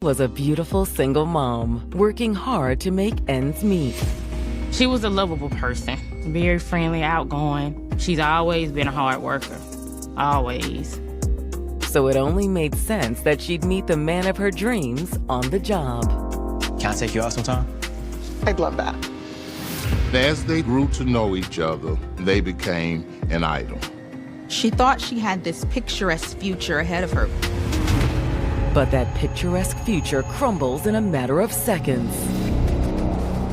Was a beautiful single mom, working hard to make ends meet. She was a lovable person, very friendly, outgoing. She's always been a hard worker, always. So it only made sense that she'd meet the man of her dreams on the job. Can I take you out sometime? I'd love that. As they grew to know each other, they became an item. She thought she had this picturesque future ahead of her. But that picturesque future crumbles in a matter of seconds.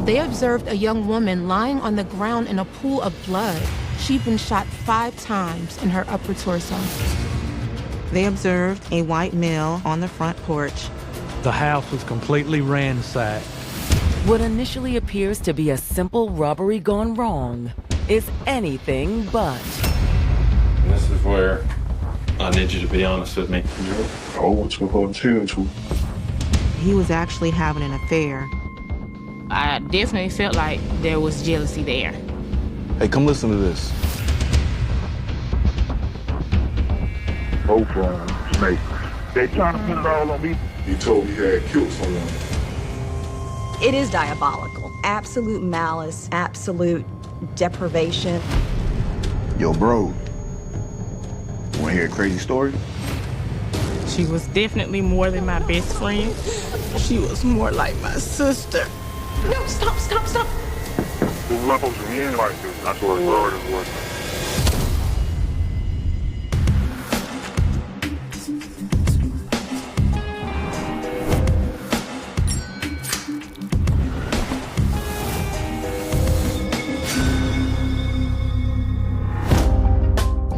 They observed a young woman lying on the ground in a pool of blood. She'd been shot 5 times in her upper torso. They observed a white male on the front porch. The house was completely ransacked. What initially appears to be a simple robbery gone wrong is anything but. This is where I need you to be honest with me. He was actually having an affair. I definitely felt like there was jealousy there. Hey, come listen to this. Both of them snakes. They trying to put it all on me. He told me he had killed someone. It is diabolical. Absolute malice, absolute deprivation. Yo, bro. Wanna hear a crazy story? She was definitely more than my best friend. She was more like my sister. No, stop. There's nothing to me like this. That's what the Lord is working.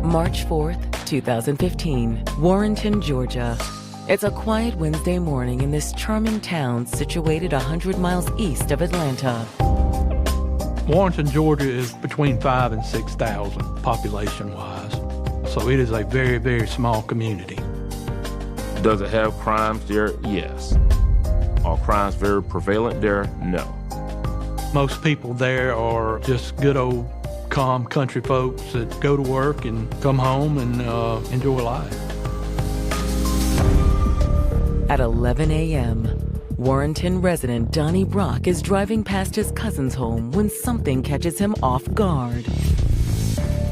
March 4th, 2015, Warrenton, Georgia. It's a quiet Wednesday morning in this charming town situated 100 miles east of Atlanta. Warrenton, Georgia is between 5,000 and 6,000 population-wise. So it is a very, very small community. Does it have crimes there? Yes. Are crimes very prevalent there? No. Most people there are just good old calm country folks that go to work and come home and enjoy life. At 11 a.m., Warrenton resident Donnie Brock is driving past his cousin's home when something catches him off guard.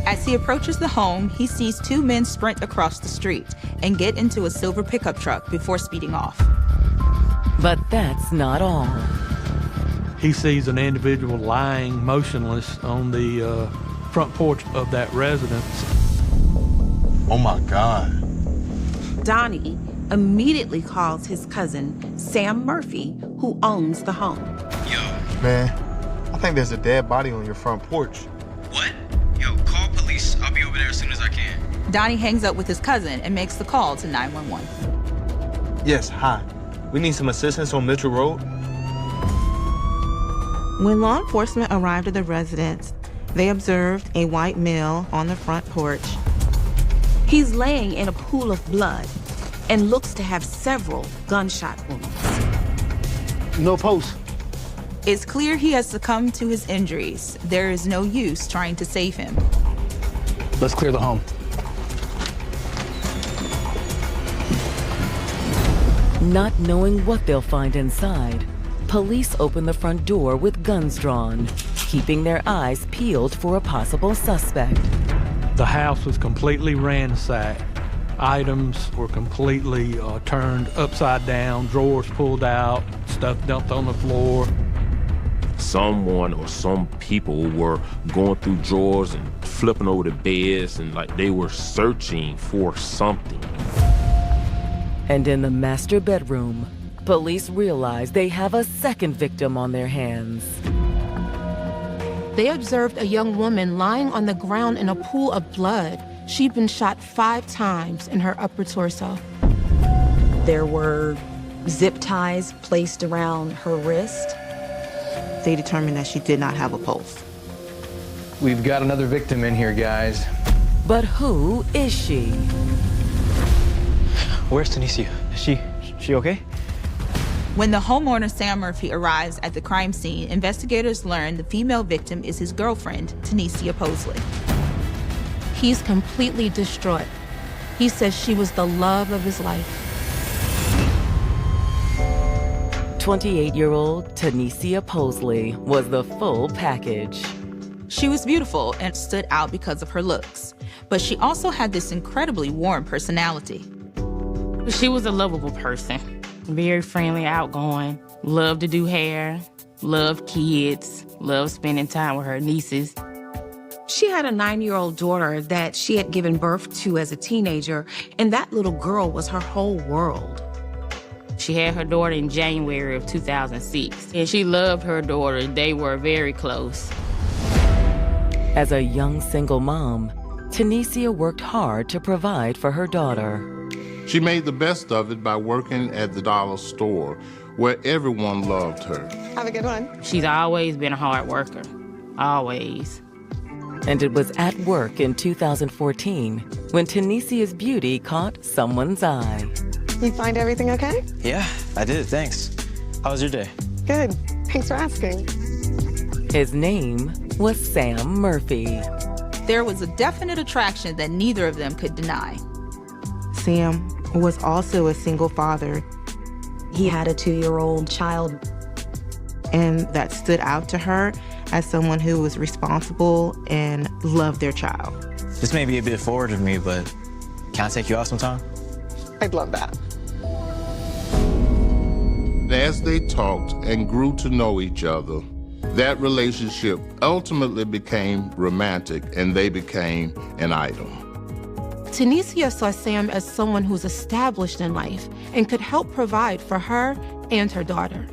As he approaches the home, he sees 2 men sprint across the street and get into a silver pickup truck before speeding off. But that's not all. He sees an individual lying motionless on the front porch of that residence. Oh my God. Donnie immediately calls his cousin, Sam Murphy, who owns the home. Yo. Man, I think there's a dead body on your front porch. What? Yo, call police. I'll be over there as soon as I can. Donnie hangs up with his cousin and makes the call to 911. Yes, hi. We need some assistance on Mitchell Road. When law enforcement arrived at the residence, they observed a white male on the front porch. He's laying in a pool of blood and looks to have several gunshot wounds. No pulse. It's clear he has succumbed to his injuries. There is no use trying to save him. Let's clear the home. Not knowing what they'll find inside, police open the front door with guns drawn, keeping their eyes peeled for a possible suspect. The house was completely ransacked. Items were completely turned upside down, drawers pulled out, stuff dumped on the floor. Someone or some people were going through drawers and flipping over the beds and like they were searching for something. And in the master bedroom, police realize they have a second victim on their hands. They observed a young woman lying on the ground in a pool of blood. She'd been shot 5 times in her upper torso. There were zip ties placed around her wrist. They determined that she did not have a pulse. We've got another victim in here, guys. But who is she? Where's Tanisha? Is she okay? When the homeowner, Sam Murphy, arrives at the crime scene, investigators learn the female victim is his girlfriend, Tanisha Posley. He's completely distraught. He says she was the love of his life. 28-year-old Tanisha Posley was the full package. She was beautiful and stood out because of her looks, but she also had this incredibly warm personality. She was a lovable person, very friendly, outgoing, loved to do hair, loved kids, loved spending time with her nieces. She had a 9-year-old daughter that she had given birth to as a teenager, and that little girl was her whole world. She had her daughter in January of 2006, and she loved her daughter. They were very close. As a young single mom, Tanisha worked hard to provide for her daughter. She made the best of it by working at the dollar store, where everyone loved her. Have a good one. She's always been a hard worker, always. And it was at work in 2014 when Tanisha's beauty caught someone's eye. You find everything okay? Yeah, I did, thanks. How was your day? Good. Thanks for asking. His name was Sam Murphy. There was a definite attraction that neither of them could deny. Sam was also a single father. He had a 2-year-old child. And that stood out to her as someone who was responsible and loved their child. This may be a bit forward of me, but can I take you out sometime? I'd love that. As they talked and grew to know each other, that relationship ultimately became romantic, and they became an item. Tanisha saw Sam as someone who's established in life and could help provide for her and her daughter.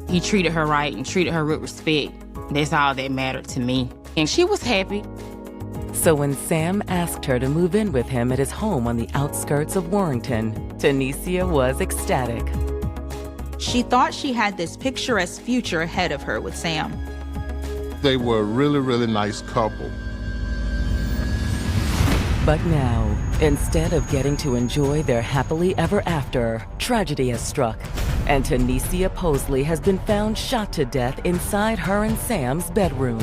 He treated her right and treated her with respect. That's all that mattered to me. And she was happy. So when Sam asked her to move in with him at his home on the outskirts of Warrenton, Tanisha was ecstatic. She thought she had this picturesque future ahead of her with Sam. They were a really, really nice couple. But now, instead of getting to enjoy their happily ever after, tragedy has struck, and Tanisha Posley has been found shot to death inside her and Sam's bedroom.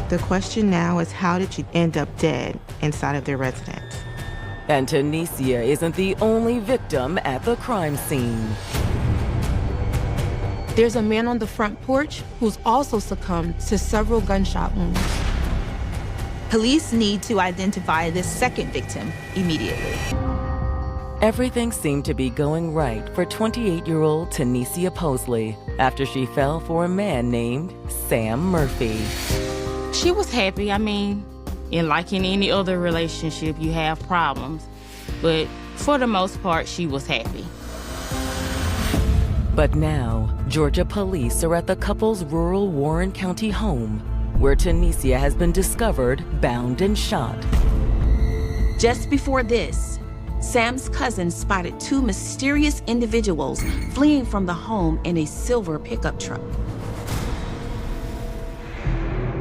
The question now is, how did she end up dead inside of their residence? And Tanisha isn't the only victim at the crime scene. There's a man on the front porch who's also succumbed to several gunshot wounds. Police need to identify this second victim immediately. Everything seemed to be going right for 28-year-old Tanisha Posley after she fell for a man named Sam Murphy. She was happy. I mean, like in any other relationship, you have problems. But for the most part, she was happy. But now, Georgia police are at the couple's rural Warren County home, where Tanisha has been discovered bound and shot. Just before this, Sam's cousin spotted 2 mysterious individuals fleeing from the home in a silver pickup truck.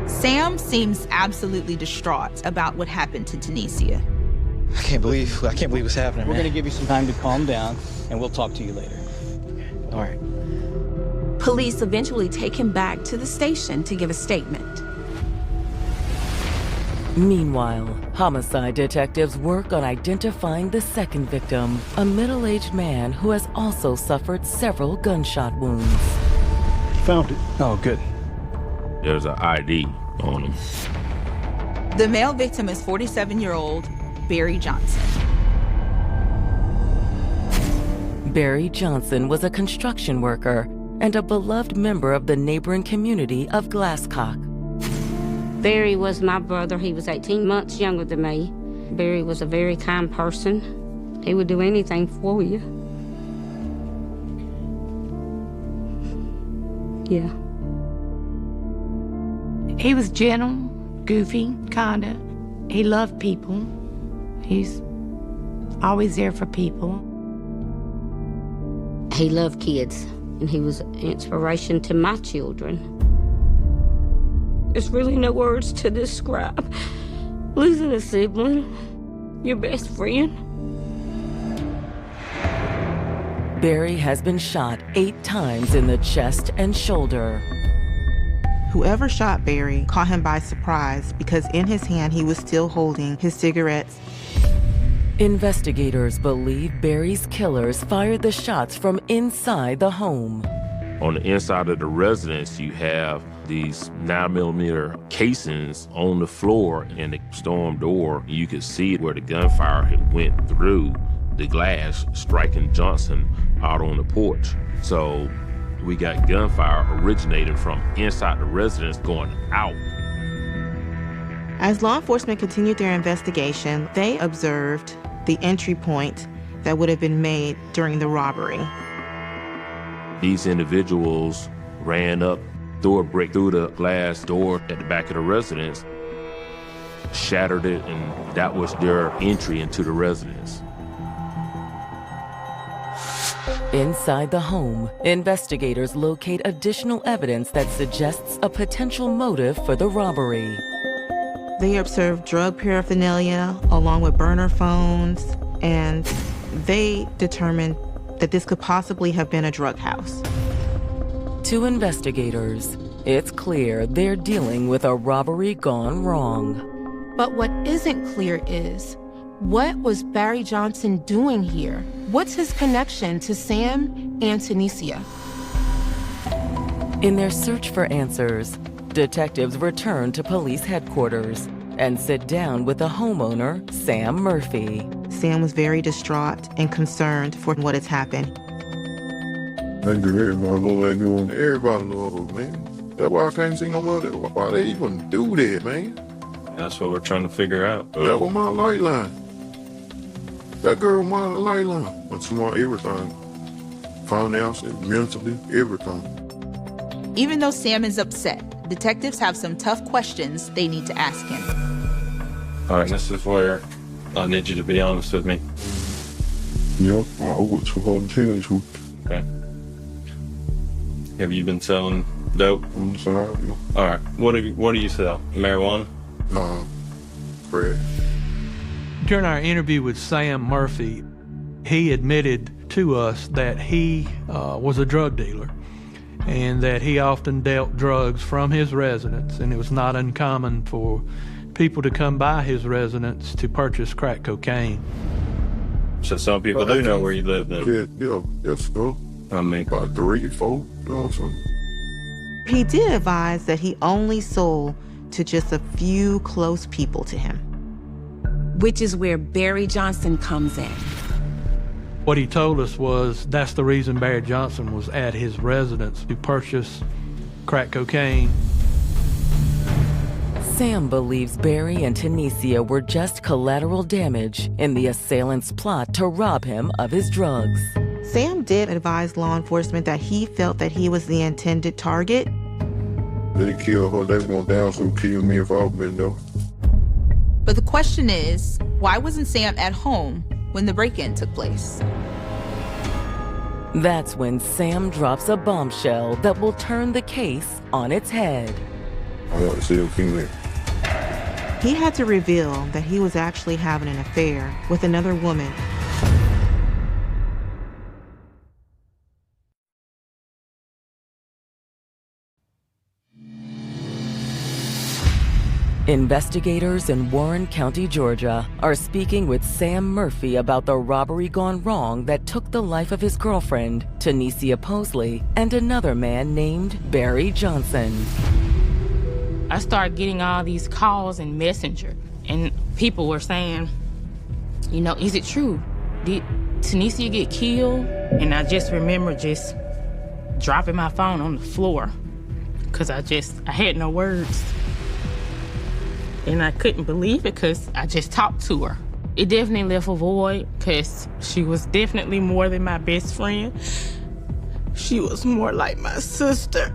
Sam seems absolutely distraught about what happened to Tanisha. I can't believe what's happening, We're man. gonna give you some time to calm down, and we'll talk to you later. All right. Police eventually take him back to the station to give a statement. Meanwhile, homicide detectives work on identifying the second victim, a middle-aged man who has also suffered several gunshot wounds. Found it. Oh, good. There's an ID on him. The male victim is 47-year-old Barry Johnson. Barry Johnson was a construction worker and a beloved member of the neighboring community of Glasscock. Barry was my brother. He was 18 months younger than me. Barry was a very kind person. He would do anything for you. Yeah. He was gentle, goofy, kinda. He loved people. He's always there for people. He loved kids, and he was an inspiration to my children. There's really no words to describe losing a sibling, your best friend. Barry has been shot 8 times in the chest and shoulder. Whoever shot Barry caught him by surprise because in his hand he was still holding his cigarettes. Investigators believe Barry's killers fired the shots from inside the home. On the inside of the residence, you have these 9mm casings on the floor and the storm door. You could see where the gunfire had went through the glass, striking Johnson out on the porch. So we got gunfire originating from inside the residence going out. As law enforcement continued their investigation, they observed the entry point that would have been made during the robbery. These individuals ran up, threw a brick through the glass door at the back of the residence, shattered it, and that was their entry into the residence. Inside the home, investigators locate additional evidence that suggests a potential motive for the robbery. They observed drug paraphernalia along with burner phones, and they determined that this could possibly have been a drug house. To investigators, it's clear they're dealing with a robbery gone wrong. But what isn't clear is, what was Barry Johnson doing here? What's his connection to Sam and Tanisha? In their search for answers, detectives return to police headquarters and sit down with the homeowner, Sam Murphy. Sam was very distraught and concerned for what has happened. Everybody knows, man. That's why I can't see no other. Why they even do that, man? That's what we're trying to figure out. That was my lifeline. That girl was my lifeline. But tomorrow, everything. Financially, mentally, everything. Even though Sam is upset, detectives have some tough questions they need to ask him. All right, this is where I need you to be honest with me. Yep, I would tell you. Okay. Have you been selling dope? I'm sorry. All right. What do you sell? Marijuana? Crack. During our interview with Sam Murphy, he admitted to us that he was a drug dealer and that he often dealt drugs from his residence, and it was not uncommon for people to come by his residence to purchase crack cocaine. So some people do know where you live then? Yeah, yes, no. I mean, about 3, 4, something. He did advise that he only sold to just a few close people to him. Which is where Barry Johnson comes in. What he told us was that's the reason Barry Johnson was at his residence to purchase crack cocaine. Sam believes Barry and Tanisha were just collateral damage in the assailant's plot to rob him of his drugs. Sam did advise law enforcement that he felt that he was the intended target. They killed her, they were going down, so kill me if I've been there. But the question is, why wasn't Sam at home when the break-in took place? That's when Sam drops a bombshell that will turn the case on its head. I want to see a female. He had to reveal that he was actually having an affair with another woman. Investigators in Warren County, Georgia, are speaking with Sam Murphy about the robbery gone wrong that took the life of his girlfriend, Tanisha Posley, and another man named Barry Johnson. I started getting all these calls in Messenger, and people were saying, you know, is it true? Did Tanisha get killed? And I just remember just dropping my phone on the floor because I had no words. And I couldn't believe it because I just talked to her. It definitely left a void because she was definitely more than my best friend. She was more like my sister.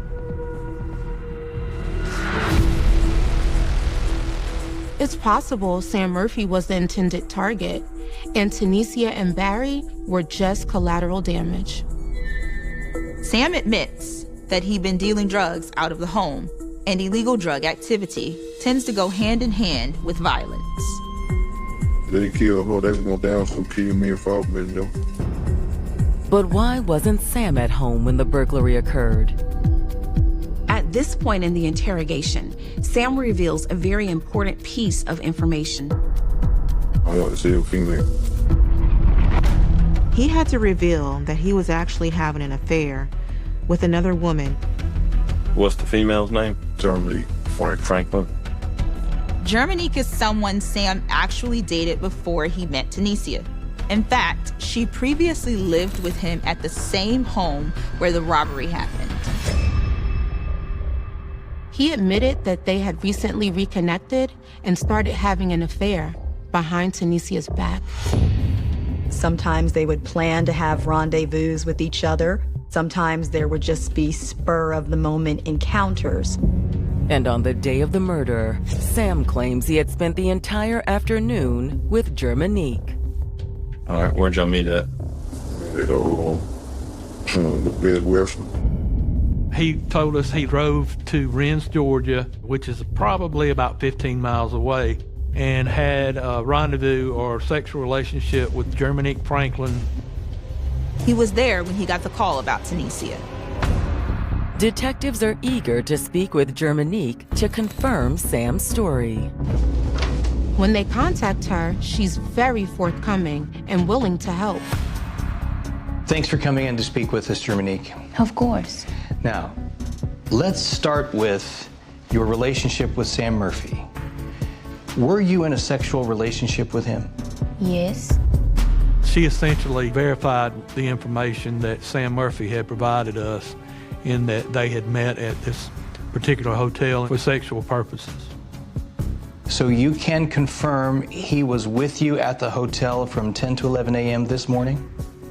It's possible Sam Murphy was the intended target, and Tanisha and Barry were just collateral damage. Sam admits that he'd been dealing drugs out of the home, and illegal drug activity tends to go hand in hand with violence. They killed her, they were going down, so kill me if I've been there. But why wasn't Sam at home when the burglary occurred? At this point in the interrogation, Sam reveals a very important piece of information. I want to see a female. He had to reveal that he was actually having an affair with another woman. What's the female's name? Germany. Franklin. Germanique is someone Sam actually dated before he met Tanisha. In fact, she previously lived with him at the same home where the robbery happened. He admitted that they had recently reconnected and started having an affair behind Tanisia's back. Sometimes they would plan to have rendezvous with each other. Sometimes there would just be spur-of-the-moment encounters. And on the day of the murder, Sam claims he had spent the entire afternoon with Germanique. All right, where'd y'all meet at? The Midwest. He told us he drove to Rennes, Georgia, which is probably about 15 miles away, and had a rendezvous or sexual relationship with Germanique Franklin. He was there when he got the call about Tanisha. Detectives are eager to speak with Germanique to confirm Sam's story. When they contact her, she's very forthcoming and willing to help. Thanks for coming in to speak with us, Germanique. Of course. Now, let's start with your relationship with Sam Murphy. Were you in a sexual relationship with him? Yes. She essentially verified the information that Sam Murphy had provided us in that they had met at this particular hotel for sexual purposes. So you can confirm he was with you at the hotel from 10 to 11 a.m. this morning?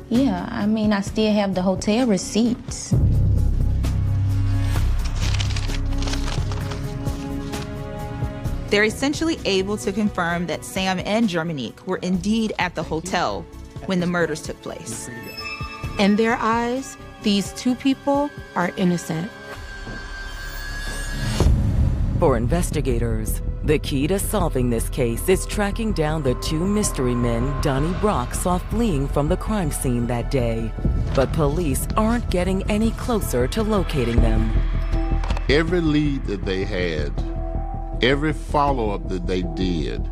Yeah, I mean, I still have the hotel receipts. They're essentially able to confirm that Sam and Germanique were indeed at the hotel when the murders took place. In their eyes, these two people are innocent. For investigators, the key to solving this case is tracking down the two mystery men Donnie Brock saw fleeing from the crime scene that day. But police aren't getting any closer to locating them. Every lead that they had, every follow-up that they did,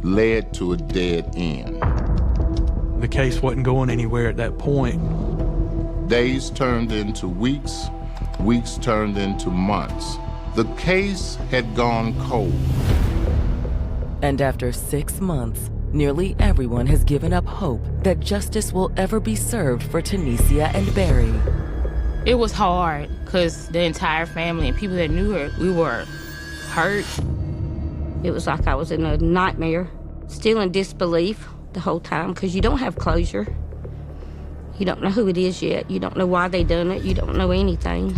led to a dead end. The case wasn't going anywhere at that point. Days turned into weeks, weeks turned into months. The case had gone cold. And after 6 months, nearly everyone has given up hope that justice will ever be served for Tanisha and Barry. It was hard because the entire family and people that knew her, we were hurt. It was like I was in a nightmare, still in disbelief the whole time because you don't have closure. You don't know who it is yet. You don't know why they done it. You don't know anything.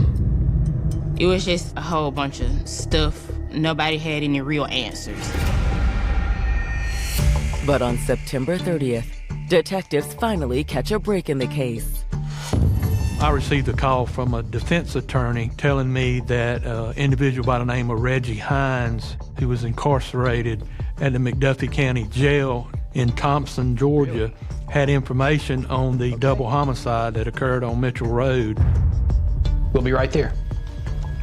It was just a whole bunch of stuff. Nobody had any real answers. But on September 30th, detectives finally catch a break in the case. I received a call from a defense attorney telling me that an individual by the name of Reggie Hines, who was incarcerated at the McDuffie County Jail in Thompson, Georgia, had information on the double homicide that occurred on Mitchell Road. We'll be right there.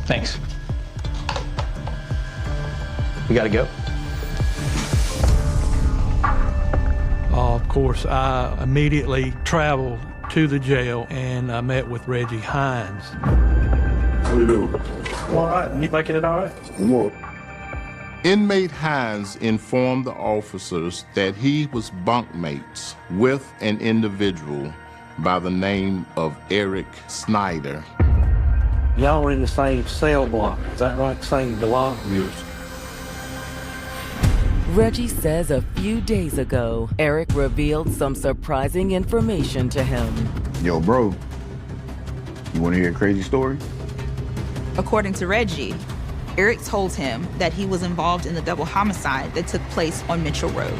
Thanks. We gotta go. Of course, I immediately traveled to the jail and I met with Reggie Hines. What you doing? All right, you making it all right? What? Inmate Hines informed the officers that he was bunkmates with an individual by the name of Eric Snyder. Y'all were in the same cell block, is that right? Same block? Reggie says a few days ago, Eric revealed some surprising information to him. Yo, bro, you want to hear a crazy story? According to Reggie, Eric told him that he was involved in the double homicide that took place on Mitchell Road.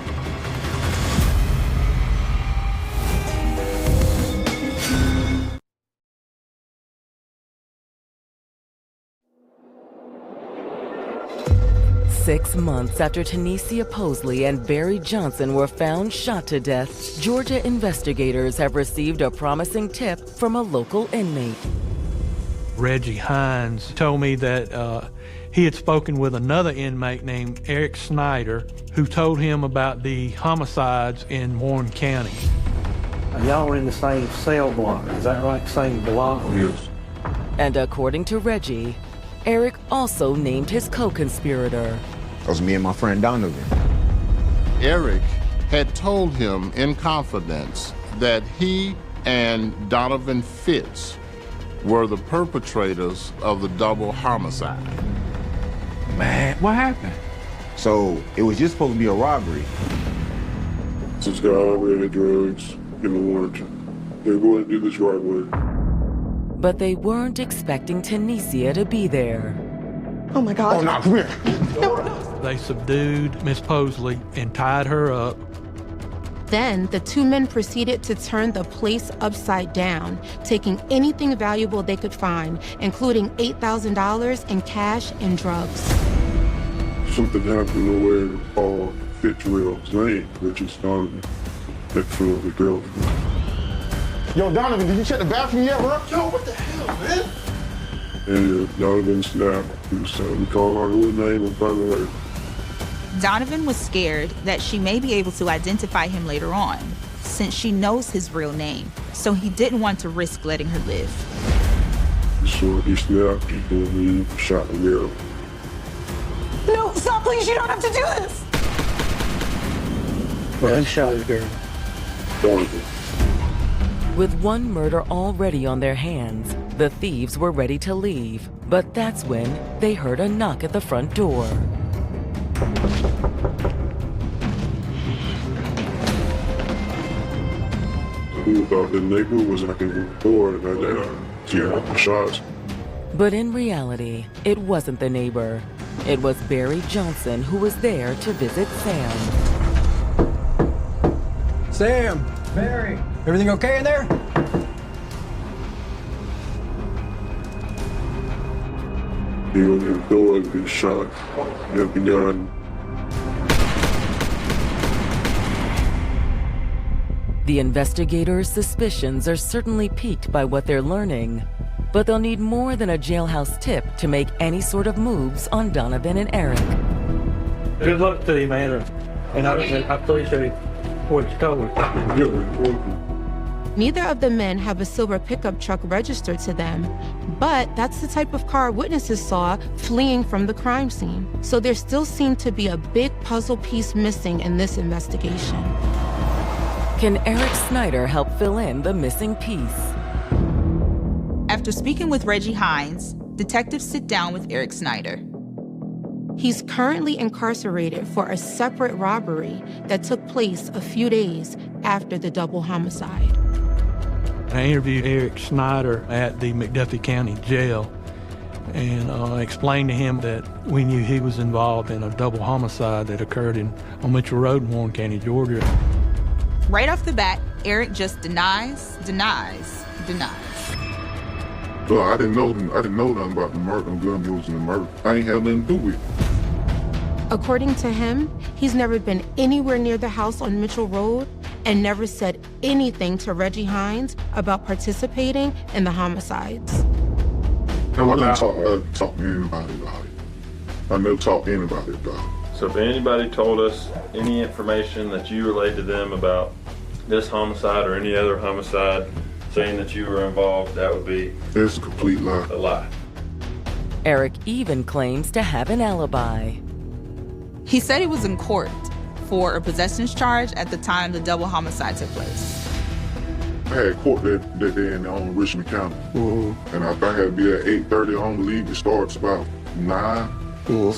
Six months after Tanisha Posley and Barry Johnson were found shot to death, Georgia investigators have received a promising tip from a local inmate. Reggie Hines told me that he had spoken with another inmate named Eric Snyder, who told him about the homicides in Warren County. Y'all were in the same cell block, is that right? Same block? Yes. And according to Reggie, Eric also named his co-conspirator. That was me and my friend Donovan. Eric had told him in confidence that he and Donovan Fitz were the perpetrators of the double homicide. Man, what happened? So it was just supposed to be a robbery. This guy already had drugs in the warranty. They're going to do this right way. But they weren't expecting Tunisia to be there. Oh my God. Oh, no, come here. They subdued Miss Posley and tied her up. Then the two men proceeded to turn the place upside down, taking anything valuable they could find, including $8,000 in cash and drugs. Something happened where Fitzgerald's name, which is Donovan, that filled the girlfriend. Yo, Donovan, did you check the bathroom yet, bro? Yo, what the hell, man? And Donovan snapped. We called her real name and found her. Donovan was scared that she may be able to identify him later on, since she knows his real name, so he didn't want to risk letting her live. So he snapped and then he shot the girl. No, stop, please. You don't have to do this. Well, who shot the girl? Donovan. With one murder already on their hands, the thieves were ready to leave. But that's when they heard a knock at the front door. Who thought the neighbor was at the door and she heard the shots. But in reality, it wasn't the neighbor. It was Barry Johnson who was there to visit Sam. Sam! Barry! Everything okay in there? He opened the door and been shot. Empty gun. The investigators' suspicions are certainly piqued by what they're learning, but they'll need more than a jailhouse tip to make any sort of moves on Donovan and Eric. Good luck to you, man. And I appreciate what you told me. Neither of the men have a silver pickup truck registered to them, but that's the type of car witnesses saw fleeing from the crime scene. So there still seemed to be a big puzzle piece missing in this investigation. Can Eric Snyder help fill in the missing piece? After speaking with Reggie Hines, detectives sit down with Eric Snyder. He's currently incarcerated for a separate robbery that took place a few days after the double homicide. I interviewed Eric Snyder at the McDuffie County Jail and explained to him that we knew he was involved in a double homicide that occurred on Mitchell Road in Warren County, Georgia. Right off the bat, Eric just denies. Well, I didn't know nothing about the murder, gun deals and the murder. I ain't had nothing to do with it. According to him, he's never been anywhere near the house on Mitchell Road and never said anything to Reggie Hines about participating in the homicides. No, I didn't talk to anybody about it. I never talked to anybody about it. So if anybody told us any information that you relayed to them about this homicide or any other homicide, saying that you were involved, that would be... It's a complete lie. A lie. Eric even claims to have an alibi. He said he was in court for a possessions charge at the time the double homicide took place. I had court that day in Richmond County. And I think I had to be at 8:30. I don't believe it starts about 9.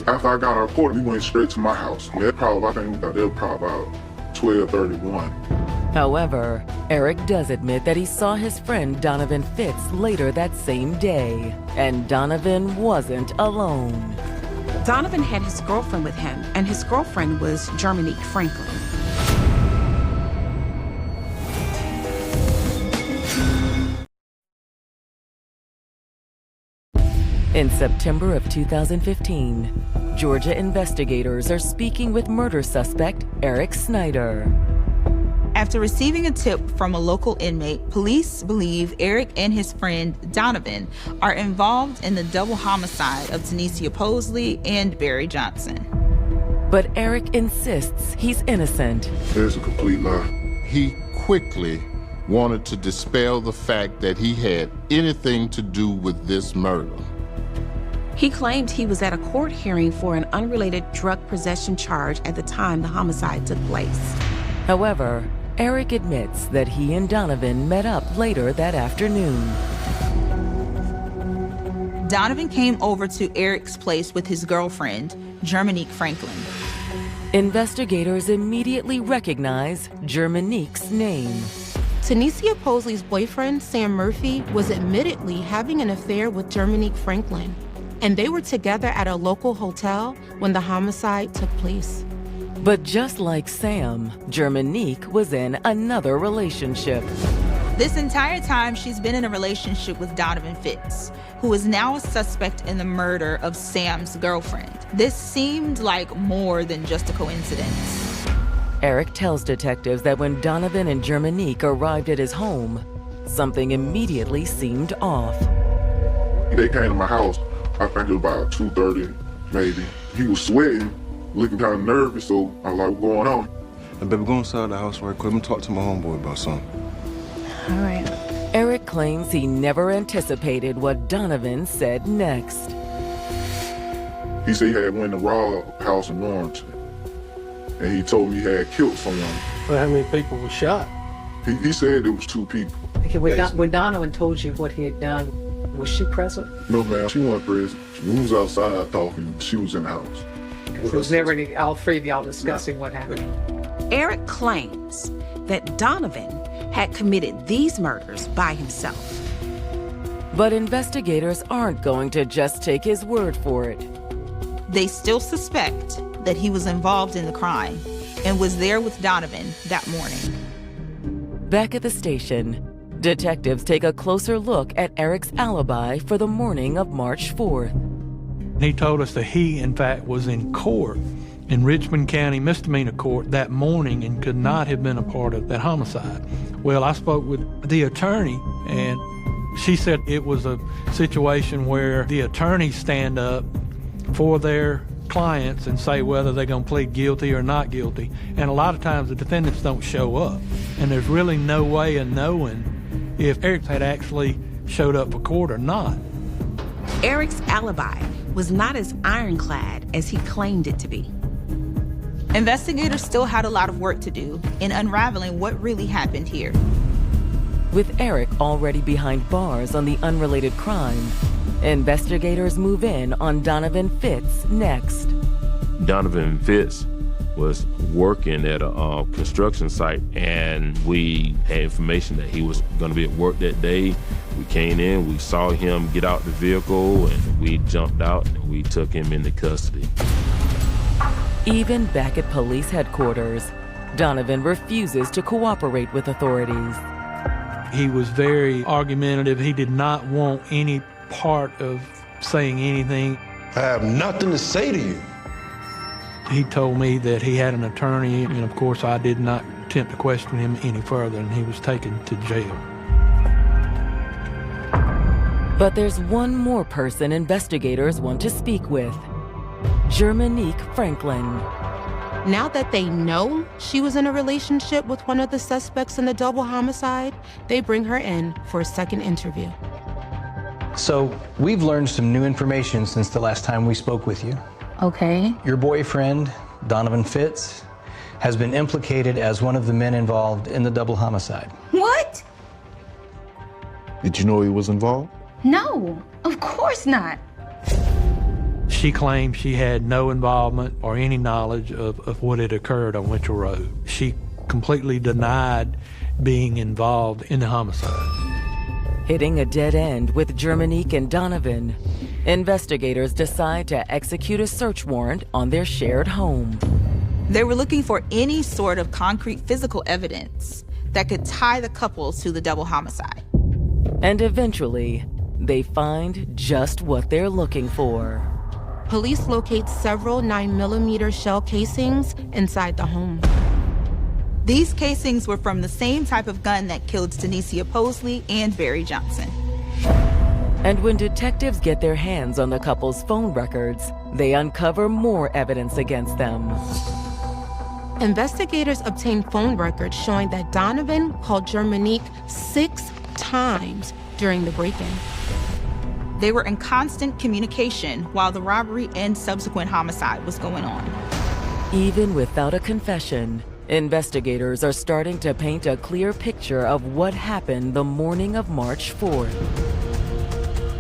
After I got out of court, we went straight to my house. I think we got there probably about 12:31. However, Eric does admit that he saw his friend Donovan Fitz later that same day, and Donovan wasn't alone. Donovan had his girlfriend with him, and his girlfriend was Germanique Franklin. In September of 2015, Georgia investigators are speaking with murder suspect Eric Snyder. After receiving a tip from a local inmate, police believe Eric and his friend Donovan are involved in the double homicide of Tunisia Posley and Barry Johnson. But Eric insists he's innocent. It's a complete lie. He quickly wanted to dispel the fact that he had anything to do with this murder. He claimed he was at a court hearing for an unrelated drug possession charge at the time the homicide took place. However, Eric admits that he and Donovan met up later that afternoon. Donovan came over to Eric's place with his girlfriend, Germanique Franklin. Investigators immediately recognize Germanique's name. Tanisha Posley's boyfriend, Sam Murphy, was admittedly having an affair with Germanique Franklin, and they were together at a local hotel when the homicide took place. But just like Sam, Germanique was in another relationship. This entire time, she's been in a relationship with Donovan Fitz, who is now a suspect in the murder of Sam's girlfriend. This seemed like more than just a coincidence. Eric tells detectives that when Donovan and Germanique arrived at his home, something immediately seemed off. They came to my house, I think it was about 2:30, maybe. He was sweating, looking kind of nervous, so I was like, what's going on? Hey, baby, go inside the house right quick. I'm gonna talk to my homeboy about something. All right. Eric claims he never anticipated what Donovan said next. He said he had went to rob a house in Warrington, and he told me he had killed someone. Well, how many people were shot? He said it was 2 people. Okay, when Donovan told you what he had done, was she present? No, ma'am, she wasn't present. We was outside talking. She was in the house. So it was never all three of y'all discussing what happened. Eric claims that Donovan had committed these murders by himself. But investigators aren't going to just take his word for it. They still suspect that he was involved in the crime and was there with Donovan that morning. Back at the station, detectives take a closer look at Eric's alibi for the morning of March 4th. He told us that he, in fact, was in court in Richmond County Misdemeanor Court that morning and could not have been a part of that homicide. Well, I spoke with the attorney, and she said it was a situation where the attorneys stand up for their clients and say whether they're going to plead guilty or not guilty. And a lot of times the defendants don't show up. And there's really no way of knowing if Eric had actually showed up for court or not. Eric's alibi was not as ironclad as he claimed it to be. Investigators still had a lot of work to do in unraveling what really happened here. With Eric already behind bars on the unrelated crime, investigators move in on Donovan Fitz next. Donovan Fitz was working at a construction site, and we had information that he was going to be at work that day. We came in, we saw him get out the vehicle, and we jumped out and we took him into custody. Even back at police headquarters, Donovan refuses to cooperate with authorities. He was very argumentative. He did not want any part of saying anything. I have nothing to say to you. He told me that he had an attorney, and of course I did not attempt to question him any further, and he was taken to jail. But there's one more person investigators want to speak with: Germanique Franklin. Now that they know she was in a relationship with one of the suspects in the double homicide, they bring her in for a second interview. So we've learned some new information since the last time we spoke with you. Okay. Your boyfriend, Donovan Fitz, has been implicated as one of the men involved in the double homicide. What? Did you know he was involved? No, of course not. She claimed she had no involvement or any knowledge of what had occurred on Mitchell Road. She completely denied being involved in the homicide. Hitting a dead end with Germanique and Donovan, investigators decide to execute a search warrant on their shared home. They were looking for any sort of concrete physical evidence that could tie the couple to the double homicide. And eventually, they find just what they're looking for. Police locate several 9mm shell casings inside the home. These casings were from the same type of gun that killed Tanisha Posley and Barry Johnson. And when detectives get their hands on the couple's phone records, they uncover more evidence against them. Investigators obtained phone records showing that Donovan called Germanique 6 times during the break-in. They were in constant communication while the robbery and subsequent homicide was going on. Even without a confession, investigators are starting to paint a clear picture of what happened the morning of March 4th.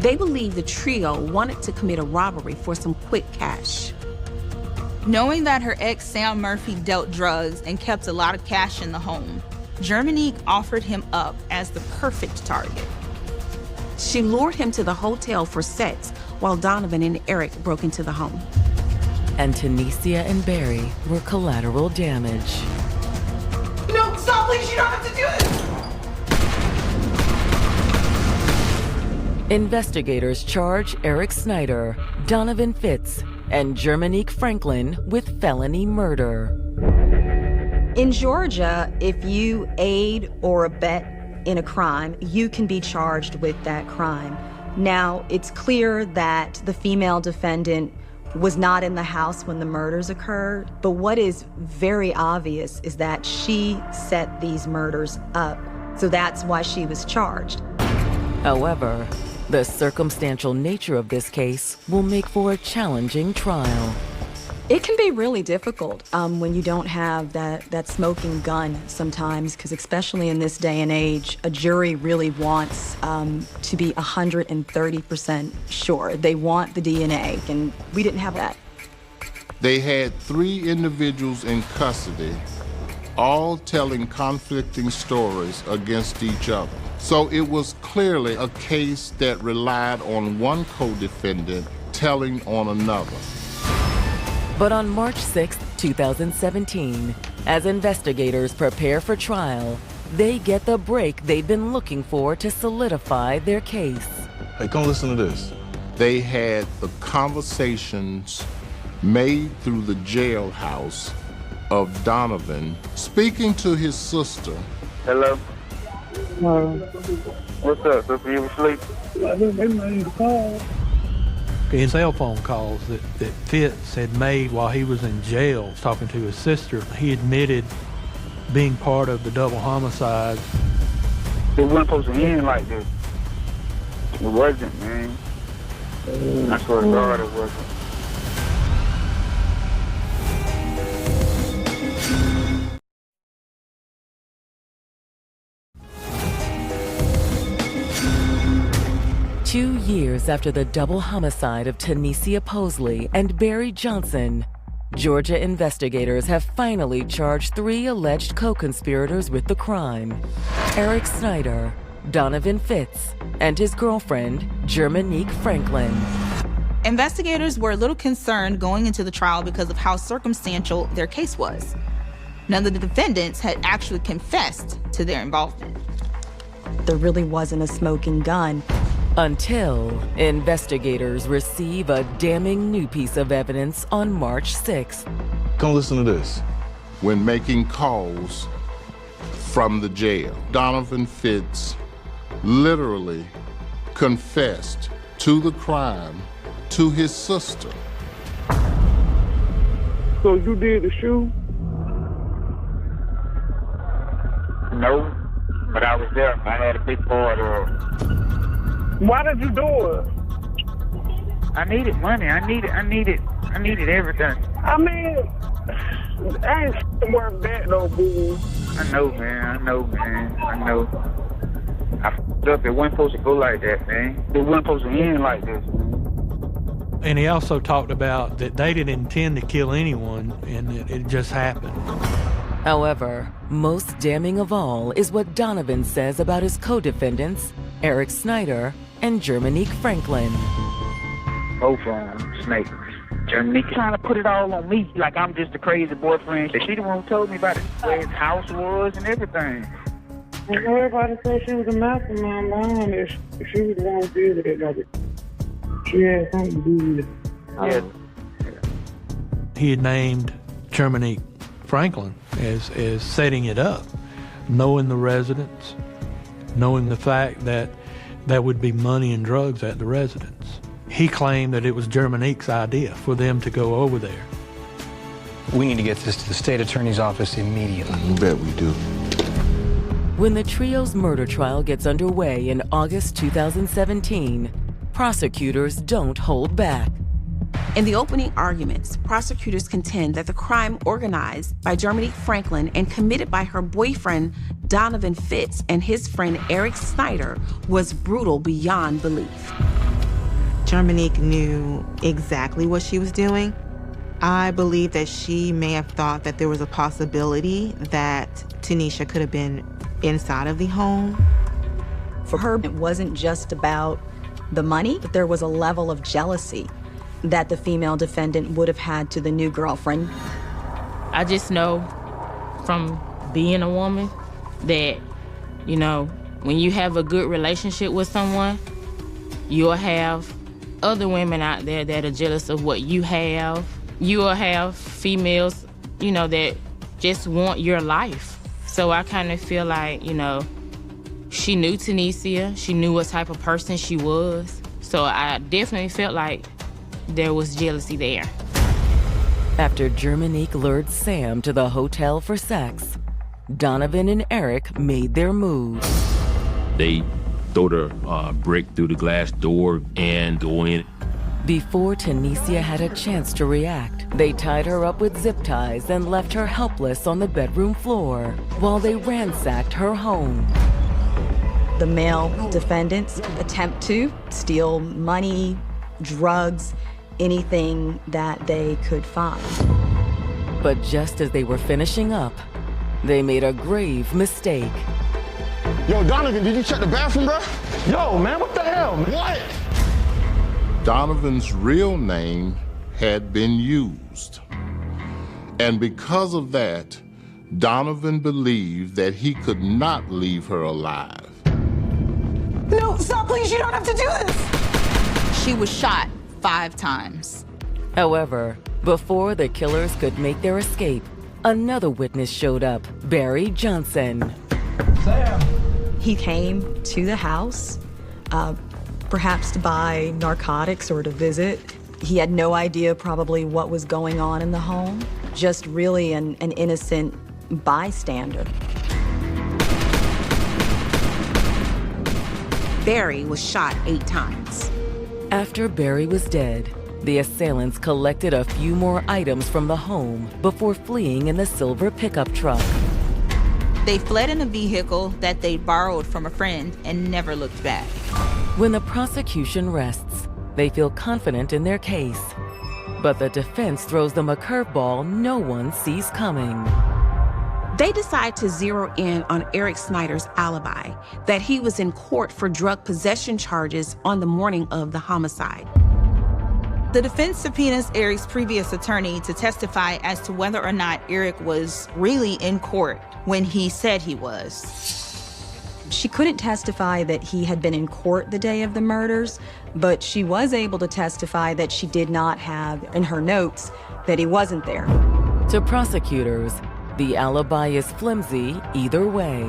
They believe the trio wanted to commit a robbery for some quick cash. Knowing that her ex, Sam Murphy, dealt drugs and kept a lot of cash in the home, Germanique offered him up as the perfect target. She lured him to the hotel for sex while Donovan and Eric broke into the home. And Tanisha and Barry were collateral damage. No, stop, please, you don't have to do it! Investigators charge Eric Snyder, Donovan Fitz, and Germanique Franklin with felony murder. In Georgia, if you aid or abet in a crime, you can be charged with that crime. Now, it's clear that the female defendant was not in the house when the murders occurred, but what is very obvious is that she set these murders up. So that's why she was charged. However, the circumstantial nature of this case will make for a challenging trial. It can be really difficult when you don't have that smoking gun sometimes, because especially in this day and age, a jury really wants to be 130% sure. They want the DNA, and we didn't have that. They had 3 individuals in custody, all telling conflicting stories against each other. So it was clearly a case that relied on one co-defendant telling on another. But on March 6, 2017, as investigators prepare for trial, they get the break they've been looking for to solidify their case. Hey, come listen to this. They had the conversations made through the jailhouse of Donovan speaking to his sister. Hello? What's up, sister? You asleep? I think they made a call. In cell phone calls that Fitz had made while he was in jail talking to his sister, he admitted being part of the double homicide. It wasn't supposed to end like this. It wasn't, man. I swear to God it wasn't. Two years after the double homicide of Tanisha Posley and Barry Johnson, Georgia investigators have finally charged 3 alleged co-conspirators with the crime: Eric Snyder, Donovan Fitz, and his girlfriend, Germanique Franklin. Investigators were a little concerned going into the trial because of how circumstantial their case was. None of the defendants had actually confessed to their involvement. There really wasn't a smoking gun. Until investigators receive a damning new piece of evidence on March 6th. Come listen to this. When making calls from the jail, Donovan Fitz literally confessed to the crime to his sister. So you did the shoe? No, but I was there. I had a big part of it. Why did you do it? I needed money. I needed everything. I mean, I ain't worth that though, boo. I know, man. I know. I f***ed up. It wasn't supposed to go like that, man. It wasn't supposed to end like this, man. And he also talked about that they didn't intend to kill anyone and that it just happened. However, most damning of all is what Donovan says about his co-defendants, Eric Snyder and Germanique Franklin. Both of them snakes. Germanique trying to put it all on me, like I'm just a crazy boyfriend. She the one who told me about it, where his house was and everything. And everybody said she was a mastermind behind it. She was the one who did it, like she had something to do with it. Yeah. He had named Germanique Franklin as setting it up, knowing the residence, knowing the fact that there would be money and drugs at the residence. He claimed that it was Germanique's idea for them to go over there. We need to get this to the state attorney's office immediately. You bet we do. When the trio's murder trial gets underway in August 2017, prosecutors don't hold back. In the opening arguments, prosecutors contend that the crime organized by Germanique Franklin and committed by her boyfriend, Donovan Fitz, and his friend, Eric Snyder, was brutal beyond belief. Germanique knew exactly what she was doing. I believe that she may have thought that there was a possibility that Tanisha could have been inside of the home. For her, it wasn't just about the money, but there was a level of jealousy that the female defendant would have had to the new girlfriend. I just know from being a woman that, you know, when you have a good relationship with someone, you'll have other women out there that are jealous of what you have. You will have females, you know, that just want your life. So I kind of feel like, you know, she knew Tanisha, she knew what type of person she was. So I definitely felt like there was jealousy there. After Germanique lured Sam to the hotel for sex, Donovan and Eric made their move. They throw the brick through the glass door and go in. Before Tanisha had a chance to react, they tied her up with zip ties and left her helpless on the bedroom floor while they ransacked her home. The male defendants attempt to steal money, drugs, anything that they could find. But just as they were finishing up, they made a grave mistake. Yo, Donovan, did you check the bathroom, bro? Yo, man, what the hell, man? What? Donovan's real name had been used. And because of that, Donovan believed that he could not leave her alive. No, stop, please, you don't have to do this! She was shot 5 times. However, before the killers could make their escape, another witness showed up, Barry Johnson. Sam! He came to the house, perhaps to buy narcotics or to visit. He had no idea probably what was going on in the home, just really an innocent bystander. Barry was shot 8 times. After Barry was dead, the assailants collected a few more items from the home before fleeing in the silver pickup truck. They fled in a vehicle that they borrowed from a friend and never looked back. When the prosecution rests, they feel confident in their case. But the defense throws them a curveball no one sees coming. They decide to zero in on Eric Snyder's alibi, that he was in court for drug possession charges on the morning of the homicide. The defense subpoenas Eric's previous attorney to testify as to whether or not Eric was really in court when he said he was. She couldn't testify that he had been in court the day of the murders, but she was able to testify that she did not have in her notes that he wasn't there. To prosecutors, the alibi is flimsy either way.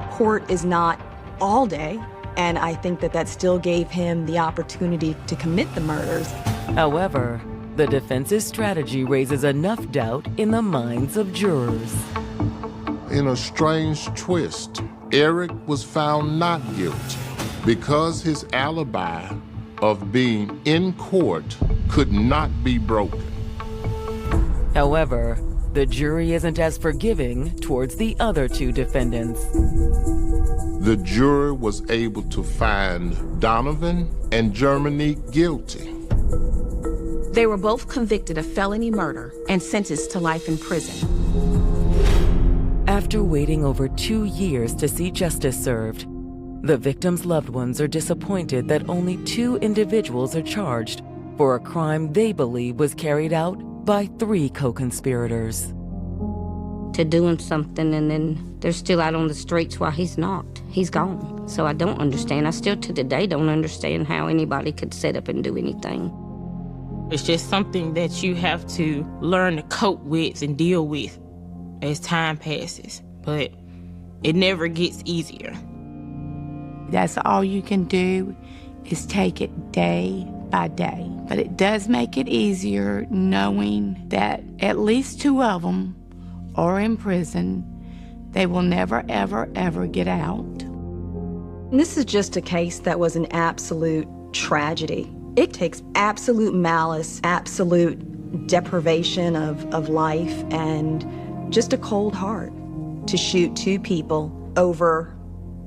Court is not all day, and I think that still gave him the opportunity to commit the murders. However, the defense's strategy raises enough doubt in the minds of jurors. In a strange twist, Eric was found not guilty because his alibi of being in court could not be broken. However, the jury isn't as forgiving towards the other 2 defendants. The jury was able to find Donovan and Germanique guilty. They were both convicted of felony murder and sentenced to life in prison. After waiting over 2 years to see justice served, the victims' loved ones are disappointed that only 2 individuals are charged for a crime they believe was carried out by 3 co-conspirators. To doing something and then they're still out on the streets while he's not. He's gone. So I don't understand. I still to today don't understand how anybody could set up and do anything. It's just something that you have to learn to cope with and deal with as time passes, but it never gets easier. That's all you can do is take it day by day. But it does make it easier knowing that at least 2 of them are in prison. They will never, ever, ever get out. This is just a case that was an absolute tragedy. It takes absolute malice, absolute deprivation of life, and just a cold heart to shoot 2 people over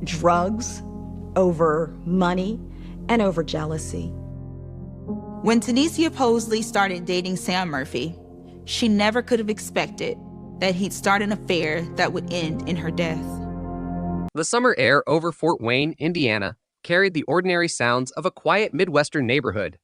drugs, over money, and over jealousy. When Tanisha Posley started dating Sam Murphy, she never could have expected that he'd start an affair that would end in her death. The summer air over Fort Wayne, Indiana, carried the ordinary sounds of a quiet Midwestern neighborhood.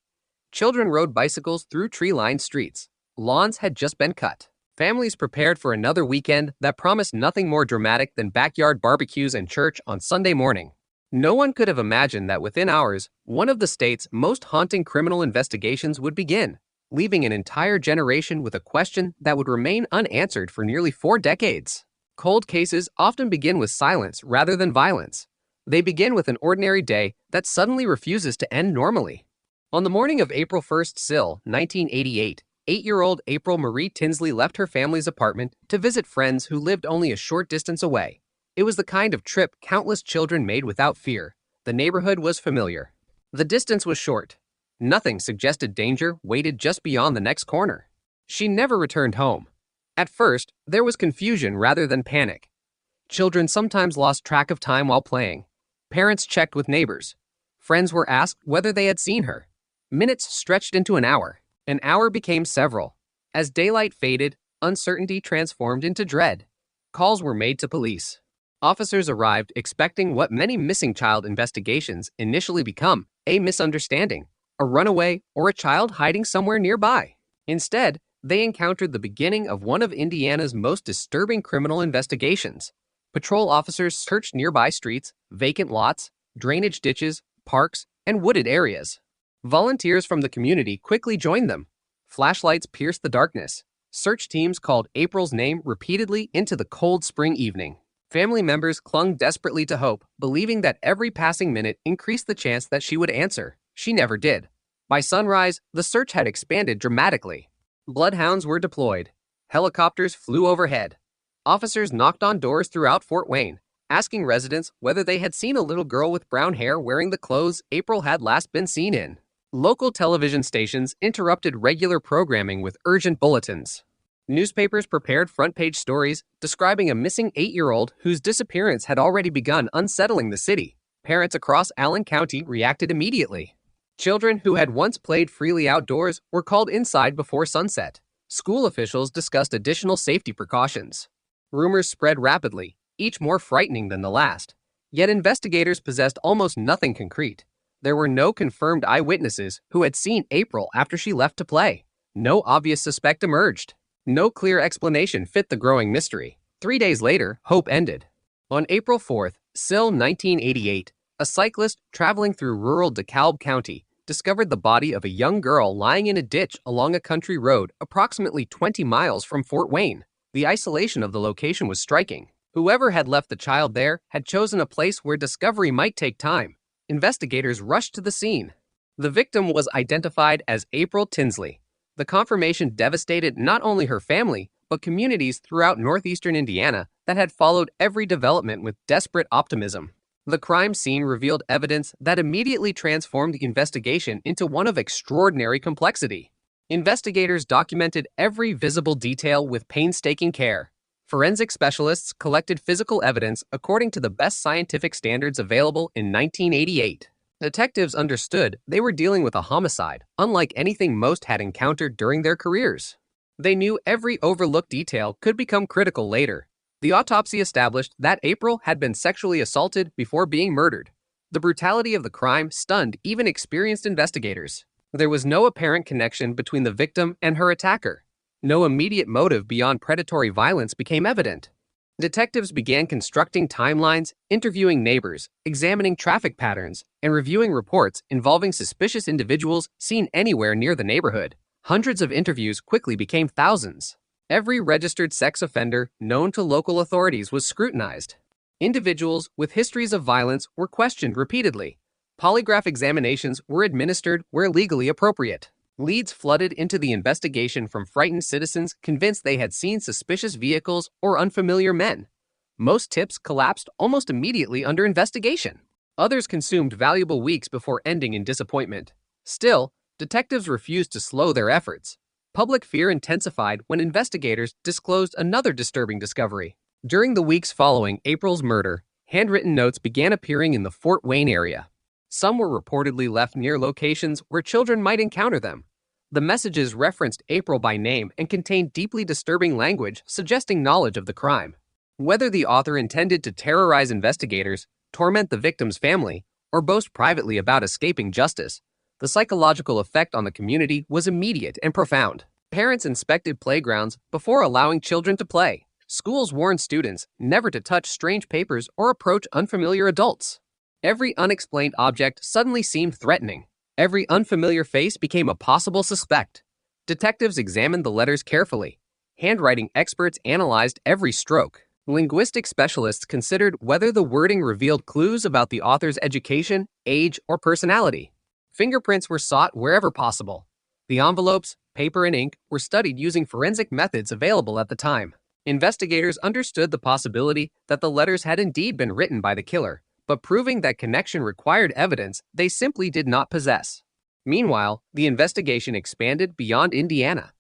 Children rode bicycles through tree-lined streets. Lawns had just been cut. Families prepared for another weekend that promised nothing more dramatic than backyard barbecues and church on Sunday morning. No one could have imagined that within hours, one of the state's most haunting criminal investigations would begin, leaving an entire generation with a question that would remain unanswered for nearly 4 decades. Cold cases often begin with silence rather than violence. They begin with an ordinary day that suddenly refuses to end normally. On the morning of April 1st, 1988, 8-year-old April Marie Tinsley left her family's apartment to visit friends who lived only a short distance away. It was the kind of trip countless children made without fear. The neighborhood was familiar. The distance was short. Nothing suggested danger waited just beyond the next corner. She never returned home. At first, there was confusion rather than panic. Children sometimes lost track of time while playing. Parents checked with neighbors. Friends were asked whether they had seen her. Minutes stretched into an hour. An hour became several. As daylight faded, uncertainty transformed into dread. Calls were made to police. Officers arrived expecting what many missing child investigations initially become: a misunderstanding, a runaway, or a child hiding somewhere nearby. Instead, they encountered the beginning of one of Indiana's most disturbing criminal investigations. Patrol officers searched nearby streets, vacant lots, drainage ditches, parks, and wooded areas. Volunteers from the community quickly joined them. Flashlights pierced the darkness. Search teams called April's name repeatedly into the cold spring evening. Family members clung desperately to hope, believing that every passing minute increased the chance that she would answer. She never did. By sunrise, the search had expanded dramatically. Bloodhounds were deployed. Helicopters flew overhead. Officers knocked on doors throughout Fort Wayne, asking residents whether they had seen a little girl with brown hair wearing the clothes April had last been seen in. Local television stations interrupted regular programming with urgent bulletins. Newspapers prepared front-page stories describing a missing 8-year-old whose disappearance had already begun unsettling the city. Parents across Allen County reacted immediately. Children who had once played freely outdoors were called inside before sunset. School officials discussed additional safety precautions. Rumors spread rapidly, each more frightening than the last. Yet investigators possessed almost nothing concrete. There were no confirmed eyewitnesses who had seen April after she left to play. No obvious suspect emerged. No clear explanation fit the growing mystery. 3 days later, hope ended. On April 4th, 1988, a cyclist traveling through rural DeKalb County discovered the body of a young girl lying in a ditch along a country road approximately 20 miles from Fort Wayne. The isolation of the location was striking. Whoever had left the child there had chosen a place where discovery might take time. Investigators rushed to the scene. The victim was identified as April Tinsley. The confirmation devastated not only her family, but communities throughout northeastern Indiana that had followed every development with desperate optimism. The crime scene revealed evidence that immediately transformed the investigation into one of extraordinary complexity. Investigators documented every visible detail with painstaking care. Forensic specialists collected physical evidence according to the best scientific standards available in 1988. Detectives understood they were dealing with a homicide, unlike anything most had encountered during their careers. They knew every overlooked detail could become critical later. The autopsy established that April had been sexually assaulted before being murdered. The brutality of the crime stunned even experienced investigators. There was no apparent connection between the victim and her attacker. No immediate motive beyond predatory violence became evident. Detectives began constructing timelines, interviewing neighbors, examining traffic patterns, and reviewing reports involving suspicious individuals seen anywhere near the neighborhood. Hundreds of interviews quickly became thousands. Every registered sex offender known to local authorities was scrutinized. Individuals with histories of violence were questioned repeatedly. Polygraph examinations were administered where legally appropriate. Leads flooded into the investigation from frightened citizens convinced they had seen suspicious vehicles or unfamiliar men. Most tips collapsed almost immediately under investigation. Others consumed valuable weeks before ending in disappointment. Still, detectives refused to slow their efforts. Public fear intensified when investigators disclosed another disturbing discovery. During the weeks following April's murder, handwritten notes began appearing in the Fort Wayne area. Some were reportedly left near locations where children might encounter them. The messages referenced April by name and contained deeply disturbing language suggesting knowledge of the crime. Whether the author intended to terrorize investigators, torment the victim's family, or boast privately about escaping justice, the psychological effect on the community was immediate and profound. Parents inspected playgrounds before allowing children to play. Schools warned students never to touch strange papers or approach unfamiliar adults. Every unexplained object suddenly seemed threatening. Every unfamiliar face became a possible suspect. Detectives examined the letters carefully. Handwriting experts analyzed every stroke. Linguistic specialists considered whether the wording revealed clues about the author's education, age, or personality. Fingerprints were sought wherever possible. The envelopes, paper, and ink were studied using forensic methods available at the time. Investigators understood the possibility that the letters had indeed been written by the killer, but proving that connection required evidence they simply did not possess. Meanwhile, the investigation expanded beyond Indiana.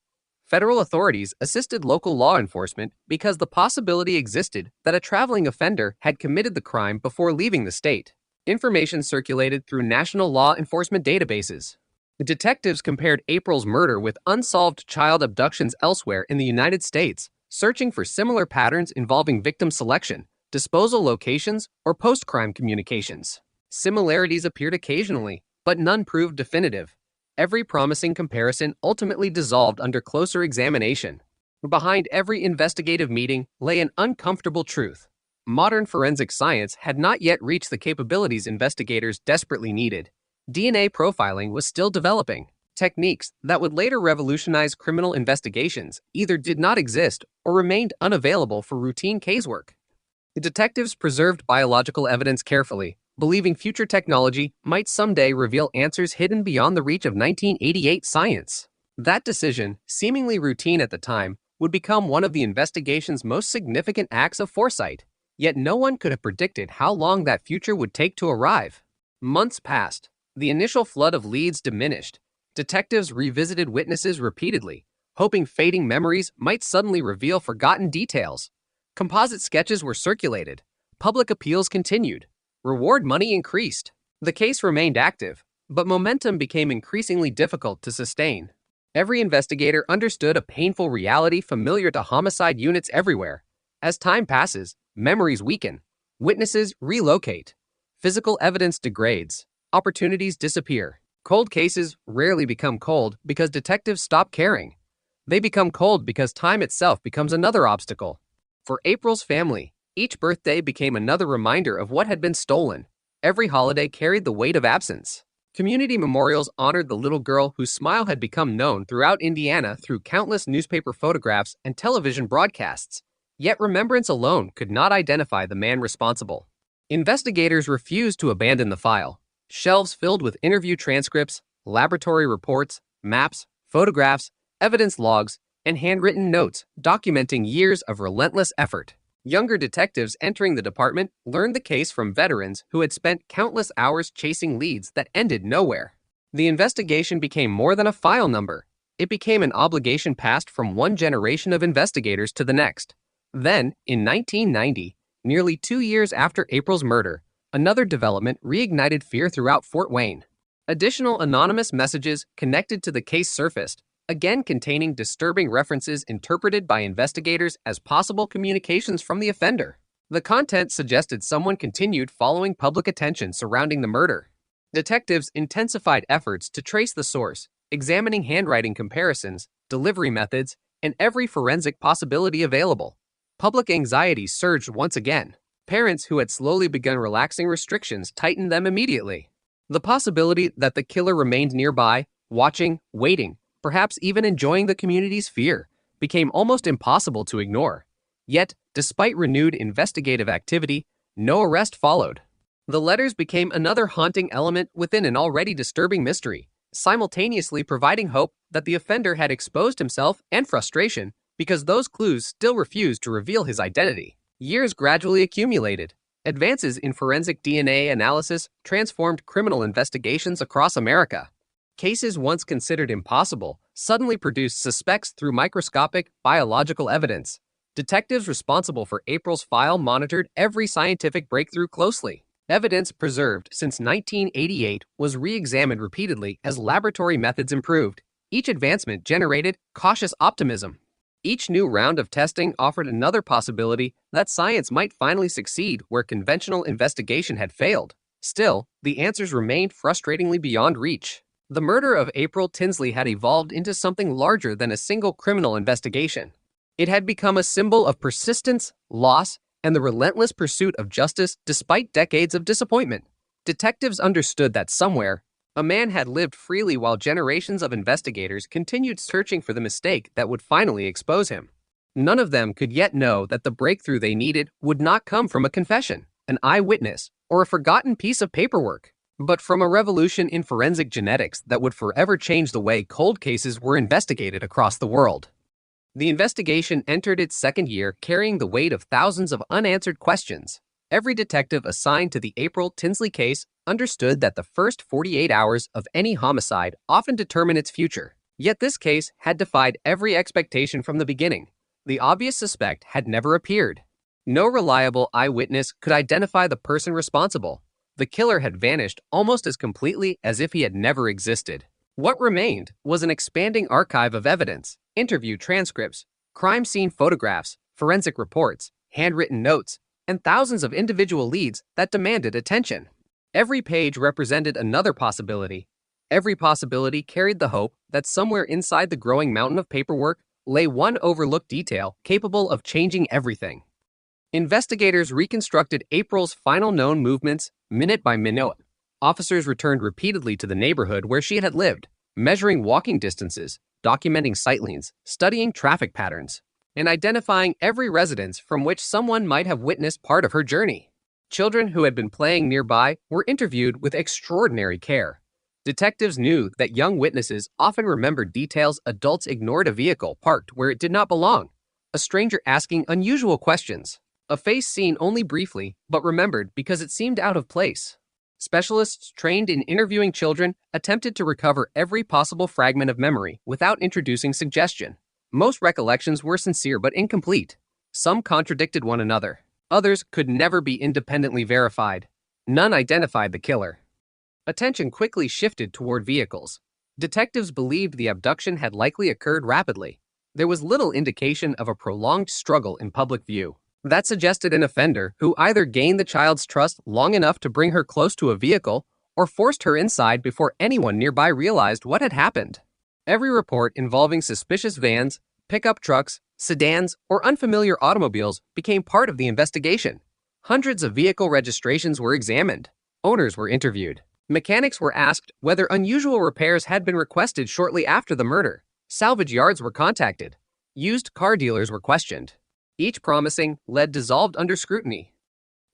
Federal authorities assisted local law enforcement because the possibility existed that a traveling offender had committed the crime before leaving the state. Information circulated through national law enforcement databases. The detectives compared April's murder with unsolved child abductions elsewhere in the United States, searching for similar patterns involving victim selection, disposal locations, or post-crime communications. Similarities appeared occasionally, but none proved definitive. Every promising comparison ultimately dissolved under closer examination. Behind every investigative meeting lay an uncomfortable truth. Modern forensic science had not yet reached the capabilities investigators desperately needed. DNA profiling was still developing. Techniques that would later revolutionize criminal investigations either did not exist or remained unavailable for routine casework. The detectives preserved biological evidence carefully, believing future technology might someday reveal answers hidden beyond the reach of 1988 science. That decision, seemingly routine at the time, would become one of the investigation's most significant acts of foresight. Yet no one could have predicted how long that future would take to arrive. Months passed. The initial flood of leads diminished. Detectives revisited witnesses repeatedly, hoping fading memories might suddenly reveal forgotten details. Composite sketches were circulated. Public appeals continued. Reward money increased. The case remained active, but momentum became increasingly difficult to sustain. Every investigator understood a painful reality familiar to homicide units everywhere. As time passes, memories weaken. Witnesses relocate. Physical evidence degrades. Opportunities disappear. Cold cases rarely become cold because detectives stop caring. They become cold because time itself becomes another obstacle. For April's family, each birthday became another reminder of what had been stolen. Every holiday carried the weight of absence. Community memorials honored the little girl whose smile had become known throughout Indiana through countless newspaper photographs and television broadcasts. Yet remembrance alone could not identify the man responsible. Investigators refused to abandon the file. Shelves filled with interview transcripts, laboratory reports, maps, photographs, evidence logs, and handwritten notes documenting years of relentless effort. Younger detectives entering the department learned the case from veterans who had spent countless hours chasing leads that ended nowhere. The investigation became more than a file number. It became an obligation passed from one generation of investigators to the next. Then, in 1990, nearly 2 years after April's murder, another development reignited fear throughout Fort Wayne. Additional anonymous messages connected to the case surfaced, again containing disturbing references interpreted by investigators as possible communications from the offender. The content suggested someone continued following public attention surrounding the murder. Detectives intensified efforts to trace the source, examining handwriting comparisons, delivery methods, and every forensic possibility available. Public anxiety surged once again. Parents who had slowly begun relaxing restrictions tightened them immediately. The possibility that the killer remained nearby, watching, waiting, perhaps even enjoying the community's fear, became almost impossible to ignore. Yet, despite renewed investigative activity, no arrest followed. The letters became another haunting element within an already disturbing mystery, simultaneously providing hope that the offender had exposed himself and frustration because those clues still refused to reveal his identity. Years gradually accumulated. Advances in forensic DNA analysis transformed criminal investigations across America. Cases once considered impossible suddenly produced suspects through microscopic biological evidence. Detectives responsible for April's file monitored every scientific breakthrough closely. Evidence preserved since 1988 was re-examined repeatedly as laboratory methods improved. Each advancement generated cautious optimism. Each new round of testing offered another possibility that science might finally succeed where conventional investigation had failed. Still, the answers remained frustratingly beyond reach. The murder of April Tinsley had evolved into something larger than a single criminal investigation. It had become a symbol of persistence, loss, and the relentless pursuit of justice despite decades of disappointment. Detectives understood that somewhere, a man had lived freely while generations of investigators continued searching for the mistake that would finally expose him. None of them could yet know that the breakthrough they needed would not come from a confession, an eyewitness, or a forgotten piece of paperwork, but from a revolution in forensic genetics that would forever change the way cold cases were investigated across the world. The investigation entered its second year carrying the weight of thousands of unanswered questions. Every detective assigned to the April Tinsley case understood that the first 48 hours of any homicide often determine its future. Yet this case had defied every expectation from the beginning. The obvious suspect had never appeared. No reliable eyewitness could identify the person responsible. The killer had vanished almost as completely as if he had never existed. What remained was an expanding archive of evidence, interview transcripts, crime scene photographs, forensic reports, handwritten notes, and thousands of individual leads that demanded attention. Every page represented another possibility. Every possibility carried the hope that somewhere inside the growing mountain of paperwork lay one overlooked detail capable of changing everything. Investigators reconstructed April's final known movements minute by minute. Officers returned repeatedly to the neighborhood where she had lived, measuring walking distances, documenting sightlines, studying traffic patterns, and identifying every residence from which someone might have witnessed part of her journey. Children who had been playing nearby were interviewed with extraordinary care. Detectives knew that young witnesses often remembered details adults ignored: a vehicle parked where it did not belong, a stranger asking unusual questions, a face seen only briefly but remembered because it seemed out of place. Specialists trained in interviewing children attempted to recover every possible fragment of memory without introducing suggestion. Most recollections were sincere but incomplete. Some contradicted one another. Others could never be independently verified. None identified the killer. Attention quickly shifted toward vehicles. Detectives believed the abduction had likely occurred rapidly. There was little indication of a prolonged struggle in public view. That suggested an offender who either gained the child's trust long enough to bring her close to a vehicle or forced her inside before anyone nearby realized what had happened. Every report involving suspicious vans, pickup trucks, sedans, or unfamiliar automobiles became part of the investigation. Hundreds of vehicle registrations were examined. Owners were interviewed. Mechanics were asked whether unusual repairs had been requested shortly after the murder. Salvage yards were contacted. Used car dealers were questioned. Each promising lead dissolved under scrutiny.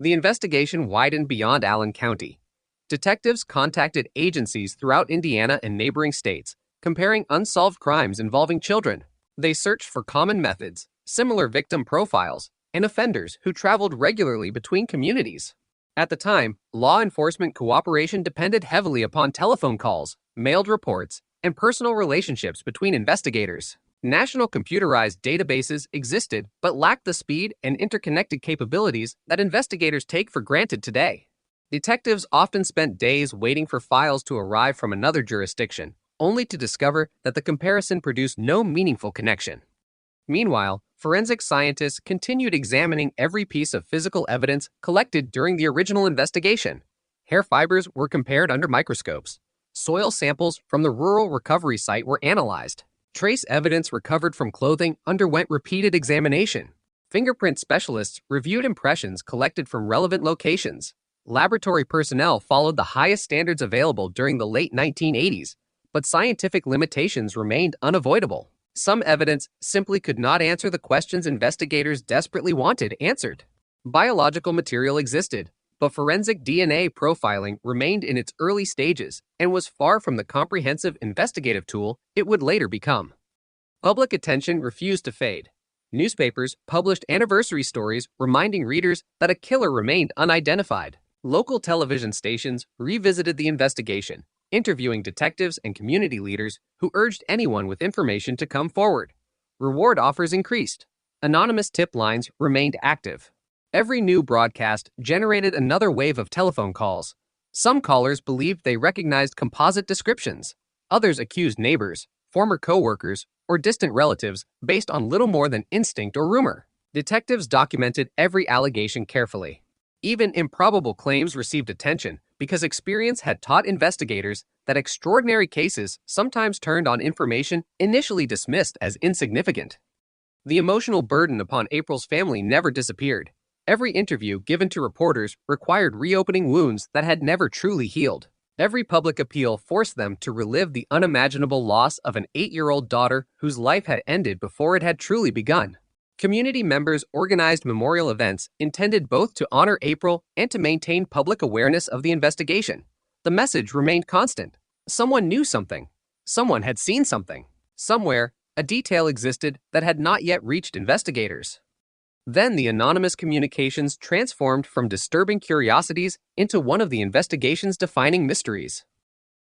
The investigation widened beyond Allen County. Detectives contacted agencies throughout Indiana and neighboring states, comparing unsolved crimes involving children. They searched for common methods, similar victim profiles, and offenders who traveled regularly between communities. At the time, law enforcement cooperation depended heavily upon telephone calls, mailed reports, and personal relationships between investigators. National computerized databases existed but lacked the speed and interconnected capabilities that investigators take for granted today. Detectives often spent days waiting for files to arrive from another jurisdiction, only to discover that the comparison produced no meaningful connection. Meanwhile, forensic scientists continued examining every piece of physical evidence collected during the original investigation. Hair fibers were compared under microscopes. Soil samples from the rural recovery site were analyzed. Trace evidence recovered from clothing underwent repeated examination. Fingerprint specialists reviewed impressions collected from relevant locations. Laboratory personnel followed the highest standards available during the late 1980s, but scientific limitations remained unavoidable. Some evidence simply could not answer the questions investigators desperately wanted answered. Biological material existed, But forensic DNA profiling remained in its early stages and was far from the comprehensive investigative tool it would later become. Public attention refused to fade. Newspapers published anniversary stories reminding readers that a killer remained unidentified. Local television stations revisited the investigation, interviewing detectives and community leaders who urged anyone with information to come forward. Reward offers increased. Anonymous tip lines remained active. Every new broadcast generated another wave of telephone calls. Some callers believed they recognized composite descriptions. Others accused neighbors, former co-workers, or distant relatives based on little more than instinct or rumor. Detectives documented every allegation carefully. Even improbable claims received attention because experience had taught investigators that extraordinary cases sometimes turned on information initially dismissed as insignificant. The emotional burden upon April's family never disappeared. Every interview given to reporters required reopening wounds that had never truly healed. Every public appeal forced them to relive the unimaginable loss of an 8-year-old daughter whose life had ended before it had truly begun. Community members organized memorial events intended both to honor April and to maintain public awareness of the investigation. The message remained constant. Someone knew something. Someone had seen something. Somewhere, a detail existed that had not yet reached investigators. Then the anonymous communications transformed from disturbing curiosities into one of the investigation's defining mysteries.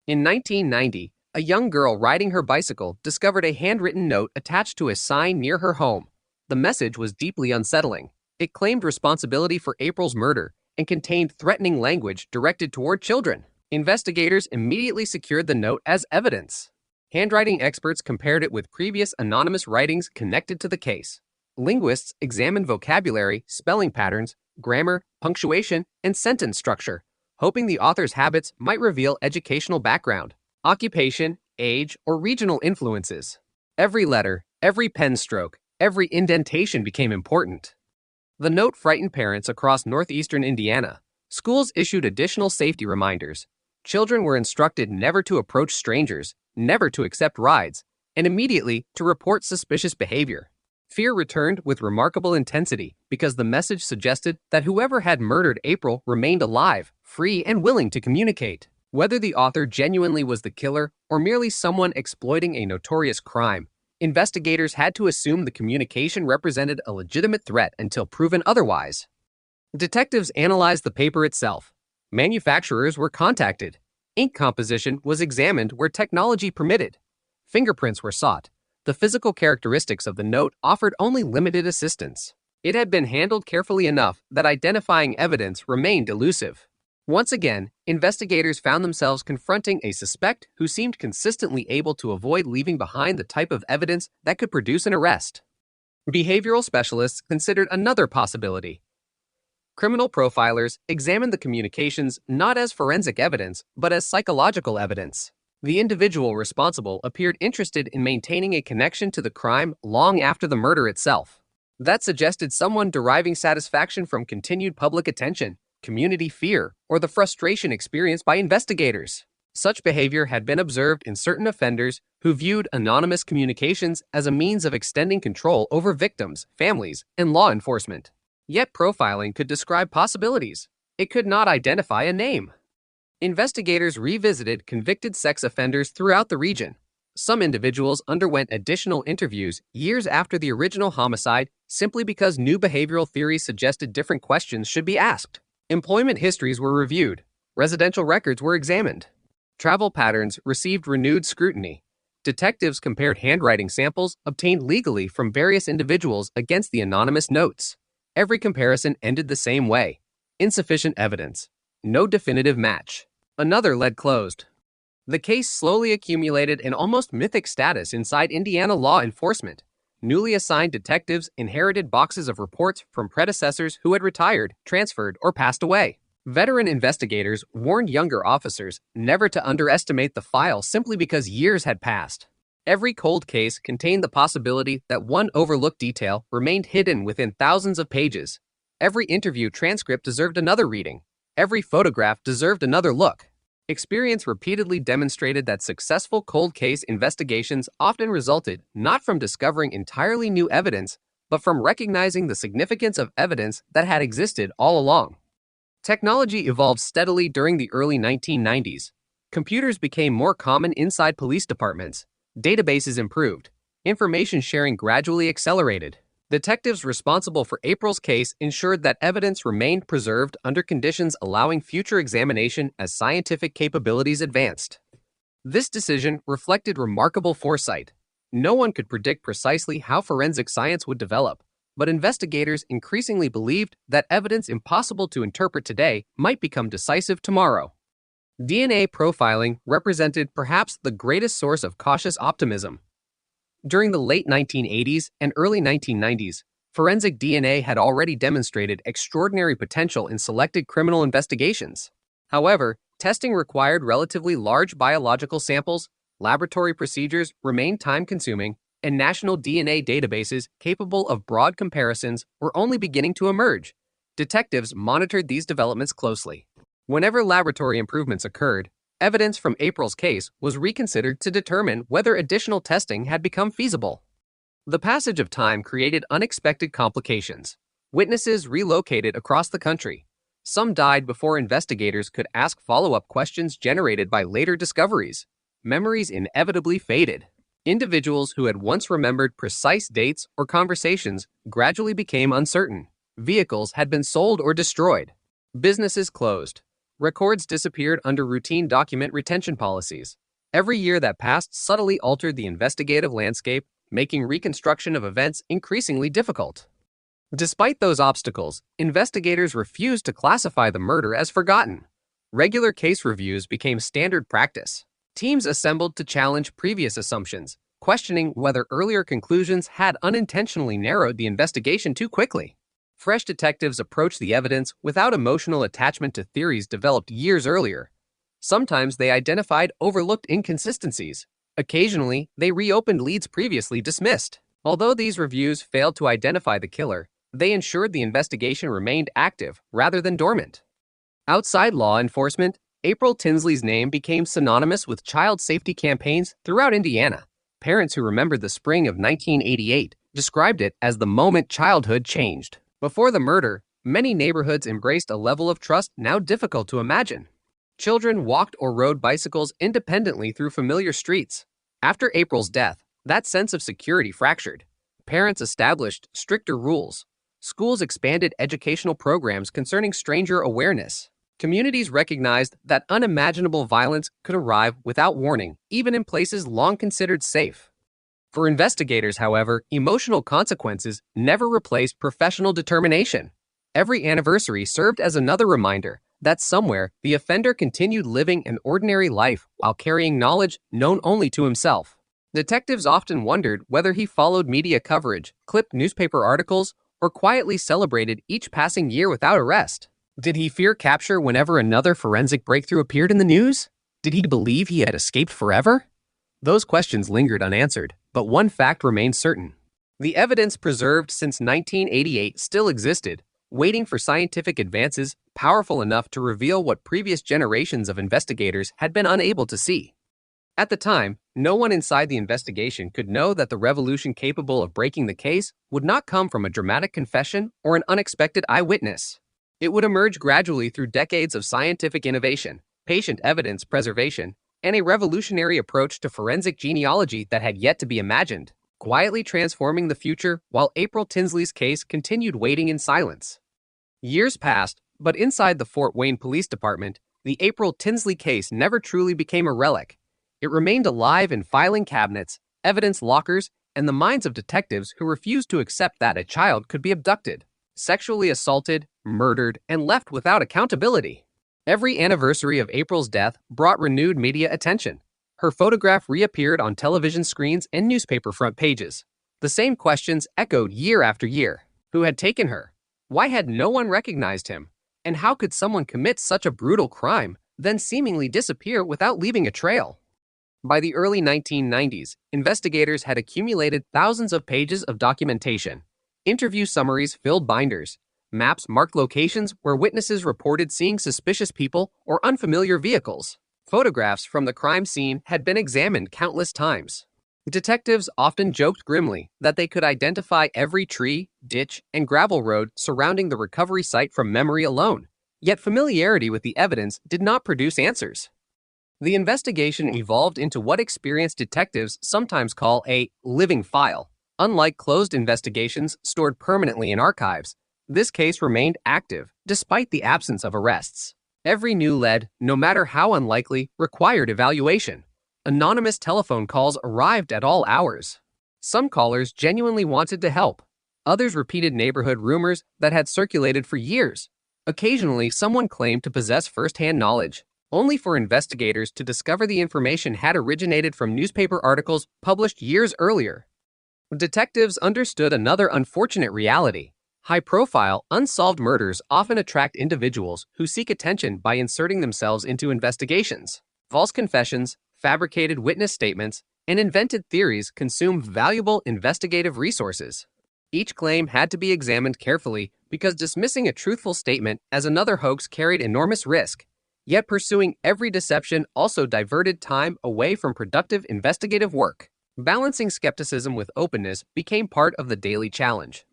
In 1990, a young girl riding her bicycle discovered a handwritten note attached to a sign near her home. The message was deeply unsettling. It claimed responsibility for April's murder and contained threatening language directed toward children. Investigators immediately secured the note as evidence. Handwriting experts compared it with previous anonymous writings connected to the case. Linguists examined vocabulary, spelling patterns, grammar, punctuation, and sentence structure, hoping the author's habits might reveal educational background, occupation, age, or regional influences. Every letter, every pen stroke, every indentation became important. The note frightened parents across northeastern Indiana. Schools issued additional safety reminders. Children were instructed never to approach strangers, never to accept rides, and immediately to report suspicious behavior. Fear returned with remarkable intensity because the message suggested that whoever had murdered April remained alive, free, and willing to communicate. Whether the author genuinely was the killer or merely someone exploiting a notorious crime, investigators had to assume the communication represented a legitimate threat until proven otherwise. Detectives analyzed the paper itself. Manufacturers were contacted. Ink composition was examined where technology permitted. Fingerprints were sought. The physical characteristics of the note offered only limited assistance. It had been handled carefully enough that identifying evidence remained elusive. Once again, investigators found themselves confronting a suspect who seemed consistently able to avoid leaving behind the type of evidence that could produce an arrest. Behavioral specialists considered another possibility. Criminal profilers examined the communications not as forensic evidence, but as psychological evidence. The individual responsible appeared interested in maintaining a connection to the crime long after the murder itself. That suggested someone deriving satisfaction from continued public attention, community fear, or the frustration experienced by investigators. Such behavior had been observed in certain offenders who viewed anonymous communications as a means of extending control over victims, families, and law enforcement. Yet profiling could describe possibilities. It could not identify a name. Investigators revisited convicted sex offenders throughout the region. Some individuals underwent additional interviews years after the original homicide simply because new behavioral theories suggested different questions should be asked. Employment histories were reviewed. Residential records were examined. Travel patterns received renewed scrutiny. Detectives compared handwriting samples obtained legally from various individuals against the anonymous notes. Every comparison ended the same way. Insufficient evidence. No definitive match. Another led closed. The case slowly accumulated an almost mythic status inside Indiana law enforcement. Newly assigned detectives inherited boxes of reports from predecessors who had retired, transferred, or passed away. Veteran investigators warned younger officers never to underestimate the file simply because years had passed. Every cold case contained the possibility that one overlooked detail remained hidden within thousands of pages. Every interview transcript deserved another reading. Every photograph deserved another look. Experience repeatedly demonstrated that successful cold case investigations often resulted not from discovering entirely new evidence, but from recognizing the significance of evidence that had existed all along. Technology evolved steadily during the early 1990s. Computers became more common inside police departments. Databases improved. Information sharing gradually accelerated. Detectives responsible for April's case ensured that evidence remained preserved under conditions allowing future examination as scientific capabilities advanced. This decision reflected remarkable foresight. No one could predict precisely how forensic science would develop, but investigators increasingly believed that evidence impossible to interpret today might become decisive tomorrow. DNA profiling represented perhaps the greatest source of cautious optimism. During the late 1980s and early 1990s, forensic DNA had already demonstrated extraordinary potential in selected criminal investigations. However, testing required relatively large biological samples, laboratory procedures remained time-consuming, and national DNA databases capable of broad comparisons were only beginning to emerge. Detectives monitored these developments closely. Whenever laboratory improvements occurred, evidence from April's case was reconsidered to determine whether additional testing had become feasible. The passage of time created unexpected complications. Witnesses relocated across the country. Some died before investigators could ask follow-up questions generated by later discoveries. Memories inevitably faded. Individuals who had once remembered precise dates or conversations gradually became uncertain. Vehicles had been sold or destroyed. Businesses closed. Records disappeared under routine document retention policies. Every year that passed subtly altered the investigative landscape, making reconstruction of events increasingly difficult. Despite those obstacles, investigators refused to classify the murder as forgotten. Regular case reviews became standard practice. Teams assembled to challenge previous assumptions, questioning whether earlier conclusions had unintentionally narrowed the investigation too quickly. Fresh detectives approached the evidence without emotional attachment to theories developed years earlier. Sometimes they identified overlooked inconsistencies. Occasionally, they reopened leads previously dismissed. Although these reviews failed to identify the killer, they ensured the investigation remained active rather than dormant. Outside law enforcement, April Tinsley's name became synonymous with child safety campaigns throughout Indiana. Parents who remembered the spring of 1988 described it as the moment childhood changed. Before the murder, many neighborhoods embraced a level of trust now difficult to imagine. Children walked or rode bicycles independently through familiar streets. After April's death, that sense of security fractured. Parents established stricter rules. Schools expanded educational programs concerning stranger awareness. Communities recognized that unimaginable violence could arrive without warning, even in places long considered safe. For investigators, however, emotional consequences never replaced professional determination. Every anniversary served as another reminder that somewhere the offender continued living an ordinary life while carrying knowledge known only to himself. Detectives often wondered whether he followed media coverage, clipped newspaper articles, or quietly celebrated each passing year without arrest. Did he fear capture whenever another forensic breakthrough appeared in the news? Did he believe he had escaped forever? Those questions lingered unanswered, but one fact remained certain. The evidence preserved since 1988 still existed, waiting for scientific advances powerful enough to reveal what previous generations of investigators had been unable to see. At the time, no one inside the investigation could know that the revolution capable of breaking the case would not come from a dramatic confession or an unexpected eyewitness. It would emerge gradually through decades of scientific innovation, patient evidence preservation, and a revolutionary approach to forensic genealogy that had yet to be imagined, quietly transforming the future while April Tinsley's case continued waiting in silence. Years passed, but inside the Fort Wayne Police Department, the April Tinsley case never truly became a relic. It remained alive in filing cabinets, evidence lockers, and the minds of detectives who refused to accept that a child could be abducted, sexually assaulted, murdered, and left without accountability. Every anniversary of April's death brought renewed media attention. Her photograph reappeared on television screens and newspaper front pages. The same questions echoed year after year. Who had taken her? Why had no one recognized him? And how could someone commit such a brutal crime, then seemingly disappear without leaving a trail? By the early 1990s, investigators had accumulated thousands of pages of documentation. Interview summaries filled binders. Maps marked locations where witnesses reported seeing suspicious people or unfamiliar vehicles. Photographs from the crime scene had been examined countless times. Detectives often joked grimly that they could identify every tree, ditch, and gravel road surrounding the recovery site from memory alone. Yet familiarity with the evidence did not produce answers. The investigation evolved into what experienced detectives sometimes call a living file. Unlike closed investigations stored permanently in archives, this case remained active despite the absence of arrests. Every new lead, no matter how unlikely, required evaluation. Anonymous telephone calls arrived at all hours. Some callers genuinely wanted to help. Others repeated neighborhood rumors that had circulated for years. Occasionally, someone claimed to possess first-hand knowledge, only for investigators to discover the information had originated from newspaper articles published years earlier. Detectives understood another unfortunate reality. High-profile, unsolved murders often attract individuals who seek attention by inserting themselves into investigations. False confessions, fabricated witness statements, and invented theories consume valuable investigative resources. Each claim had to be examined carefully because dismissing a truthful statement as another hoax carried enormous risk. Yet pursuing every deception also diverted time away from productive investigative work. Balancing skepticism with openness became part of the daily challenge.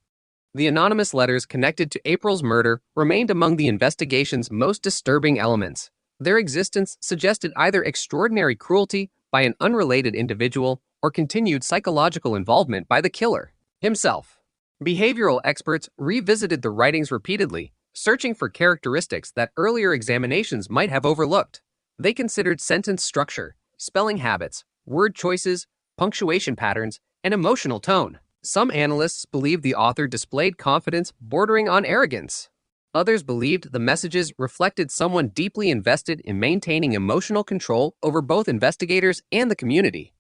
The anonymous letters connected to April's murder remained among the investigation's most disturbing elements. Their existence suggested either extraordinary cruelty by an unrelated individual or continued psychological involvement by the killer himself. Behavioral experts revisited the writings repeatedly, searching for characteristics that earlier examinations might have overlooked. They considered sentence structure, spelling habits, word choices, punctuation patterns, and emotional tone. Some analysts believed the author displayed confidence bordering on arrogance. Others believed the messages reflected someone deeply invested in maintaining emotional control over both investigators and the community.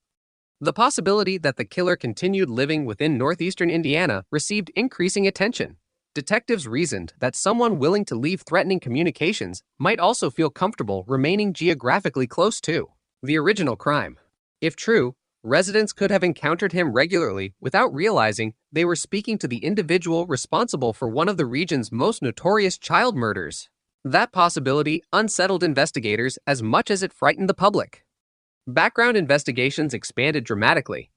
The possibility that the killer continued living within northeastern Indiana received increasing attention. Detectives reasoned that someone willing to leave threatening communications might also feel comfortable remaining geographically close to the original crime. If true, residents could have encountered him regularly without realizing they were speaking to the individual responsible for one of the region's most notorious child murders. That possibility unsettled investigators as much as it frightened the public. Background investigations expanded dramatically.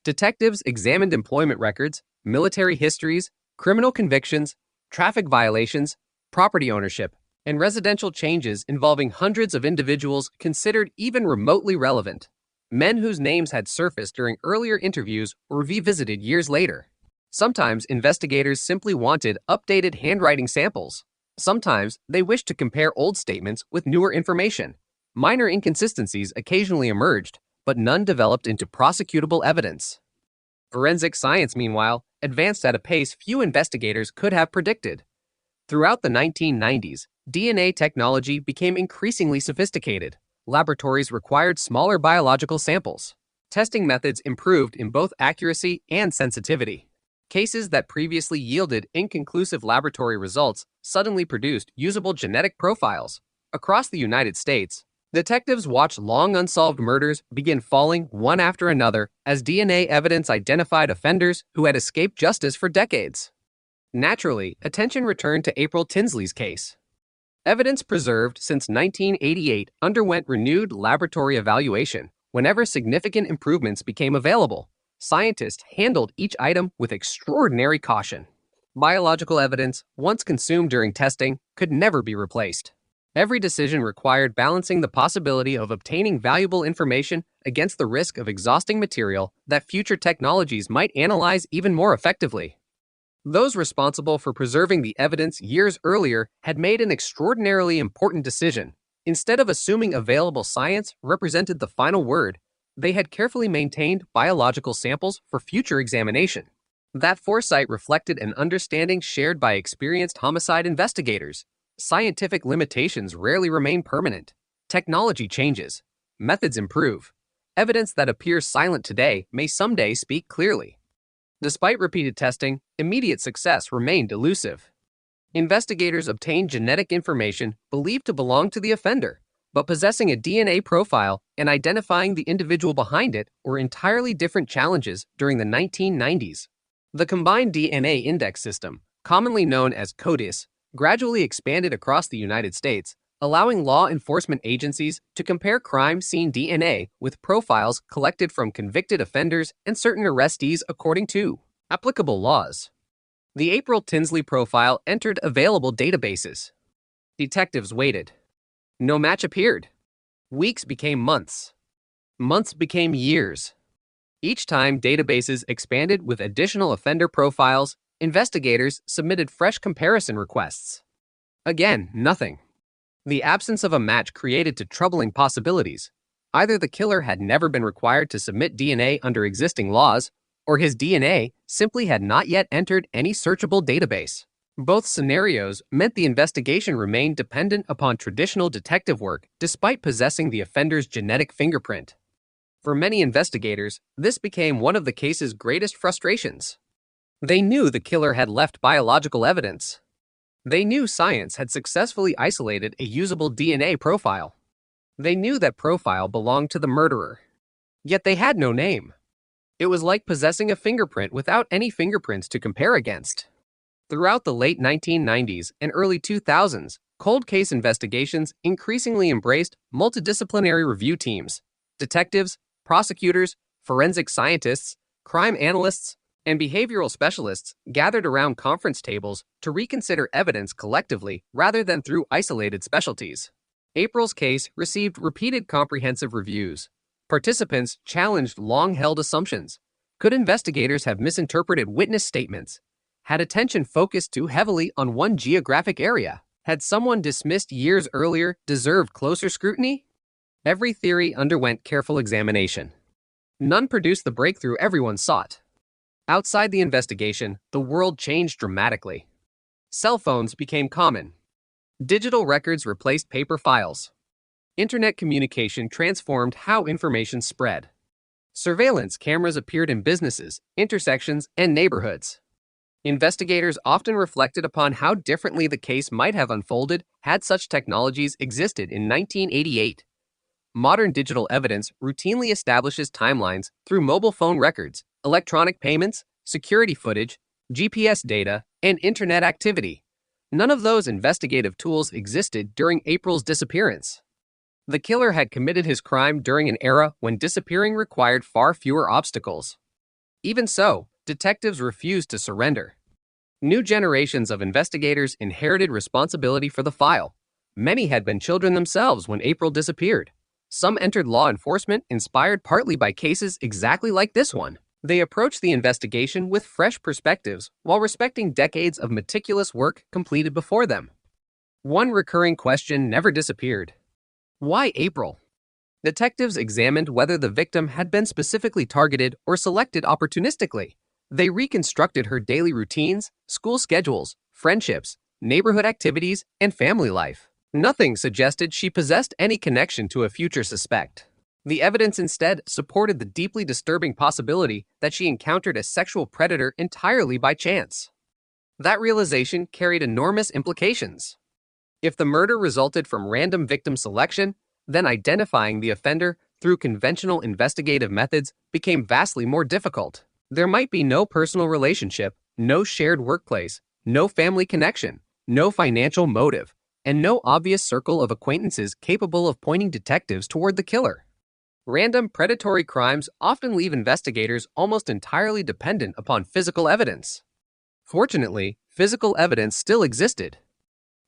Detectives examined employment records, military histories, criminal convictions, traffic violations, property ownership, and residential changes involving hundreds of individuals considered even remotely relevant. Men whose names had surfaced during earlier interviews were revisited years later. Sometimes investigators simply wanted updated handwriting samples. Sometimes they wished to compare old statements with newer information. Minor inconsistencies occasionally emerged, but none developed into prosecutable evidence. Forensic science, meanwhile, advanced at a pace few investigators could have predicted. Throughout the 1990s, DNA technology became increasingly sophisticated. Laboratories required smaller biological samples. Testing methods improved in both accuracy and sensitivity. Cases that previously yielded inconclusive laboratory results suddenly produced usable genetic profiles. Across the United States, detectives watched long unsolved murders begin falling one after another as DNA evidence identified offenders who had escaped justice for decades. Naturally, attention returned to April Tinsley's case. Evidence preserved since 1988 underwent renewed laboratory evaluation whenever significant improvements became available. Scientists handled each item with extraordinary caution. Biological evidence, once consumed during testing, could never be replaced. Every decision required balancing the possibility of obtaining valuable information against the risk of exhausting material that future technologies might analyze even more effectively. Those responsible for preserving the evidence years earlier had made an extraordinarily important decision. Instead of assuming available science represented the final word, they had carefully maintained biological samples for future examination. That foresight reflected an understanding shared by experienced homicide investigators. Scientific limitations rarely remain permanent. Technology changes. Methods improve. Evidence that appears silent today may someday speak clearly. Despite repeated testing, immediate success remained elusive. Investigators obtained genetic information believed to belong to the offender, but possessing a DNA profile and identifying the individual behind it were entirely different challenges during the 1990s. The Combined DNA Index System, commonly known as CODIS, gradually expanded across the United States, allowing law enforcement agencies to compare crime scene DNA with profiles collected from convicted offenders and certain arrestees according to applicable laws. The April Tinsley profile entered available databases. Detectives waited. No match appeared. Weeks became months. Months became years. Each time databases expanded with additional offender profiles, investigators submitted fresh comparison requests. Again, nothing. The absence of a match created two troubling possibilities. Either the killer had never been required to submit DNA under existing laws, or his DNA simply had not yet entered any searchable database. Both scenarios meant the investigation remained dependent upon traditional detective work despite possessing the offender's genetic fingerprint. For many investigators, this became one of the case's greatest frustrations. They knew the killer had left biological evidence. They knew science had successfully isolated a usable DNA profile. They knew that profile belonged to the murderer. Yet they had no name. It was like possessing a fingerprint without any fingerprints to compare against. Throughout the late 1990s and early 2000s, cold case investigations increasingly embraced multidisciplinary review teams. Detectives, prosecutors, forensic scientists, crime analysts, and behavioral specialists gathered around conference tables to reconsider evidence collectively rather than through isolated specialties. April's case received repeated comprehensive reviews. Participants challenged long-held assumptions. Could investigators have misinterpreted witness statements? Had attention focused too heavily on one geographic area? Had someone dismissed years earlier deserved closer scrutiny? Every theory underwent careful examination. None produced the breakthrough everyone sought. Outside the investigation, the world changed dramatically. Cell phones became common. Digital records replaced paper files. Internet communication transformed how information spread. Surveillance cameras appeared in businesses, intersections, and neighborhoods. Investigators often reflected upon how differently the case might have unfolded had such technologies existed in 1988. Modern digital evidence routinely establishes timelines through mobile phone records, electronic payments, security footage, GPS data, and internet activity. None of those investigative tools existed during April's disappearance. The killer had committed his crime during an era when disappearing required far fewer obstacles. Even so, detectives refused to surrender. New generations of investigators inherited responsibility for the file. Many had been children themselves when April disappeared. Some entered law enforcement inspired partly by cases exactly like this one. They approached the investigation with fresh perspectives while respecting decades of meticulous work completed before them. One recurring question never disappeared. Why April? Detectives examined whether the victim had been specifically targeted or selected opportunistically. They reconstructed her daily routines, school schedules, friendships, neighborhood activities, and family life. Nothing suggested she possessed any connection to a future suspect. The evidence instead supported the deeply disturbing possibility that she encountered a sexual predator entirely by chance. That realization carried enormous implications. If the murder resulted from random victim selection, then identifying the offender through conventional investigative methods became vastly more difficult. There might be no personal relationship, no shared workplace, no family connection, no financial motive, and no obvious circle of acquaintances capable of pointing detectives toward the killer. Random predatory crimes often leave investigators almost entirely dependent upon physical evidence. Fortunately, physical evidence still existed.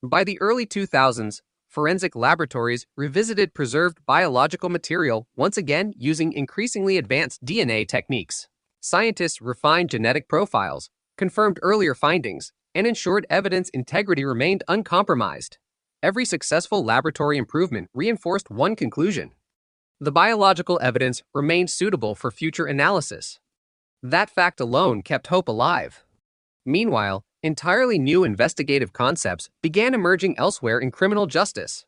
By the early 2000s, forensic laboratories revisited preserved biological material once again using increasingly advanced DNA techniques. Scientists refined genetic profiles, confirmed earlier findings, and ensured evidence integrity remained uncompromised. Every successful laboratory improvement reinforced one conclusion: the biological evidence remained suitable for future analysis. That fact alone kept hope alive. Meanwhile, entirely new investigative concepts began emerging elsewhere in criminal justice.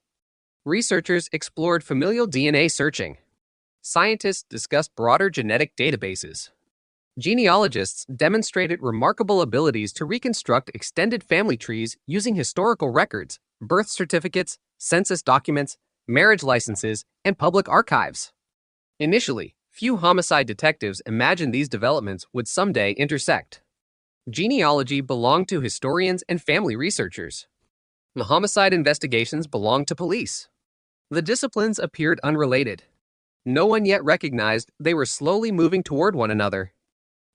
Researchers explored familial DNA searching. Scientists discussed broader genetic databases. Genealogists demonstrated remarkable abilities to reconstruct extended family trees using historical records, birth certificates, census documents, marriage licenses, and public archives. Initially, few homicide detectives imagined these developments would someday intersect. Genealogy belonged to historians and family researchers. The homicide investigations belonged to police. The disciplines appeared unrelated. No one yet recognized they were slowly moving toward one another.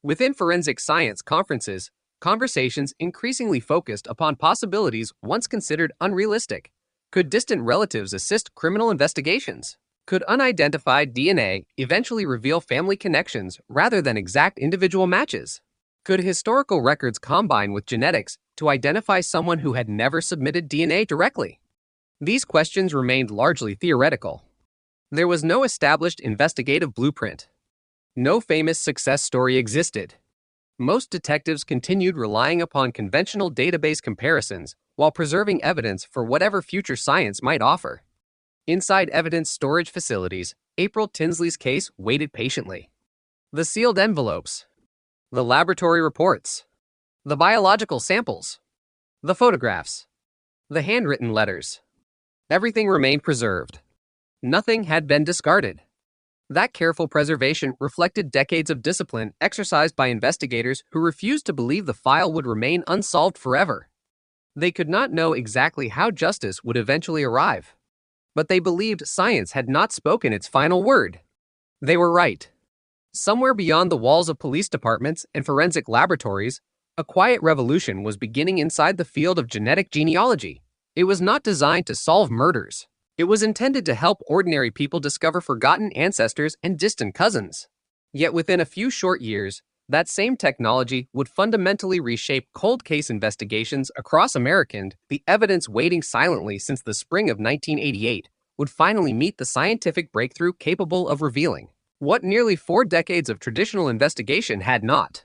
Within forensic science conferences, conversations increasingly focused upon possibilities once considered unrealistic: Could distant relatives assist criminal investigations? Could unidentified DNA eventually reveal family connections rather than exact individual matches? Could historical records combine with genetics to identify someone who had never submitted DNA directly? These questions remained largely theoretical. There was no established investigative blueprint. No famous success story existed. Most detectives continued relying upon conventional database comparisons while preserving evidence for whatever future science might offer. Inside evidence storage facilities, April Tinsley's case waited patiently. The sealed envelopes, the laboratory reports, the biological samples, the photographs, the handwritten letters. Everything remained preserved. Nothing had been discarded. That careful preservation reflected decades of discipline exercised by investigators who refused to believe the file would remain unsolved forever. They could not know exactly how justice would eventually arrive, but they believed science had not spoken its final word. They were right. Somewhere beyond the walls of police departments and forensic laboratories, a quiet revolution was beginning inside the field of genetic genealogy. It was not designed to solve murders. It was intended to help ordinary people discover forgotten ancestors and distant cousins. Yet within a few short years, that same technology would fundamentally reshape cold case investigations across America. The evidence waiting silently since the spring of 1988 would finally meet the scientific breakthrough capable of revealing what nearly 4 decades of traditional investigation had not.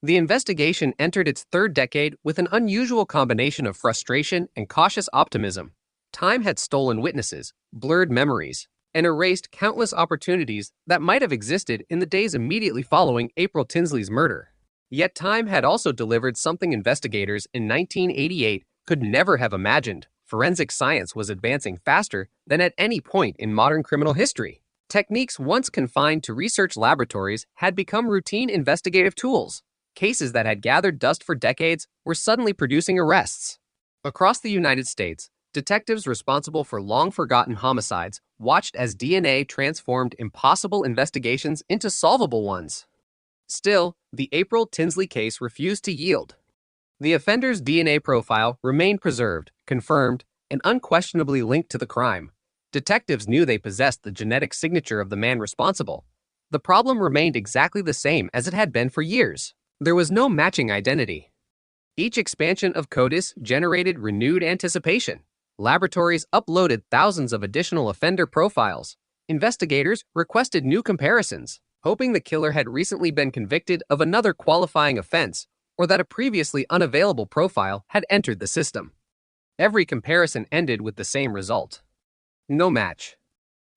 The investigation entered its third decade with an unusual combination of frustration and cautious optimism. Time had stolen witnesses, blurred memories, and erased countless opportunities that might have existed in the days immediately following April Tinsley's murder. Yet time had also delivered something investigators in 1988 could never have imagined. Forensic science was advancing faster than at any point in modern criminal history. Techniques once confined to research laboratories had become routine investigative tools. Cases that had gathered dust for decades were suddenly producing arrests. Across the United States, detectives responsible for long-forgotten homicides watched as DNA transformed impossible investigations into solvable ones. Still, the April Tinsley case refused to yield. The offender's DNA profile remained preserved, confirmed, and unquestionably linked to the crime. Detectives knew they possessed the genetic signature of the man responsible. The problem remained exactly the same as it had been for years. There was no matching identity. Each expansion of CODIS generated renewed anticipation. Laboratories uploaded thousands of additional offender profiles. Investigators requested new comparisons, hoping the killer had recently been convicted of another qualifying offense or that a previously unavailable profile had entered the system. Every comparison ended with the same result: no match.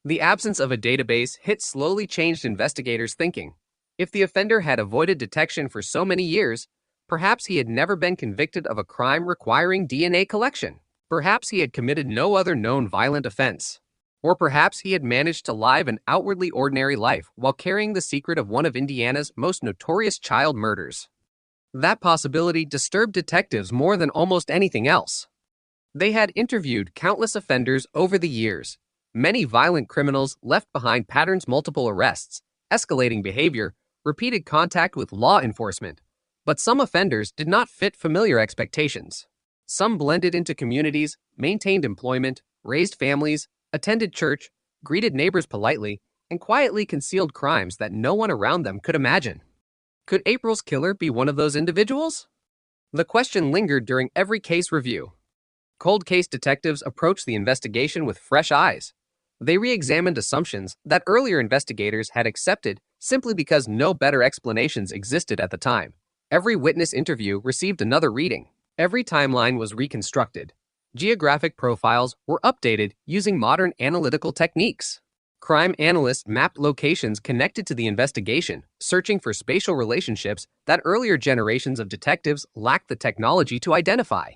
The absence of a database hit slowly changed investigators' thinking. If the offender had avoided detection for so many years, perhaps he had never been convicted of a crime requiring DNA collection. Perhaps he had committed no other known violent offense. Or perhaps he had managed to live an outwardly ordinary life while carrying the secret of one of Indiana's most notorious child murders. That possibility disturbed detectives more than almost anything else. They had interviewed countless offenders over the years. Many violent criminals left behind patterns: multiple arrests, escalating behavior, repeated contact with law enforcement. But some offenders did not fit familiar expectations. Some blended into communities, maintained employment, raised families, attended church, greeted neighbors politely, and quietly concealed crimes that no one around them could imagine. Could April's killer be one of those individuals? The question lingered during every case review. Cold case detectives approached the investigation with fresh eyes. They re-examined assumptions that earlier investigators had accepted simply because no better explanations existed at the time. Every witness interview received another reading. Every timeline was reconstructed. Geographic profiles were updated using modern analytical techniques. Crime analysts mapped locations connected to the investigation, searching for spatial relationships that earlier generations of detectives lacked the technology to identify.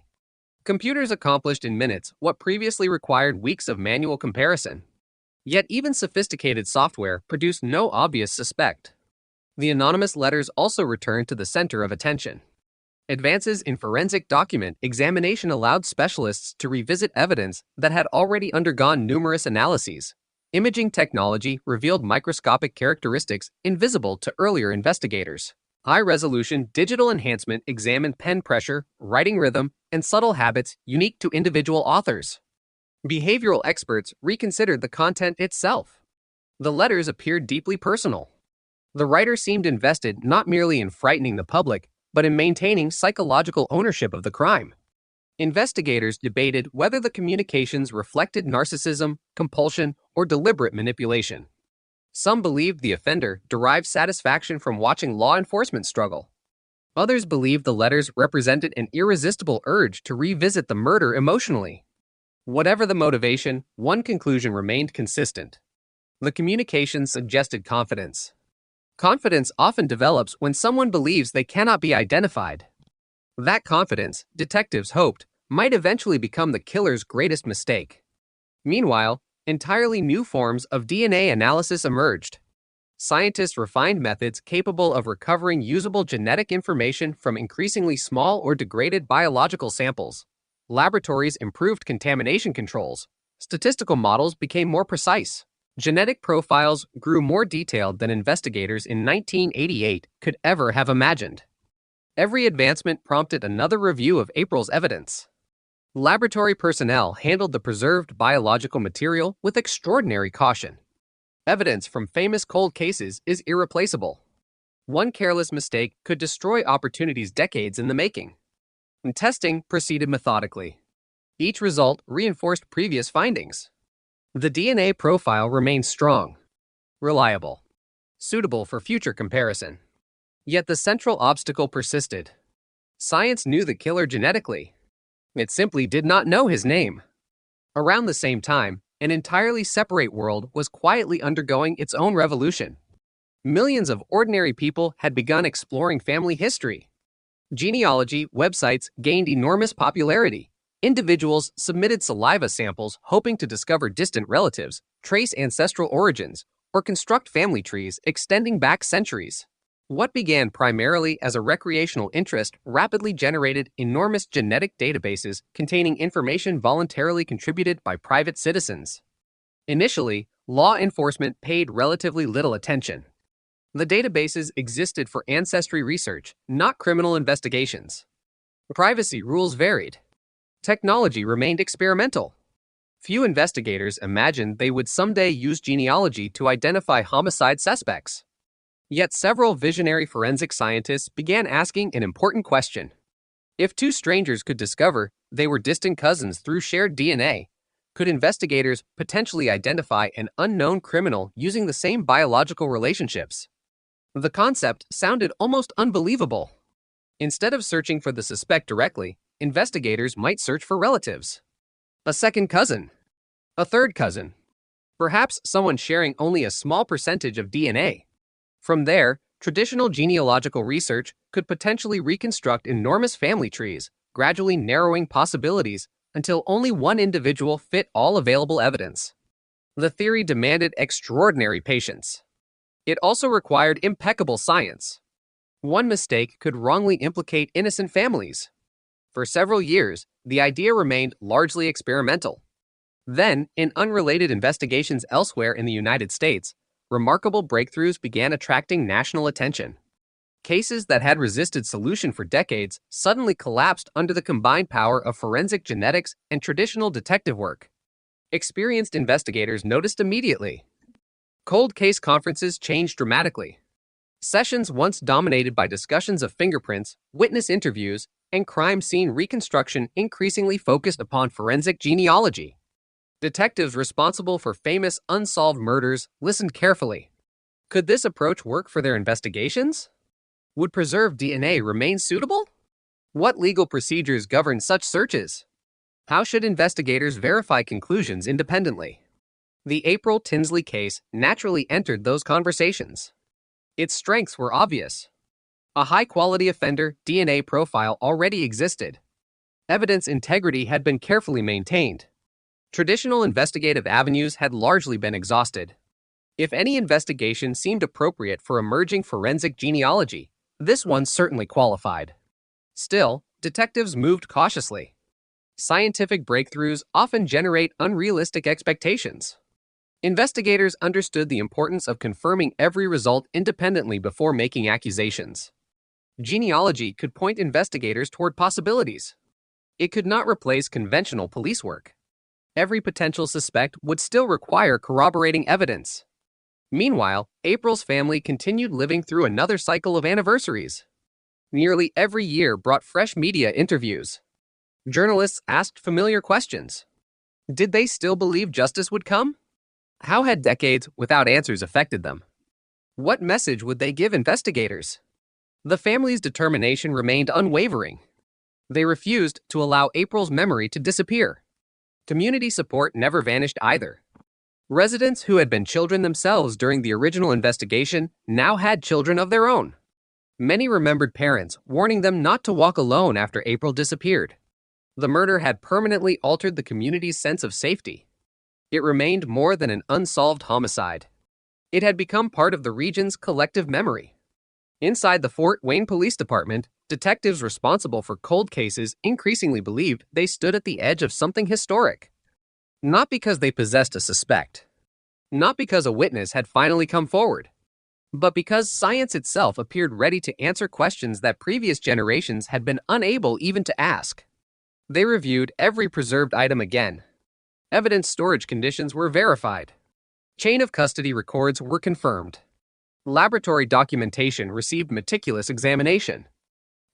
Computers accomplished in minutes what previously required weeks of manual comparison. Yet even sophisticated software produced no obvious suspect. The anonymous letters also returned to the center of attention. Advances in forensic document examination allowed specialists to revisit evidence that had already undergone numerous analyses. Imaging technology revealed microscopic characteristics invisible to earlier investigators. High-resolution digital enhancement examined pen pressure, writing rhythm, and subtle habits unique to individual authors. Behavioral experts reconsidered the content itself. The letters appeared deeply personal. The writer seemed invested not merely in frightening the public, but in maintaining psychological ownership of the crime. Investigators debated whether the communications reflected narcissism, compulsion, or deliberate manipulation. Some believed the offender derived satisfaction from watching law enforcement struggle. Others believed the letters represented an irresistible urge to revisit the murder emotionally. Whatever the motivation, one conclusion remained consistent. The communications suggested confidence. Confidence often develops when someone believes they cannot be identified. That confidence, detectives hoped, might eventually become the killer's greatest mistake. Meanwhile, entirely new forms of DNA analysis emerged. Scientists refined methods capable of recovering usable genetic information from increasingly small or degraded biological samples. Laboratories improved contamination controls. Statistical models became more precise. Genetic profiles grew more detailed than investigators in 1988 could ever have imagined. Every advancement prompted another review of April's evidence. Laboratory personnel handled the preserved biological material with extraordinary caution. Evidence from famous cold cases is irreplaceable. One careless mistake could destroy opportunities decades in the making. And testing proceeded methodically. Each result reinforced previous findings. The DNA profile remained strong, reliable, suitable for future comparison. Yet the central obstacle persisted. Science knew the killer genetically. It simply did not know his name. Around the same time, an entirely separate world was quietly undergoing its own revolution. Millions of ordinary people had begun exploring family history. Genealogy websites gained enormous popularity. Individuals submitted saliva samples hoping to discover distant relatives, trace ancestral origins, or construct family trees extending back centuries. What began primarily as a recreational interest rapidly generated enormous genetic databases containing information voluntarily contributed by private citizens. Initially, law enforcement paid relatively little attention. The databases existed for ancestry research, not criminal investigations. Privacy rules varied. Technology remained experimental. Few investigators imagined they would someday use genealogy to identify homicide suspects. Yet several visionary forensic scientists began asking an important question. If two strangers could discover they were distant cousins through shared DNA, could investigators potentially identify an unknown criminal using the same biological relationships? The concept sounded almost unbelievable. Instead of searching for the suspect directly, investigators might search for relatives. A second cousin. A third cousin. Perhaps someone sharing only a small percentage of DNA. From there, traditional genealogical research could potentially reconstruct enormous family trees, gradually narrowing possibilities until only one individual fit all available evidence. The theory demanded extraordinary patience. It also required impeccable science. One mistake could wrongly implicate innocent families. For several years, the idea remained largely experimental. Then, in unrelated investigations elsewhere in the United States, remarkable breakthroughs began attracting national attention. Cases that had resisted solution for decades suddenly collapsed under the combined power of forensic genetics and traditional detective work. Experienced investigators noticed immediately. Cold case conferences changed dramatically. Sessions once dominated by discussions of fingerprints, witness interviews, and crime scene reconstruction increasingly focused upon forensic genealogy. Detectives responsible for famous unsolved murders listened carefully. Could this approach work for their investigations? Would preserved DNA remain suitable? What legal procedures govern such searches? How should investigators verify conclusions independently? The April Tinsley case naturally entered those conversations. Its strengths were obvious. A high-quality offender DNA profile already existed. Evidence integrity had been carefully maintained. Traditional investigative avenues had largely been exhausted. If any investigation seemed appropriate for emerging forensic genealogy, this one certainly qualified. Still, detectives moved cautiously. Scientific breakthroughs often generate unrealistic expectations. Investigators understood the importance of confirming every result independently before making accusations. Genealogy could point investigators toward possibilities. It could not replace conventional police work. every potential suspect would still require corroborating evidence. Meanwhile, April's family continued living through another cycle of anniversaries. Nearly every year brought fresh media interviews. Journalists asked familiar questions. Did they still believe justice would come? How had decades without answers affected them? What message would they give investigators? The family's determination remained unwavering. They refused to allow April's memory to disappear. Community support never vanished either. Residents who had been children themselves during the original investigation now had children of their own. Many remembered parents warning them not to walk alone after April disappeared. The murder had permanently altered the community's sense of safety. It remained more than an unsolved homicide. It had become part of the region's collective memory. Inside the Fort Wayne Police Department, detectives responsible for cold cases increasingly believed they stood at the edge of something historic. Not because they possessed a suspect, not because a witness had finally come forward, but because science itself appeared ready to answer questions that previous generations had been unable even to ask. They reviewed every preserved item again. Evidence storage conditions were verified. Chain of custody records were confirmed. Laboratory documentation received meticulous examination.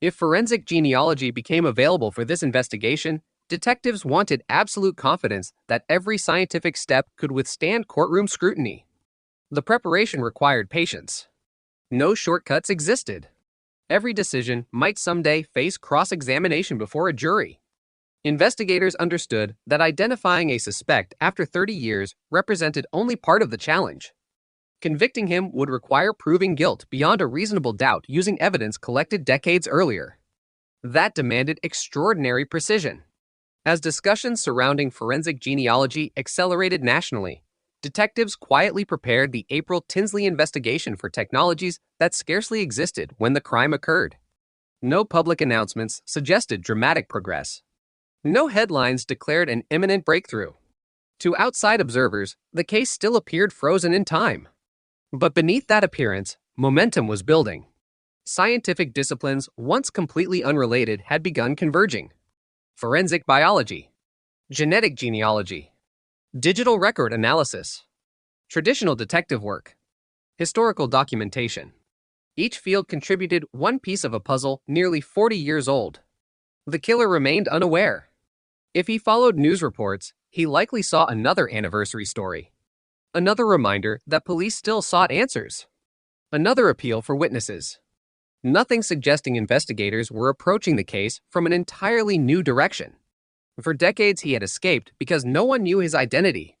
If forensic genealogy became available for this investigation, detectives wanted absolute confidence that every scientific step could withstand courtroom scrutiny. The preparation required patience. No shortcuts existed. Every decision might someday face cross-examination before a jury. Investigators understood that identifying a suspect after 30 years represented only part of the challenge. Convicting him would require proving guilt beyond a reasonable doubt using evidence collected decades earlier. That demanded extraordinary precision. As discussions surrounding forensic genealogy accelerated nationally, detectives quietly prepared the April Tinsley investigation for technologies that scarcely existed when the crime occurred. No public announcements suggested dramatic progress. No headlines declared an imminent breakthrough. To outside observers, the case still appeared frozen in time. But beneath that appearance, momentum was building. Scientific disciplines once completely unrelated had begun converging. Forensic biology, genetic genealogy, digital record analysis, traditional detective work, historical documentation. Each field contributed one piece of a puzzle nearly 40 years old. The killer remained unaware. If he followed news reports, he likely saw another anniversary story. Another reminder that police still sought answers. Another appeal for witnesses. Nothing suggesting investigators were approaching the case from an entirely new direction. For decades, he had escaped because no one knew his identity.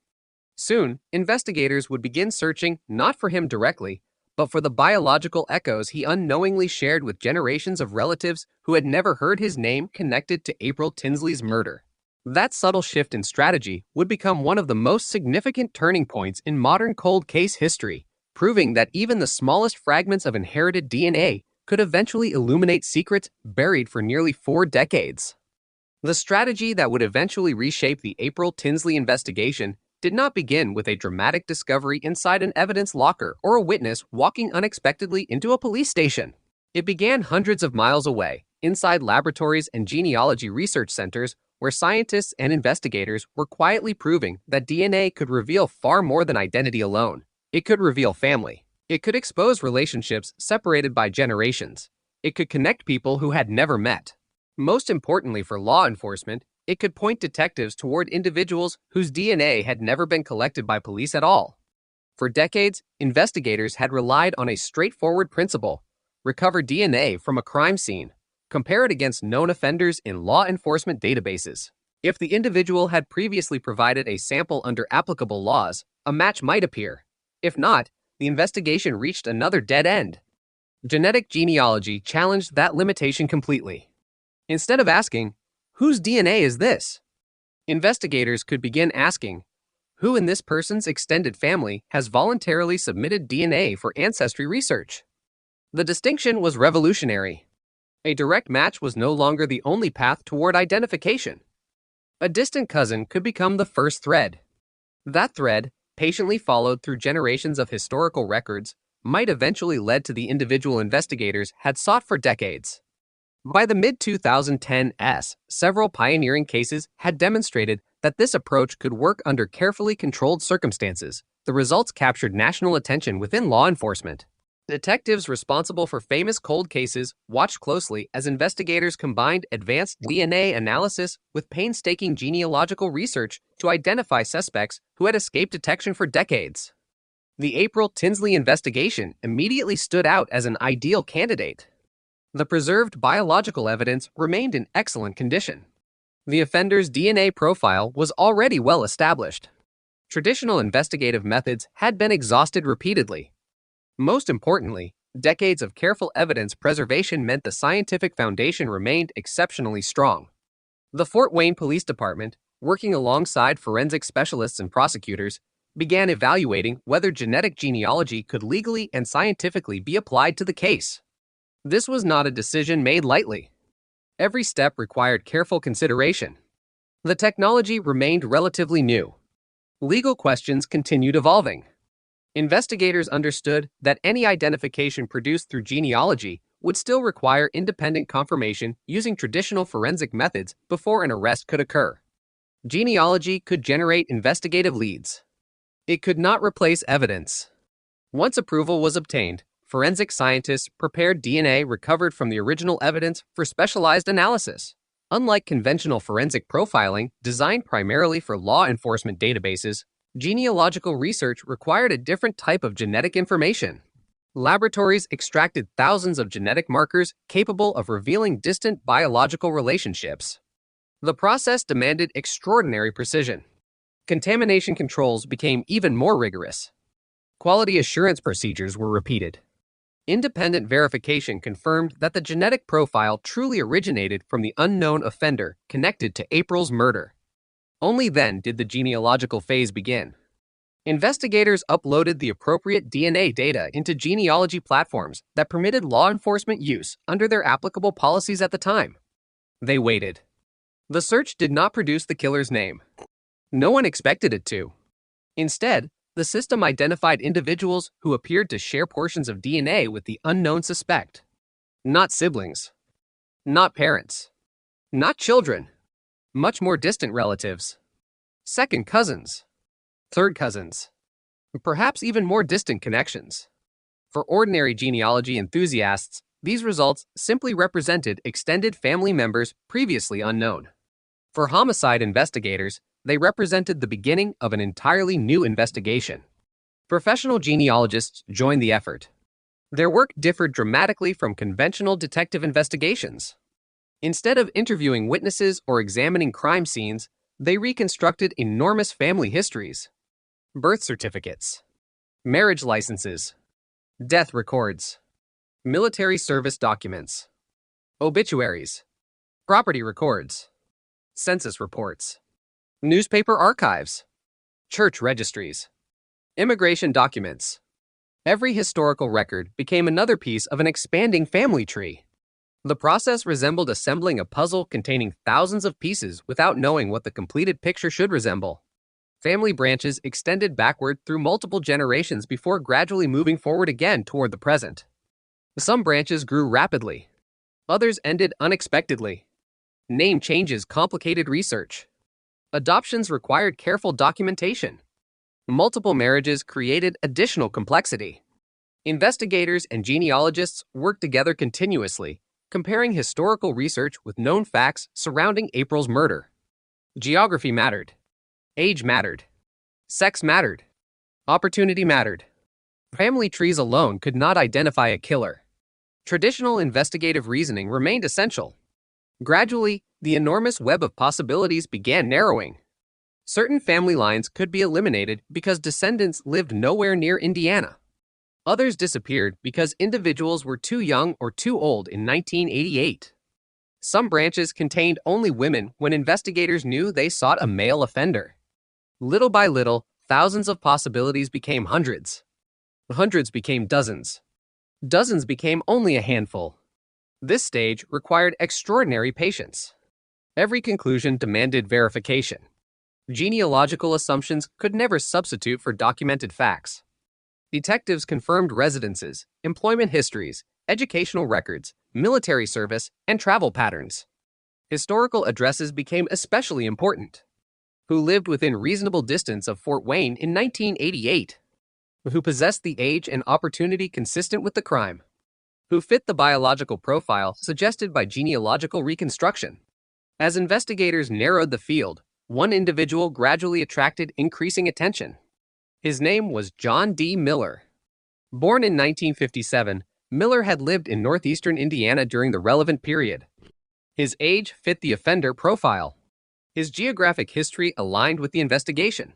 Soon, investigators would begin searching not for him directly, but for the biological echoes he unknowingly shared with generations of relatives who had never heard his name connected to April Tinsley's murder. That subtle shift in strategy would become one of the most significant turning points in modern cold case history, proving that even the smallest fragments of inherited DNA could eventually illuminate secrets buried for nearly 4 decades. The strategy that would eventually reshape the April Tinsley investigation did not begin with a dramatic discovery inside an evidence locker or a witness walking unexpectedly into a police station. It began hundreds of miles away, inside laboratories and genealogy research centers where scientists and investigators were quietly proving that DNA could reveal far more than identity alone. It could reveal family. It could expose relationships separated by generations. It could connect people who had never met. Most importantly for law enforcement, it could point detectives toward individuals whose DNA had never been collected by police at all. For decades, investigators had relied on a straightforward principle: recover DNA from a crime scene, compare it against known offenders in law enforcement databases. If the individual had previously provided a sample under applicable laws, a match might appear. If not, the investigation reached another dead end. Genetic genealogy challenged that limitation completely. Instead of asking, "Whose DNA is this?" investigators could begin asking, "Who in this person's extended family has voluntarily submitted DNA for ancestry research?" The distinction was revolutionary. A direct match was no longer the only path toward identification. A distant cousin could become the first thread. That thread, patiently followed through generations of historical records, might eventually lead to the individual investigators had sought for decades. By the mid-2010s, several pioneering cases had demonstrated that this approach could work under carefully controlled circumstances, the results captured national attention within law enforcement. Detectives responsible for famous cold cases watched closely as investigators combined advanced DNA analysis with painstaking genealogical research to identify suspects who had escaped detection for decades. The April Tinsley investigation immediately stood out as an ideal candidate. The preserved biological evidence remained in excellent condition. The offender's DNA profile was already well established. Traditional investigative methods had been exhausted repeatedly. Most importantly, decades of careful evidence preservation meant the scientific foundation remained exceptionally strong. The Fort Wayne Police Department, working alongside forensic specialists and prosecutors, began evaluating whether genetic genealogy could legally and scientifically be applied to the case. This was not a decision made lightly. Every step required careful consideration. The technology remained relatively new. Legal questions continued evolving. Investigators understood that any identification produced through genealogy would still require independent confirmation using traditional forensic methods before an arrest could occur. Genealogy could generate investigative leads. It could not replace evidence. Once approval was obtained, forensic scientists prepared DNA recovered from the original evidence for specialized analysis. Unlike conventional forensic profiling designed primarily for law enforcement databases, genealogical research required a different type of genetic information. Laboratories extracted thousands of genetic markers capable of revealing distant biological relationships. The process demanded extraordinary precision. Contamination controls became even more rigorous. Quality assurance procedures were repeated. Independent verification confirmed that the genetic profile truly originated from the unknown offender connected to April's murder. Only then did the genealogical phase begin. Investigators uploaded the appropriate DNA data into genealogy platforms that permitted law enforcement use under their applicable policies at the time. They waited. The search did not produce the killer's name. No one expected it to. Instead, the system identified individuals who appeared to share portions of DNA with the unknown suspect. Not siblings. Not parents. Not children. Much more distant relatives. Second cousins. Third cousins. Perhaps even more distant connections. For ordinary genealogy enthusiasts, these results simply represented extended family members previously unknown. For homicide investigators, they represented the beginning of an entirely new investigation. Professional genealogists joined the effort. Their work differed dramatically from conventional detective investigations. Instead of interviewing witnesses or examining crime scenes, they reconstructed enormous family histories, birth certificates, marriage licenses, death records, military service documents, obituaries, property records, census reports, newspaper archives, church registries, immigration documents. Every historical record became another piece of an expanding family tree. The process resembled assembling a puzzle containing thousands of pieces without knowing what the completed picture should resemble. Family branches extended backward through multiple generations before gradually moving forward again toward the present. Some branches grew rapidly. Others ended unexpectedly. Name changes complicated research. Adoptions required careful documentation. Multiple marriages created additional complexity. Investigators and genealogists worked together continuously, comparing historical research with known facts surrounding April's murder. Geography mattered. Age mattered. Sex mattered. Opportunity mattered. Family trees alone could not identify a killer. Traditional investigative reasoning remained essential. Gradually, the enormous web of possibilities began narrowing. Certain family lines could be eliminated because descendants lived nowhere near Indiana. Others disappeared because individuals were too young or too old in 1988. Some branches contained only women when investigators knew they sought a male offender. Little by little, thousands of possibilities became hundreds. Hundreds became dozens. Dozens became only a handful. This stage required extraordinary patience. Every conclusion demanded verification. Genealogical assumptions could never substitute for documented facts. Detectives confirmed residences, employment histories, educational records, military service, and travel patterns. Historical addresses became especially important. who lived within reasonable distance of Fort Wayne in 1988, who possessed the age and opportunity consistent with the crime, who fit the biological profile suggested by genealogical reconstruction. As investigators narrowed the field, one individual gradually attracted increasing attention. His name was John D. Miller. Born in 1957, Miller had lived in northeastern Indiana during the relevant period. His age fit the offender profile. His geographic history aligned with the investigation.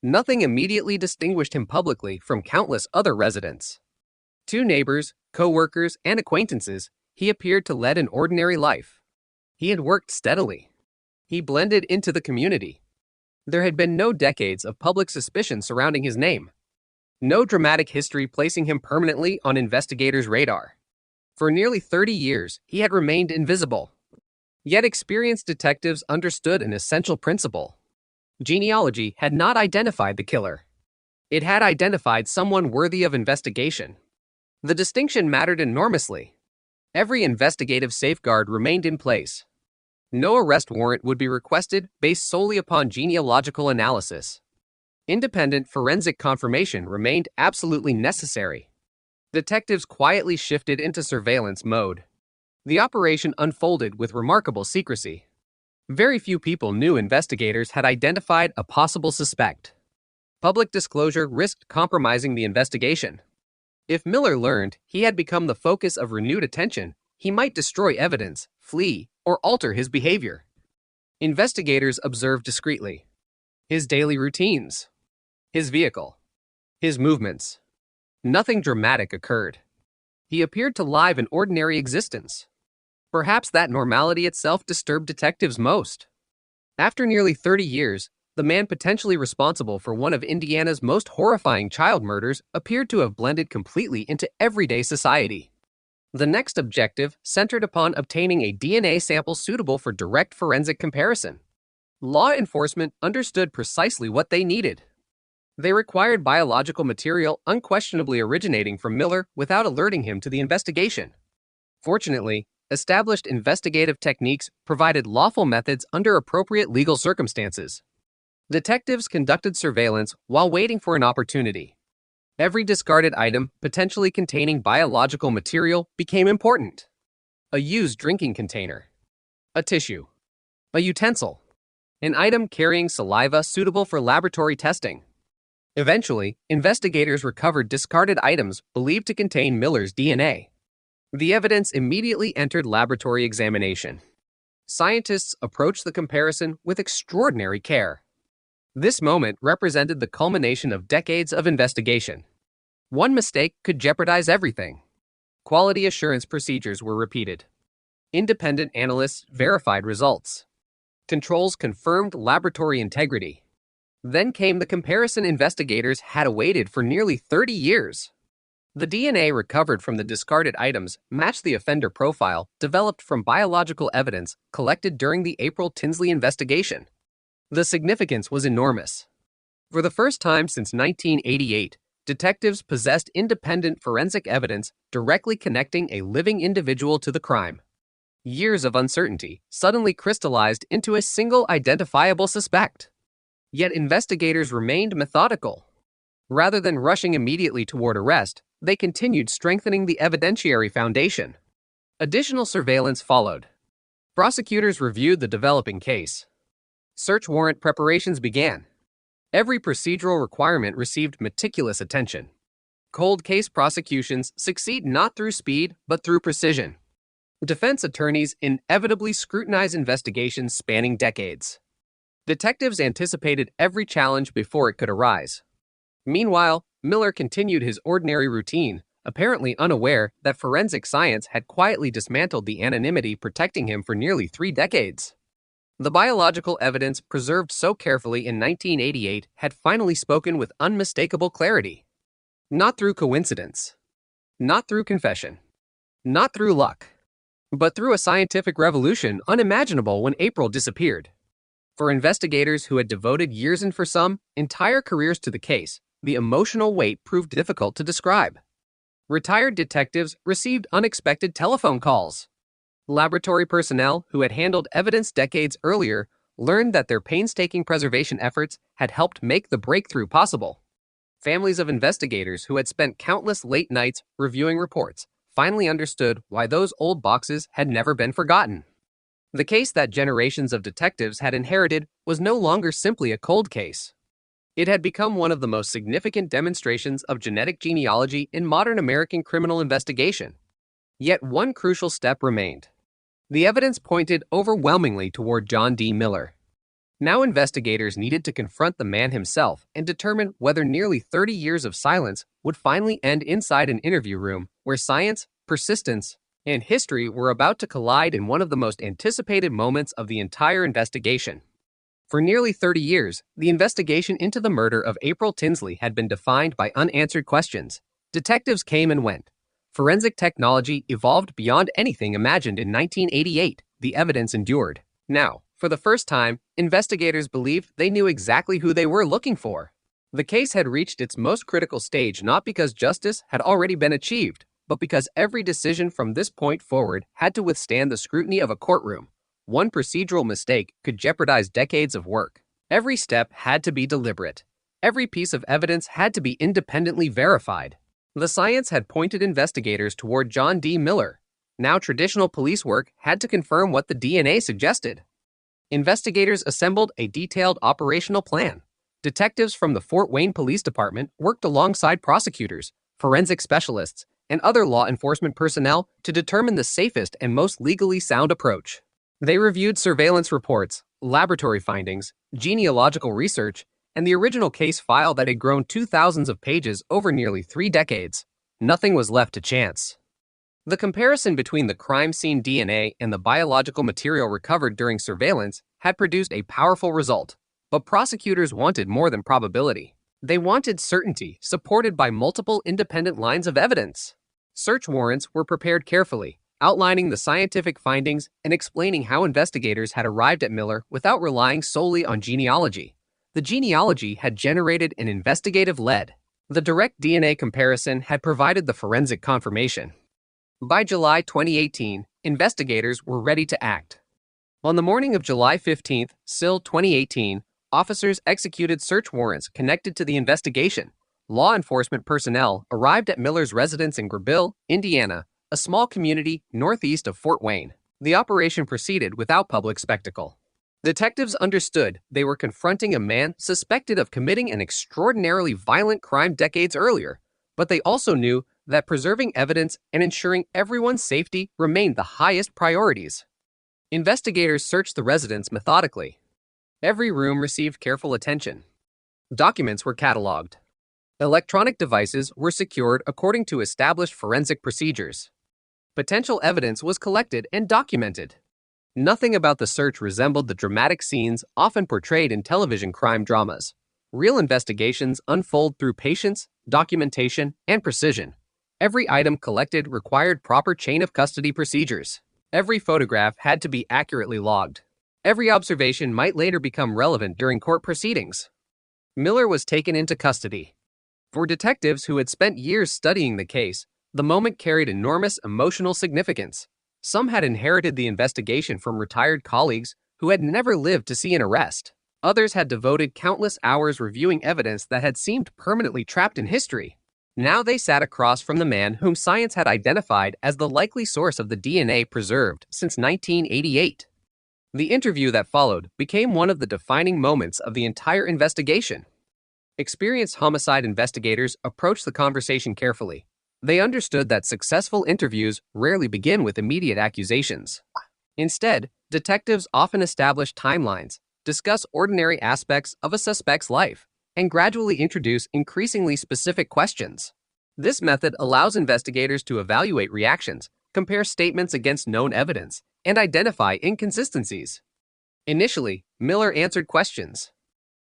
Nothing immediately distinguished him publicly from countless other residents. To neighbors, co-workers, and acquaintances, he appeared to lead an ordinary life. He had worked steadily. He blended into the community. There had been no decades of public suspicion surrounding his name. No dramatic history placing him permanently on investigators' radar. For nearly 30 years, he had remained invisible. Yet experienced detectives understood an essential principle. Genealogy had not identified the killer. It had identified someone worthy of investigation. The distinction mattered enormously. Every investigative safeguard remained in place. No arrest warrant would be requested based solely upon genealogical analysis. Independent forensic confirmation remained absolutely necessary. Detectives quietly shifted into surveillance mode. The operation unfolded with remarkable secrecy. Very few people knew investigators had identified a possible suspect. Public disclosure risked compromising the investigation. If Miller learned he had become the focus of renewed attention, he might destroy evidence, flee, or alter his behavior. Investigators observed discreetly. His daily routines. His vehicle. His movements. Nothing dramatic occurred. He appeared to live an ordinary existence. Perhaps that normality itself disturbed detectives most. After nearly 30 years, the man potentially responsible for one of Indiana's most horrifying child murders appeared to have blended completely into everyday society. The next objective centered upon obtaining a DNA sample suitable for direct forensic comparison. Law enforcement understood precisely what they needed. They required biological material unquestionably originating from Miller without alerting him to the investigation. Fortunately, established investigative techniques provided lawful methods under appropriate legal circumstances. Detectives conducted surveillance while waiting for an opportunity. Every discarded item potentially containing biological material became important. A used drinking container, a tissue, a utensil, an item carrying saliva suitable for laboratory testing. Eventually, investigators recovered discarded items believed to contain Miller's DNA. The evidence immediately entered laboratory examination. Scientists approached the comparison with extraordinary care. This moment represented the culmination of decades of investigation. One mistake could jeopardize everything. Quality assurance procedures were repeated. Independent analysts verified results. Controls confirmed laboratory integrity. Then came the comparison investigators had awaited for nearly 30 years. The DNA recovered from the discarded items matched the offender profile developed from biological evidence collected during the April Tinsley investigation. The significance was enormous. For the first time since 1988, detectives possessed independent forensic evidence directly connecting a living individual to the crime. Years of uncertainty suddenly crystallized into a single identifiable suspect. Yet investigators remained methodical. Rather than rushing immediately toward arrest, they continued strengthening the evidentiary foundation. Additional surveillance followed. Prosecutors reviewed the developing case. Search warrant preparations began. Every procedural requirement received meticulous attention. Cold case prosecutions succeed not through speed, but through precision. Defense attorneys inevitably scrutinize investigations spanning decades. Detectives anticipated every challenge before it could arise. Meanwhile, Miller continued his ordinary routine, apparently unaware that forensic science had quietly dismantled the anonymity protecting him for nearly 3 decades. The biological evidence preserved so carefully in 1988 had finally spoken with unmistakable clarity. Not through coincidence. Not through confession. Not through luck. But through a scientific revolution unimaginable when April disappeared. For investigators who had devoted years and for some, entire careers to the case, the emotional weight proved difficult to describe. Retired detectives received unexpected telephone calls. Laboratory personnel who had handled evidence decades earlier learned that their painstaking preservation efforts had helped make the breakthrough possible. Families of investigators who had spent countless late nights reviewing reports finally understood why those old boxes had never been forgotten. The case that generations of detectives had inherited was no longer simply a cold case. It had become one of the most significant demonstrations of genetic genealogy in modern American criminal investigation. Yet one crucial step remained. The evidence pointed overwhelmingly toward John D. Miller. Now investigators needed to confront the man himself and determine whether nearly 30 years of silence would finally end inside an interview room where science, persistence, and history were about to collide in one of the most anticipated moments of the entire investigation. For nearly 30 years, the investigation into the murder of April Tinsley had been defined by unanswered questions. Detectives came and went. Forensic technology evolved beyond anything imagined in 1988. The evidence endured. Now, for the first time, investigators believed they knew exactly who they were looking for. The case had reached its most critical stage not because justice had already been achieved, but because every decision from this point forward had to withstand the scrutiny of a courtroom. One procedural mistake could jeopardize decades of work. Every step had to be deliberate. Every piece of evidence had to be independently verified. The science had pointed investigators toward John D. Miller. Now traditional police work had to confirm what the DNA suggested. Investigators assembled a detailed operational plan. Detectives from the Fort Wayne Police Department worked alongside prosecutors, forensic specialists, and other law enforcement personnel to determine the safest and most legally sound approach. They reviewed surveillance reports, laboratory findings, genealogical research, and the original case file that had grown to thousands of pages over nearly 3 decades. Nothing was left to chance. The comparison between the crime scene DNA and the biological material recovered during surveillance had produced a powerful result, but prosecutors wanted more than probability. They wanted certainty, supported by multiple independent lines of evidence. Search warrants were prepared carefully, outlining the scientific findings and explaining how investigators had arrived at Miller without relying solely on genealogy. The genealogy had generated an investigative lead. The direct DNA comparison had provided the forensic confirmation. By July 2018, investigators were ready to act. On the morning of July 15, 2018, officers executed search warrants connected to the investigation. Law enforcement personnel arrived at Miller's residence in Greville, Indiana, a small community northeast of Fort Wayne. The operation proceeded without public spectacle. Detectives understood they were confronting a man suspected of committing an extraordinarily violent crime decades earlier, but they also knew that preserving evidence and ensuring everyone's safety remained the highest priorities. Investigators searched the residence methodically. Every room received careful attention. Documents were cataloged. Electronic devices were secured according to established forensic procedures. Potential evidence was collected and documented. Nothing about the search resembled the dramatic scenes often portrayed in television crime dramas. Real investigations unfold through patience, documentation, and precision. Every item collected required proper chain of custody procedures. Every photograph had to be accurately logged. Every observation might later become relevant during court proceedings. Miller was taken into custody. For detectives who had spent years studying the case, the moment carried enormous emotional significance. Some had inherited the investigation from retired colleagues who had never lived to see an arrest. Others had devoted countless hours reviewing evidence that had seemed permanently trapped in history. Now they sat across from the man whom science had identified as the likely source of the DNA preserved since 1988. The interview that followed became one of the defining moments of the entire investigation. Experienced homicide investigators approached the conversation carefully. They understood that successful interviews rarely begin with immediate accusations. Instead, detectives often establish timelines, discuss ordinary aspects of a suspect's life, and gradually introduce increasingly specific questions. This method allows investigators to evaluate reactions, compare statements against known evidence, and identify inconsistencies. Initially, Miller answered questions.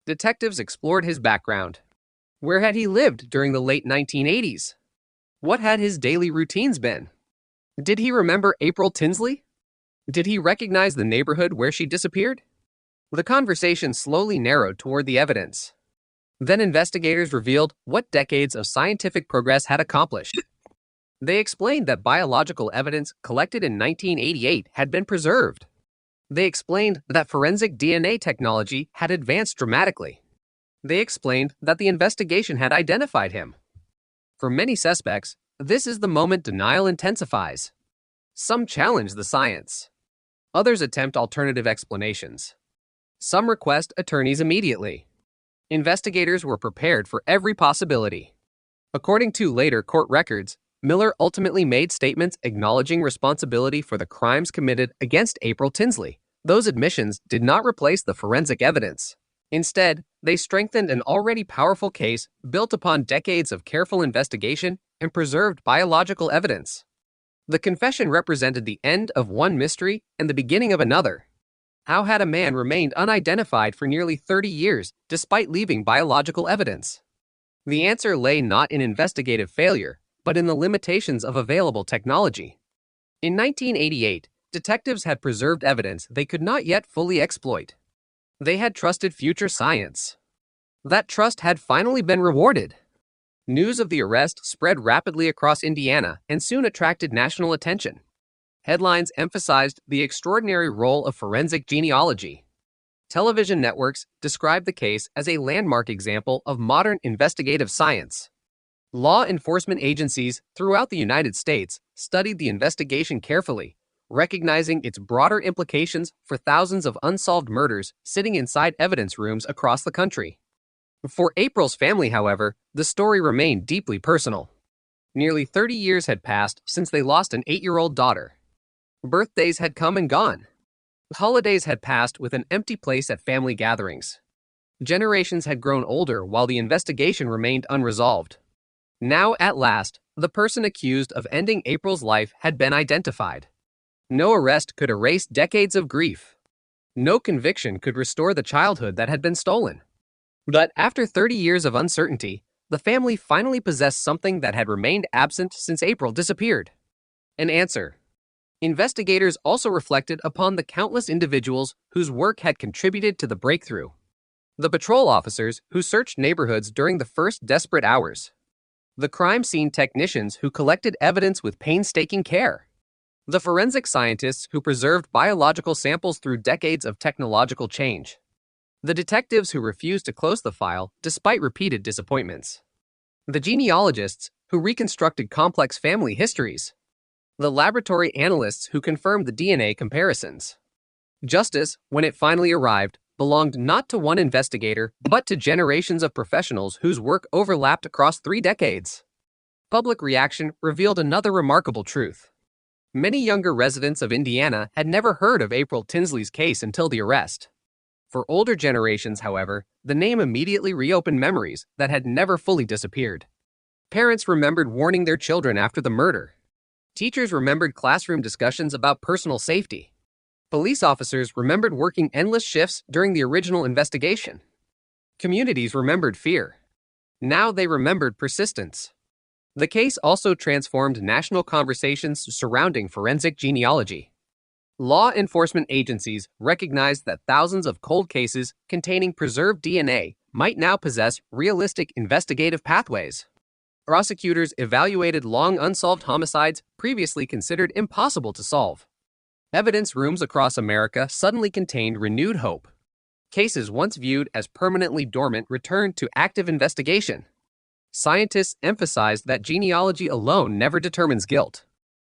Detectives explored his background. Where had he lived during the late 1980s? What had his daily routines been? Did he remember April Tinsley? Did he recognize the neighborhood where she disappeared? The conversation slowly narrowed toward the evidence. Then investigators revealed what decades of scientific progress had accomplished. They explained that biological evidence collected in 1988 had been preserved. They explained that forensic DNA technology had advanced dramatically. They explained that the investigation had identified him. For many suspects, this is the moment denial intensifies. Some challenge the science. Others attempt alternative explanations. Some request attorneys immediately. Investigators were prepared for every possibility. According to later court records, Miller ultimately made statements acknowledging responsibility for the crimes committed against April Tinsley. Those admissions did not replace the forensic evidence. Instead, they strengthened an already powerful case built upon decades of careful investigation and preserved biological evidence. The confession represented the end of one mystery and the beginning of another. How had a man remained unidentified for nearly 30 years despite leaving biological evidence? The answer lay not in investigative failure, but in the limitations of available technology. In 1988, detectives had preserved evidence they could not yet fully exploit. They had trusted future science. That trust had finally been rewarded. News of the arrest spread rapidly across Indiana and soon attracted national attention. Headlines emphasized the extraordinary role of forensic genealogy. Television networks described the case as a landmark example of modern investigative science. Law enforcement agencies throughout the United States studied the investigation carefully, recognizing its broader implications for thousands of unsolved murders sitting inside evidence rooms across the country. For April's family, however, the story remained deeply personal. Nearly 30 years had passed since they lost an 8-year-old daughter. Birthdays had come and gone. Holidays had passed with an empty place at family gatherings. Generations had grown older while the investigation remained unresolved. Now, at last, the person accused of ending April's life had been identified. No arrest could erase decades of grief. No conviction could restore the childhood that had been stolen. But after 30 years of uncertainty, the family finally possessed something that had remained absent since April disappeared. An answer. Investigators also reflected upon the countless individuals whose work had contributed to the breakthrough. The patrol officers who searched neighborhoods during the first desperate hours. The crime scene technicians who collected evidence with painstaking care. The forensic scientists who preserved biological samples through decades of technological change. The detectives who refused to close the file despite repeated disappointments. The genealogists who reconstructed complex family histories. The laboratory analysts who confirmed the DNA comparisons. Justice, when it finally arrived, belonged not to one investigator, but to generations of professionals whose work overlapped across 3 decades. Public reaction revealed another remarkable truth. Many younger residents of Indiana had never heard of April Tinsley's case until the arrest. For older generations, however, the name immediately reopened memories that had never fully disappeared. Parents remembered warning their children after the murder. Teachers remembered classroom discussions about personal safety. Police officers remembered working endless shifts during the original investigation. Communities remembered fear. Now they remembered persistence. The case also transformed national conversations surrounding forensic genealogy. Law enforcement agencies recognized that thousands of cold cases containing preserved DNA might now possess realistic investigative pathways. Prosecutors evaluated long unsolved homicides previously considered impossible to solve. Evidence rooms across America suddenly contained renewed hope. Cases once viewed as permanently dormant returned to active investigation. Scientists emphasized that genealogy alone never determines guilt.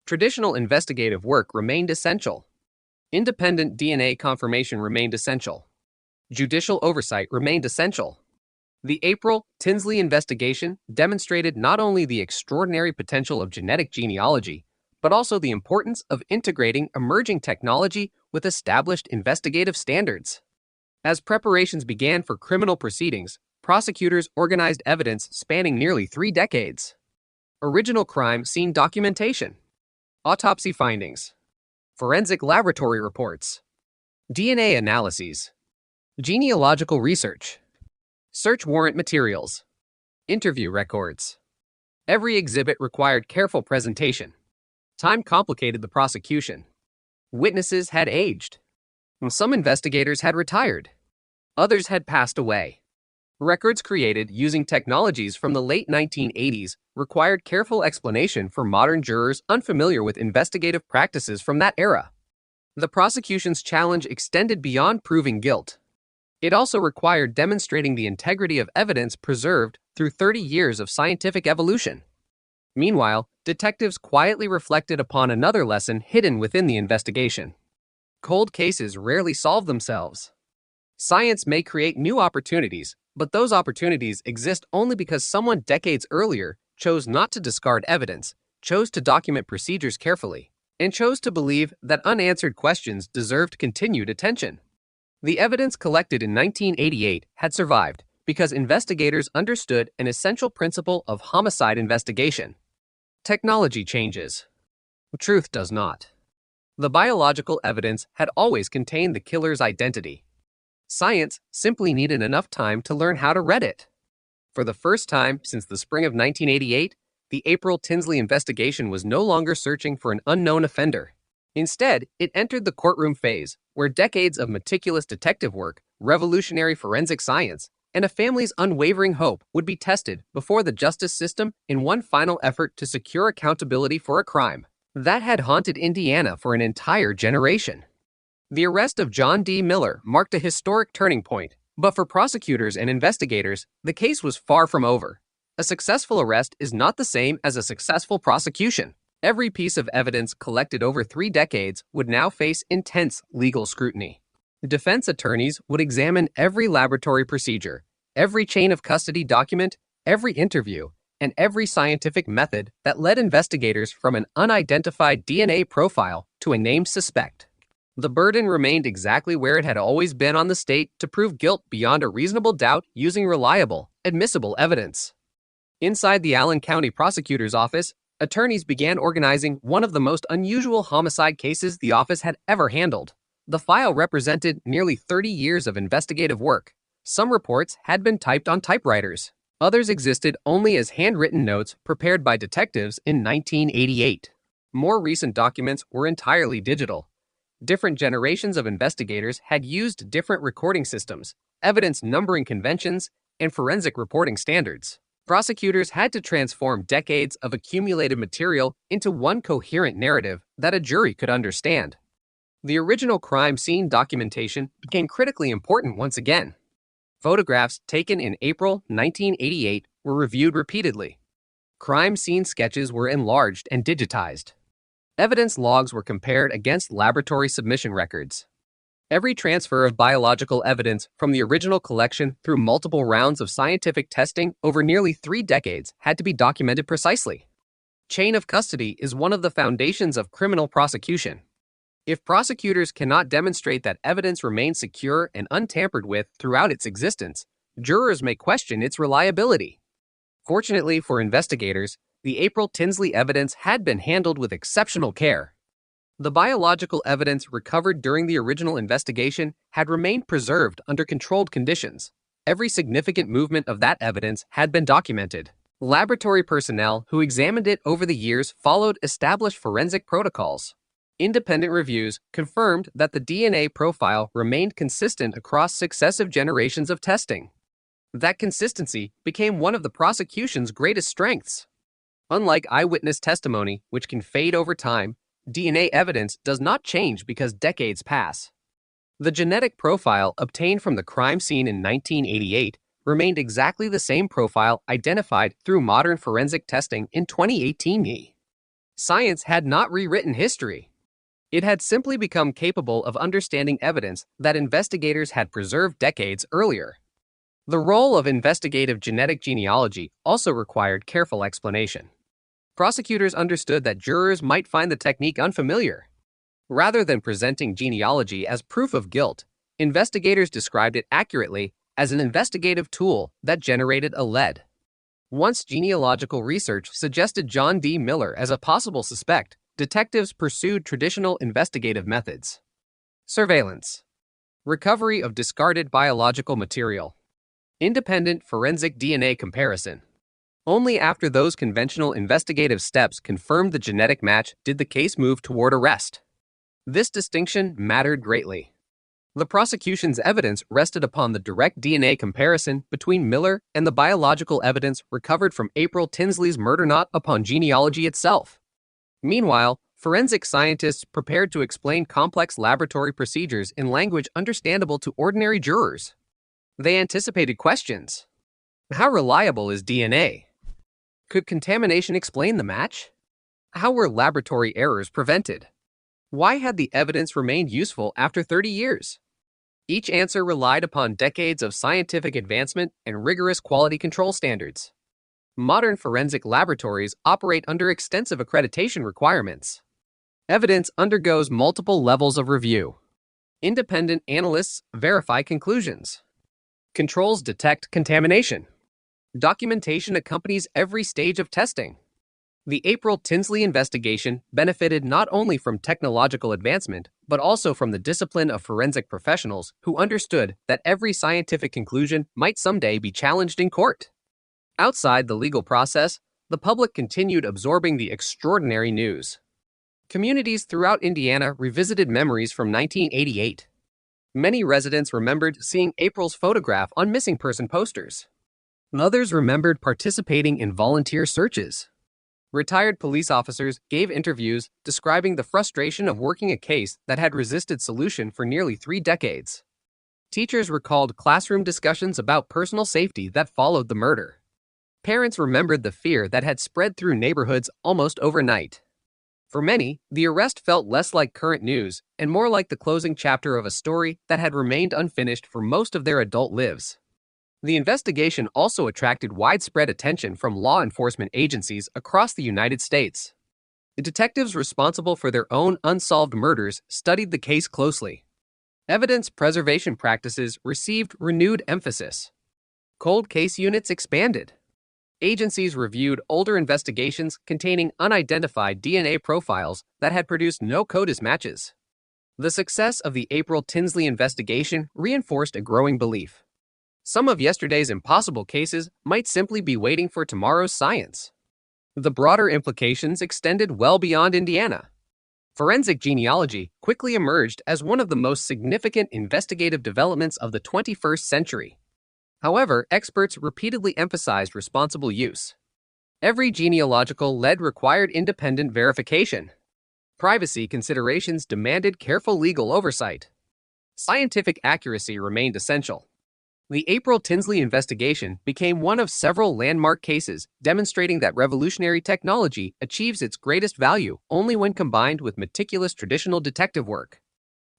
Traditional investigative work remained essential. Independent DNA confirmation remained essential. Judicial oversight remained essential. The April Tinsley investigation demonstrated not only the extraordinary potential of genetic genealogy, but also the importance of integrating emerging technology with established investigative standards. As preparations began for criminal proceedings, prosecutors organized evidence spanning nearly 3 decades. Original crime scene documentation, autopsy findings, forensic laboratory reports, DNA analyses, genealogical research, search warrant materials, interview records. Every exhibit required careful presentation. Time complicated the prosecution. Witnesses had aged. Some investigators had retired. Others had passed away. Records created using technologies from the late 1980s required careful explanation for modern jurors unfamiliar with investigative practices from that era. The prosecution's challenge extended beyond proving guilt. It also required demonstrating the integrity of evidence preserved through 30 years of scientific evolution. Meanwhile, detectives quietly reflected upon another lesson hidden within the investigation. Cold cases rarely solve themselves. Science may create new opportunities, but those opportunities exist only because someone decades earlier chose not to discard evidence, chose to document procedures carefully, and chose to believe that unanswered questions deserved continued attention. The evidence collected in 1988 had survived because investigators understood an essential principle of homicide investigation. Technology changes. Truth does not. The biological evidence had always contained the killer's identity. Science simply needed enough time to learn how to read it. For the first time since the spring of 1988, the April Tinsley investigation was no longer searching for an unknown offender. Instead, it entered the courtroom phase, where decades of meticulous detective work, revolutionary forensic science, and a family's unwavering hope would be tested before the justice system in one final effort to secure accountability for a crime that had haunted Indiana for an entire generation. The arrest of John D. Miller marked a historic turning point, but for prosecutors and investigators, the case was far from over. A successful arrest is not the same as a successful prosecution. Every piece of evidence collected over 3 decades would now face intense legal scrutiny. Defense attorneys would examine every laboratory procedure, every chain of custody document, every interview, and every scientific method that led investigators from an unidentified DNA profile to a named suspect. The burden remained exactly where it had always been on the state to prove guilt beyond a reasonable doubt using reliable, admissible evidence. Inside the Allen County Prosecutor's Office, attorneys began organizing one of the most unusual homicide cases the office had ever handled. The file represented nearly 30 years of investigative work. Some reports had been typed on typewriters. Others existed only as handwritten notes prepared by detectives in 1988. More recent documents were entirely digital. Different generations of investigators had used different recording systems, evidence numbering conventions, and forensic reporting standards. Prosecutors had to transform decades of accumulated material into one coherent narrative that a jury could understand. The original crime scene documentation became critically important once again. Photographs taken in April 1988 were reviewed repeatedly. Crime scene sketches were enlarged and digitized. Evidence logs were compared against laboratory submission records. Every transfer of biological evidence from the original collection through multiple rounds of scientific testing over nearly 3 decades had to be documented precisely. Chain of custody is one of the foundations of criminal prosecution. If prosecutors cannot demonstrate that evidence remains secure and untampered with throughout its existence, jurors may question its reliability. Fortunately for investigators, the April Tinsley evidence had been handled with exceptional care. The biological evidence recovered during the original investigation had remained preserved under controlled conditions. Every significant movement of that evidence had been documented. Laboratory personnel who examined it over the years followed established forensic protocols. Independent reviews confirmed that the DNA profile remained consistent across successive generations of testing. That consistency became one of the prosecution's greatest strengths. Unlike eyewitness testimony, which can fade over time, DNA evidence does not change because decades pass. The genetic profile obtained from the crime scene in 1988 remained exactly the same profile identified through modern forensic testing in 2018. Science had not rewritten history. It had simply become capable of understanding evidence that investigators had preserved decades earlier. The role of investigative genetic genealogy also required careful explanation. Prosecutors understood that jurors might find the technique unfamiliar. Rather than presenting genealogy as proof of guilt, investigators described it accurately as an investigative tool that generated a lead. Once genealogical research suggested John D. Miller as a possible suspect, detectives pursued traditional investigative methods. Surveillance. Recovery of discarded biological material. Independent forensic DNA comparison. Only after those conventional investigative steps confirmed the genetic match did the case move toward arrest. This distinction mattered greatly. The prosecution's evidence rested upon the direct DNA comparison between Miller and the biological evidence recovered from April Tinsley's murder, not upon genealogy itself. Meanwhile, Forensic scientists prepared to explain complex laboratory procedures in language understandable to ordinary jurors. They anticipated questions. How reliable is DNA? Could contamination explain the match? How were laboratory errors prevented? Why had the evidence remained useful after 30 years? Each answer relied upon decades of scientific advancement and rigorous quality control standards. Modern forensic laboratories operate under extensive accreditation requirements. Evidence undergoes multiple levels of review. Independent analysts verify conclusions. Controls detect contamination. Documentation accompanies every stage of testing. The April Tinsley investigation benefited not only from technological advancement, but also from the discipline of forensic professionals who understood that every scientific conclusion might someday be challenged in court. Outside the legal process, the public continued absorbing the extraordinary news. Communities throughout Indiana revisited memories from 1988. Many residents remembered seeing April's photograph on missing person posters. Others remembered participating in volunteer searches. Retired police officers gave interviews describing the frustration of working a case that had resisted solution for nearly 3 decades. Teachers recalled classroom discussions about personal safety that followed the murder. Parents remembered the fear that had spread through neighborhoods almost overnight. For many, the arrest felt less like current news and more like the closing chapter of a story that had remained unfinished for most of their adult lives. The investigation also attracted widespread attention from law enforcement agencies across the United States. The detectives responsible for their own unsolved murders studied the case closely. Evidence preservation practices received renewed emphasis. Cold case units expanded. Agencies reviewed older investigations containing unidentified DNA profiles that had produced no CODIS matches. The success of the April Tinsley investigation reinforced a growing belief. Some of yesterday's impossible cases might simply be waiting for tomorrow's science. The broader implications extended well beyond Indiana. Forensic genealogy quickly emerged as one of the most significant investigative developments of the 21st century. However, experts repeatedly emphasized responsible use. Every genealogical lead required independent verification. Privacy considerations demanded careful legal oversight. Scientific accuracy remained essential. The April Tinsley investigation became one of several landmark cases demonstrating that revolutionary technology achieves its greatest value only when combined with meticulous traditional detective work.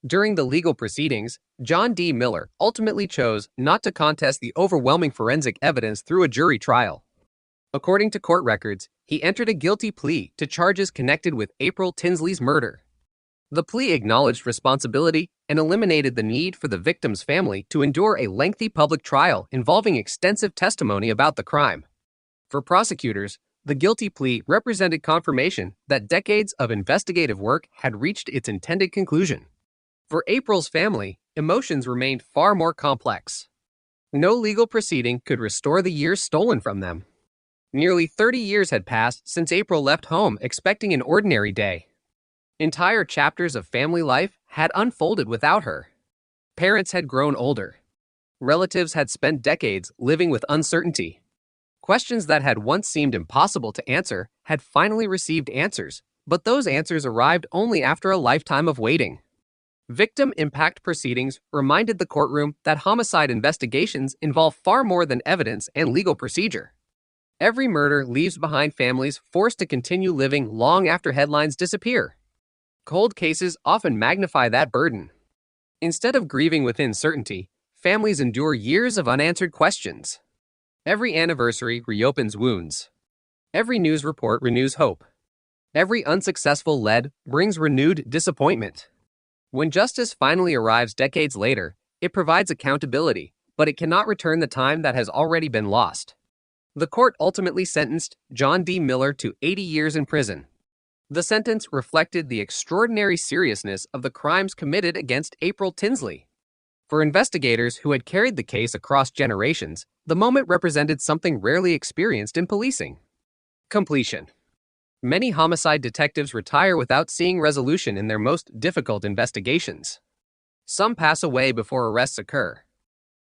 During the legal proceedings, John D. Miller ultimately chose not to contest the overwhelming forensic evidence through a jury trial. According to court records, he entered a guilty plea to charges connected with April Tinsley's murder. The plea acknowledged responsibility and eliminated the need for the victim's family to endure a lengthy public trial involving extensive testimony about the crime. For prosecutors, the guilty plea represented confirmation that decades of investigative work had reached its intended conclusion. For April's family, emotions remained far more complex. No legal proceeding could restore the years stolen from them. Nearly 30 years had passed since April left home expecting an ordinary day. Entire chapters of family life had unfolded without her. Parents had grown older. Relatives had spent decades living with uncertainty. Questions that had once seemed impossible to answer had finally received answers, but those answers arrived only after a lifetime of waiting. Victim impact proceedings reminded the courtroom that homicide investigations involve far more than evidence and legal procedure. Every murder leaves behind families forced to continue living long after headlines disappear. Cold cases often magnify that burden. Instead of grieving with uncertainty, families endure years of unanswered questions. Every anniversary reopens wounds. Every news report renews hope. Every unsuccessful lead brings renewed disappointment. When justice finally arrives decades later, it provides accountability, but it cannot return the time that has already been lost. The court ultimately sentenced John D. Miller to 80 years in prison. The sentence reflected the extraordinary seriousness of the crimes committed against April Tinsley. For investigators who had carried the case across generations, the moment represented something rarely experienced in policing. Completion. Many homicide detectives retire without seeing resolution in their most difficult investigations. Some pass away before arrests occur.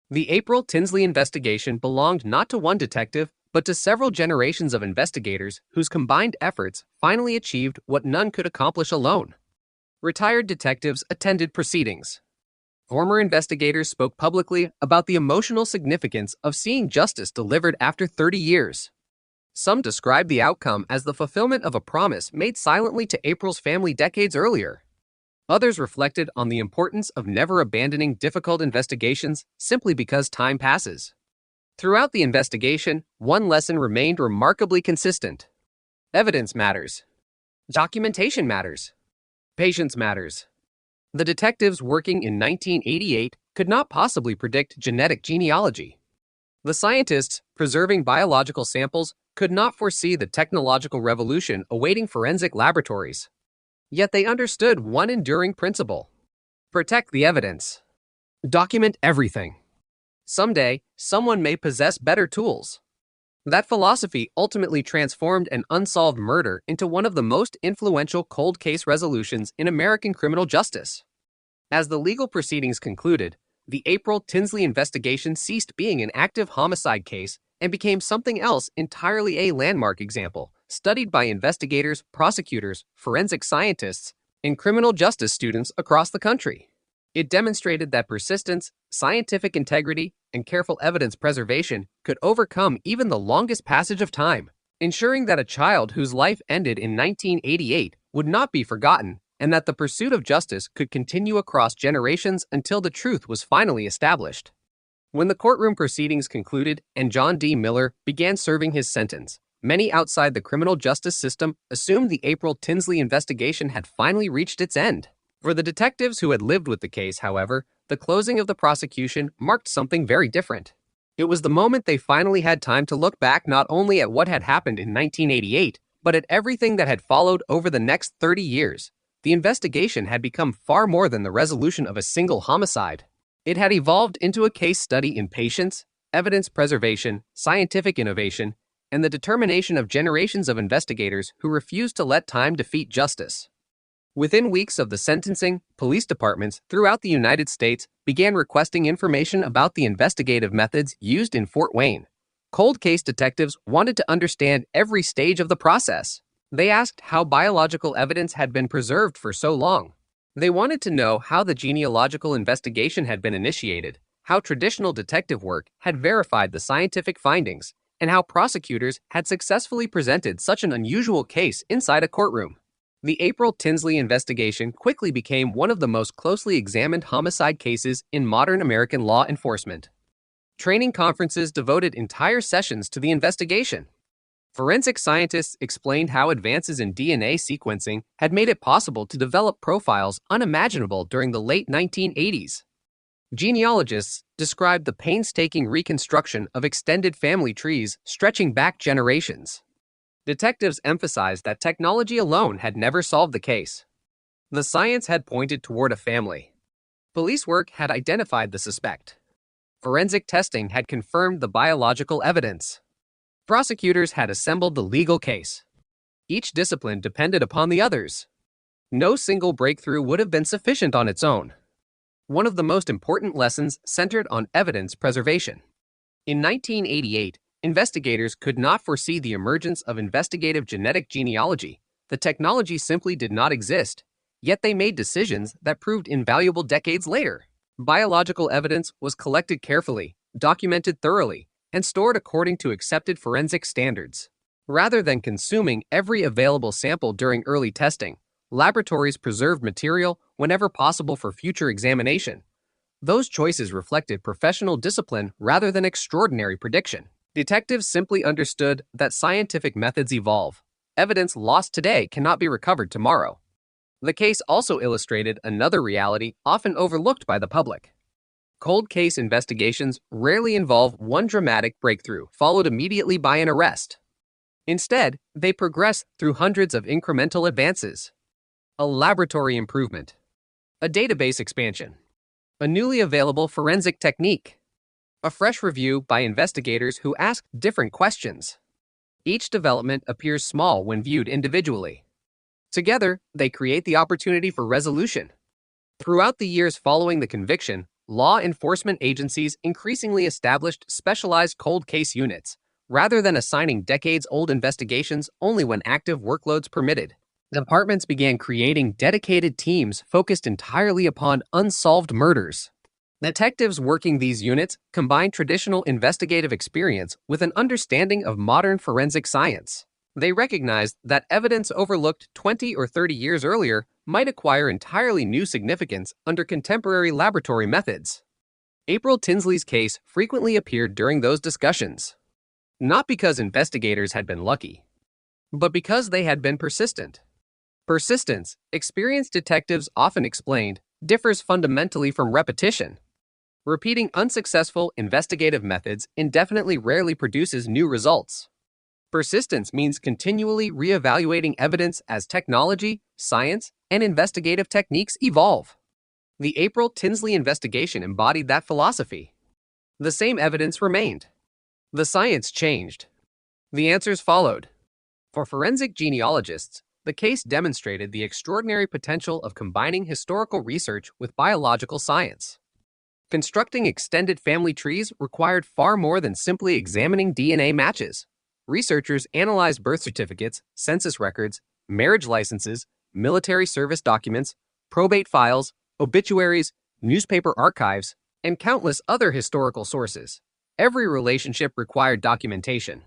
The April Tinsley investigation belonged not to one detective, but to several generations of investigators whose combined efforts finally achieved what none could accomplish alone. Retired detectives attended proceedings. Former investigators spoke publicly about the emotional significance of seeing justice delivered after 30 years. Some described the outcome as the fulfillment of a promise made silently to April's family decades earlier. Others reflected on the importance of never abandoning difficult investigations simply because time passes. Throughout the investigation, one lesson remained remarkably consistent. Evidence matters. Documentation matters. Patience matters. The detectives working in 1988 could not possibly predict genetic genealogy. The scientists preserving biological samples could not foresee the technological revolution awaiting forensic laboratories. Yet they understood one enduring principle: protect the evidence. Document everything. Someday, someone may possess better tools. That philosophy ultimately transformed an unsolved murder into one of the most influential cold case resolutions in American criminal justice. As the legal proceedings concluded, the April Tinsley investigation ceased being an active homicide case and became something else entirely: a landmark example, studied by investigators, prosecutors, forensic scientists, and criminal justice students across the country. It demonstrated that persistence, scientific integrity, and careful evidence preservation could overcome even the longest passage of time, ensuring that a child whose life ended in 1988 would not be forgotten, and that the pursuit of justice could continue across generations until the truth was finally established. When the courtroom proceedings concluded and John D. Miller began serving his sentence, many outside the criminal justice system assumed the April Tinsley investigation had finally reached its end. For the detectives who had lived with the case, however, the closing of the prosecution marked something very different. It was the moment they finally had time to look back not only at what had happened in 1988, but at everything that had followed over the next 30 years. The investigation had become far more than the resolution of a single homicide. It had evolved into a case study in patience, evidence preservation, scientific innovation, and the determination of generations of investigators who refused to let time defeat justice. Within weeks of the sentencing, police departments throughout the United States began requesting information about the investigative methods used in Fort Wayne. Cold case detectives wanted to understand every stage of the process. They asked how biological evidence had been preserved for so long. They wanted to know how the genealogical investigation had been initiated, how traditional detective work had verified the scientific findings, and how prosecutors had successfully presented such an unusual case inside a courtroom. The April Tinsley investigation quickly became one of the most closely examined homicide cases in modern American law enforcement. Training conferences devoted entire sessions to the investigation. Forensic scientists explained how advances in DNA sequencing had made it possible to develop profiles unimaginable during the late 1980s. Genealogists described the painstaking reconstruction of extended family trees stretching back generations. Detectives emphasized that technology alone had never solved the case. The science had pointed toward a family. Police work had identified the suspect. Forensic testing had confirmed the biological evidence. Prosecutors had assembled the legal case. Each discipline depended upon the others. No single breakthrough would have been sufficient on its own. One of the most important lessons centered on evidence preservation. In 1988, investigators could not foresee the emergence of investigative genetic genealogy. The technology simply did not exist, yet they made decisions that proved invaluable decades later. Biological evidence was collected carefully, documented thoroughly, and stored according to accepted forensic standards. Rather than consuming every available sample during early testing, laboratories preserved material whenever possible for future examination. Those choices reflected professional discipline rather than extraordinary prediction. Detectives simply understood that scientific methods evolve. Evidence lost today cannot be recovered tomorrow. The case also illustrated another reality often overlooked by the public. Cold case investigations rarely involve one dramatic breakthrough followed immediately by an arrest. Instead, they progress through hundreds of incremental advances. A laboratory improvement, a database expansion, a newly available forensic technique, a fresh review by investigators who ask different questions. Each development appears small when viewed individually. Together, they create the opportunity for resolution. Throughout the years following the conviction, law enforcement agencies increasingly established specialized cold case units, rather than assigning decades-old investigations only when active workloads permitted. Departments began creating dedicated teams focused entirely upon unsolved murders. Detectives working these units combined traditional investigative experience with an understanding of modern forensic science. They recognized that evidence overlooked 20 or 30 years earlier might acquire entirely new significance under contemporary laboratory methods. April Tinsley's case frequently appeared during those discussions, not because investigators had been lucky, but because they had been persistent. Persistence, experienced detectives often explained, differs fundamentally from repetition. Repeating unsuccessful investigative methods indefinitely rarely produces new results. Persistence means continually reevaluating evidence as technology, science, and investigative techniques evolve. The April Tinsley investigation embodied that philosophy. The same evidence remained. The science changed. The answers followed. For forensic genealogists, the case demonstrated the extraordinary potential of combining historical research with biological science. Constructing extended family trees required far more than simply examining DNA matches. Researchers analyzed birth certificates, census records, marriage licenses, military service documents, probate files, obituaries, newspaper archives, and countless other historical sources. Every relationship required documentation.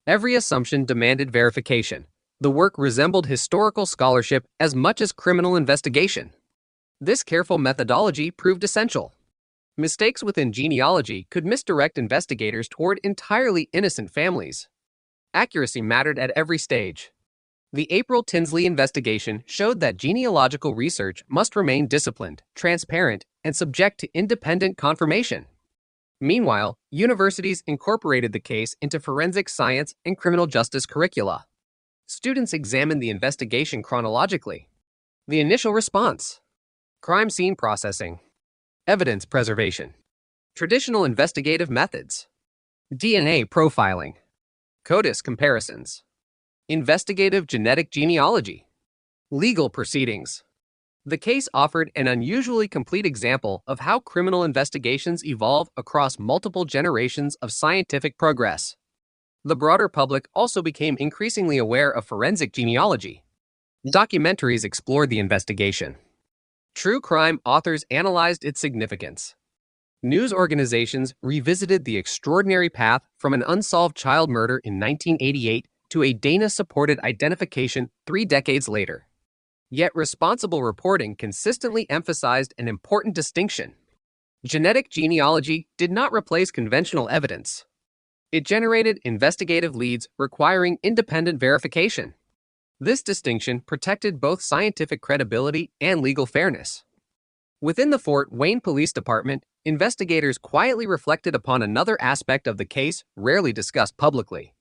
Every assumption demanded verification. The work resembled historical scholarship as much as criminal investigation. This careful methodology proved essential. Mistakes within genealogy could misdirect investigators toward entirely innocent families. Accuracy mattered at every stage. The April Tinsley investigation showed that genealogical research must remain disciplined, transparent, and subject to independent confirmation. Meanwhile, universities incorporated the case into forensic science and criminal justice curricula. Students examined the investigation chronologically. The initial response: crime scene processing, evidence preservation, traditional investigative methods, DNA profiling, CODIS comparisons, investigative genetic genealogy, legal proceedings. The case offered an unusually complete example of how criminal investigations evolve across multiple generations of scientific progress. The broader public also became increasingly aware of forensic genealogy. Documentaries explored the investigation. True crime authors analyzed its significance. News organizations revisited the extraordinary path from an unsolved child murder in 1988 to a Dana-supported identification 3 decades later. Yet responsible reporting consistently emphasized an important distinction. Genetic genealogy did not replace conventional evidence. It generated investigative leads requiring independent verification. This distinction protected both scientific credibility and legal fairness. Within the Fort Wayne Police Department, investigators quietly reflected upon another aspect of the case rarely discussed publicly.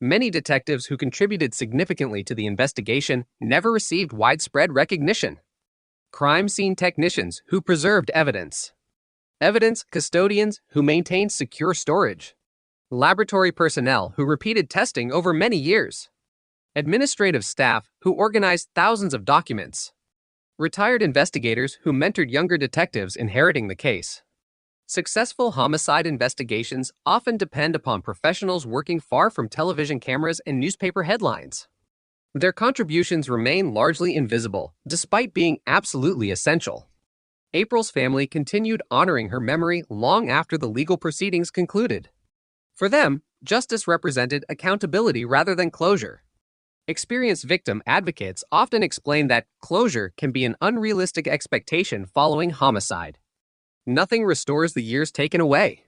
Many detectives who contributed significantly to the investigation never received widespread recognition. Crime scene technicians who preserved evidence. Evidence custodians who maintained secure storage. Laboratory personnel who repeated testing over many years. Administrative staff who organized thousands of documents. Retired investigators who mentored younger detectives inheriting the case. Successful homicide investigations often depend upon professionals working far from television cameras and newspaper headlines. Their contributions remain largely invisible, despite being absolutely essential. April's family continued honoring her memory long after the legal proceedings concluded. For them, justice represented accountability rather than closure. Experienced victim advocates often explain that closure can be an unrealistic expectation following homicide. Nothing restores the years taken away.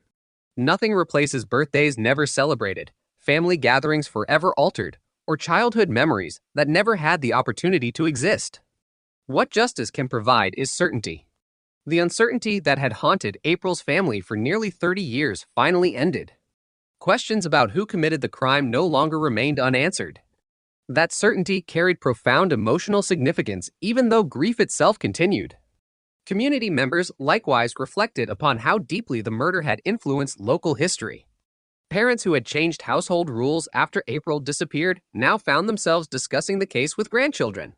Nothing replaces birthdays never celebrated, family gatherings forever altered, or childhood memories that never had the opportunity to exist. What justice can provide is certainty. The uncertainty that had haunted April's family for nearly 30 years finally ended. Questions about who committed the crime no longer remained unanswered. That certainty carried profound emotional significance even though grief itself continued. Community members likewise reflected upon how deeply the murder had influenced local history. Parents who had changed household rules after April disappeared now found themselves discussing the case with grandchildren.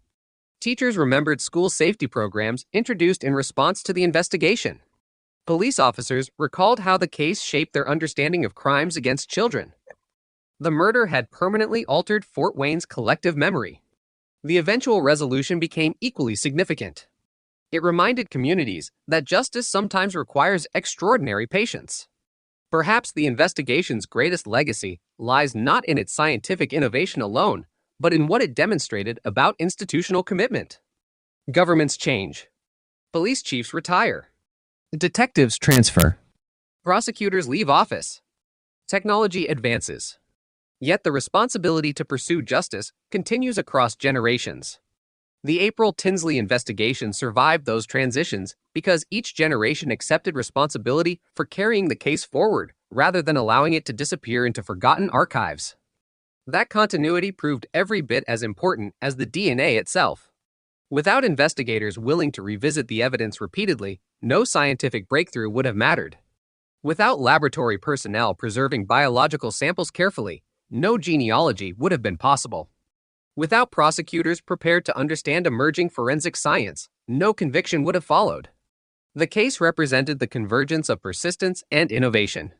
Teachers remembered school safety programs introduced in response to the investigation. Police officers recalled how the case shaped their understanding of crimes against children. The murder had permanently altered Fort Wayne's collective memory. The eventual resolution became equally significant. It reminded communities that justice sometimes requires extraordinary patience. Perhaps the investigation's greatest legacy lies not in its scientific innovation alone, but in what it demonstrated about institutional commitment. Governments change. Police chiefs retire. Detectives transfer. Prosecutors leave office. Technology advances. Yet the responsibility to pursue justice continues across generations. The April Tinsley investigation survived those transitions because each generation accepted responsibility for carrying the case forward rather than allowing it to disappear into forgotten archives. That continuity proved every bit as important as the DNA itself. Without investigators willing to revisit the evidence repeatedly, no scientific breakthrough would have mattered. Without laboratory personnel preserving biological samples carefully, no genealogy would have been possible. Without prosecutors prepared to understand emerging forensic science, no conviction would have followed. The case represented the convergence of persistence and innovation.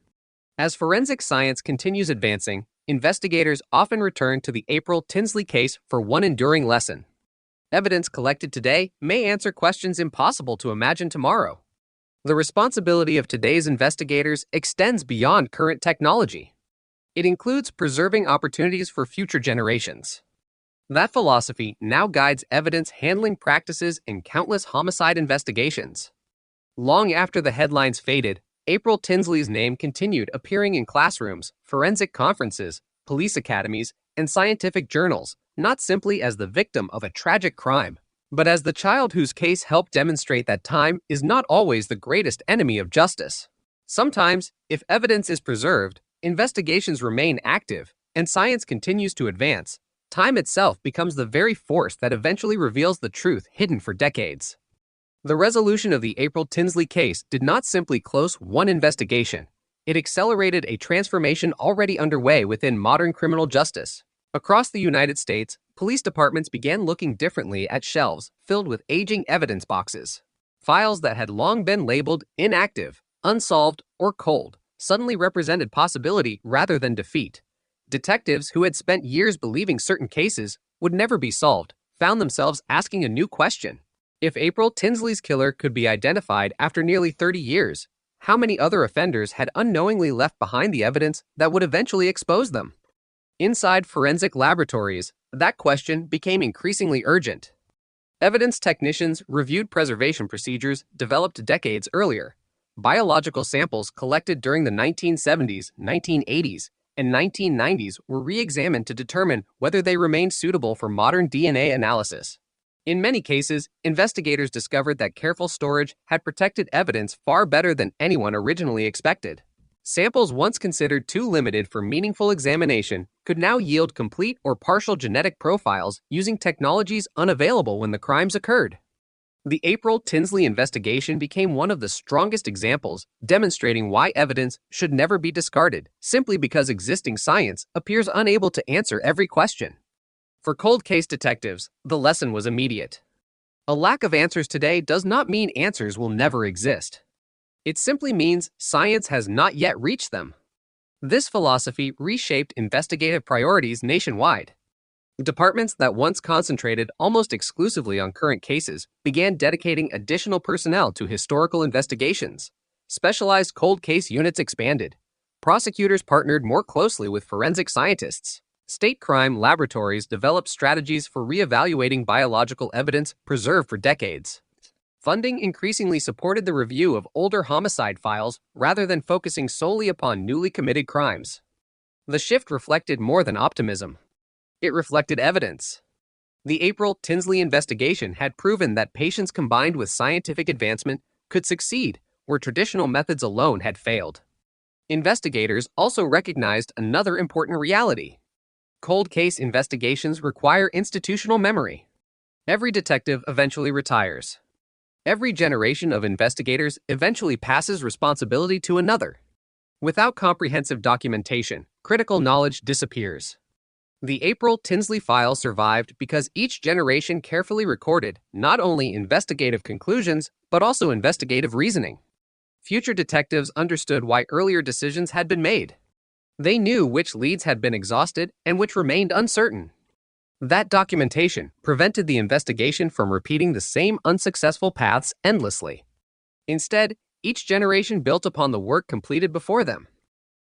As forensic science continues advancing, investigators often return to the April Tinsley case for one enduring lesson. Evidence collected today may answer questions impossible to imagine tomorrow. The responsibility of today's investigators extends beyond current technology. It includes preserving opportunities for future generations. That philosophy now guides evidence handling practices in countless homicide investigations. Long after the headlines faded, April Tinsley's name continued appearing in classrooms, forensic conferences, police academies, and scientific journals, not simply as the victim of a tragic crime, but as the child whose case helped demonstrate that time is not always the greatest enemy of justice. Sometimes, if evidence is preserved, investigations remain active, and science continues to advance, time itself becomes the very force that eventually reveals the truth hidden for decades. The resolution of the April Tinsley case did not simply close one investigation. It accelerated a transformation already underway within modern criminal justice. Across the United States, police departments began looking differently at shelves filled with aging evidence boxes. Files that had long been labeled inactive, unsolved, or cold suddenly represented possibility rather than defeat. Detectives who had spent years believing certain cases would never be solved found themselves asking a new question. If April Tinsley's killer could be identified after nearly 30 years, how many other offenders had unknowingly left behind the evidence that would eventually expose them? Inside forensic laboratories, that question became increasingly urgent. Evidence technicians reviewed preservation procedures developed decades earlier. Biological samples collected during the 1970s, 1980s, and 1990s were re-examined to determine whether they remained suitable for modern DNA analysis. In many cases, investigators discovered that careful storage had protected evidence far better than anyone originally expected. Samples once considered too limited for meaningful examination could now yield complete or partial genetic profiles using technologies unavailable when the crimes occurred. The April Tinsley investigation became one of the strongest examples demonstrating why evidence should never be discarded simply because existing science appears unable to answer every question. For cold case detectives, the lesson was immediate. A lack of answers today does not mean answers will never exist. It simply means science has not yet reached them. This philosophy reshaped investigative priorities nationwide. Departments that once concentrated almost exclusively on current cases began dedicating additional personnel to historical investigations. Specialized cold case units expanded. Prosecutors partnered more closely with forensic scientists. State crime laboratories developed strategies for reevaluating biological evidence preserved for decades. Funding increasingly supported the review of older homicide files rather than focusing solely upon newly committed crimes. The shift reflected more than optimism. It reflected evidence. The April Tinsley investigation had proven that patience combined with scientific advancement could succeed where traditional methods alone had failed. Investigators also recognized another important reality. Cold case investigations require institutional memory. Every detective eventually retires. Every generation of investigators eventually passes responsibility to another. Without comprehensive documentation, critical knowledge disappears. The April Tinsley file survived because each generation carefully recorded not only investigative conclusions, but also investigative reasoning. Future detectives understood why earlier decisions had been made. They knew which leads had been exhausted and which remained uncertain. That documentation prevented the investigation from repeating the same unsuccessful paths endlessly. Instead, each generation built upon the work completed before them.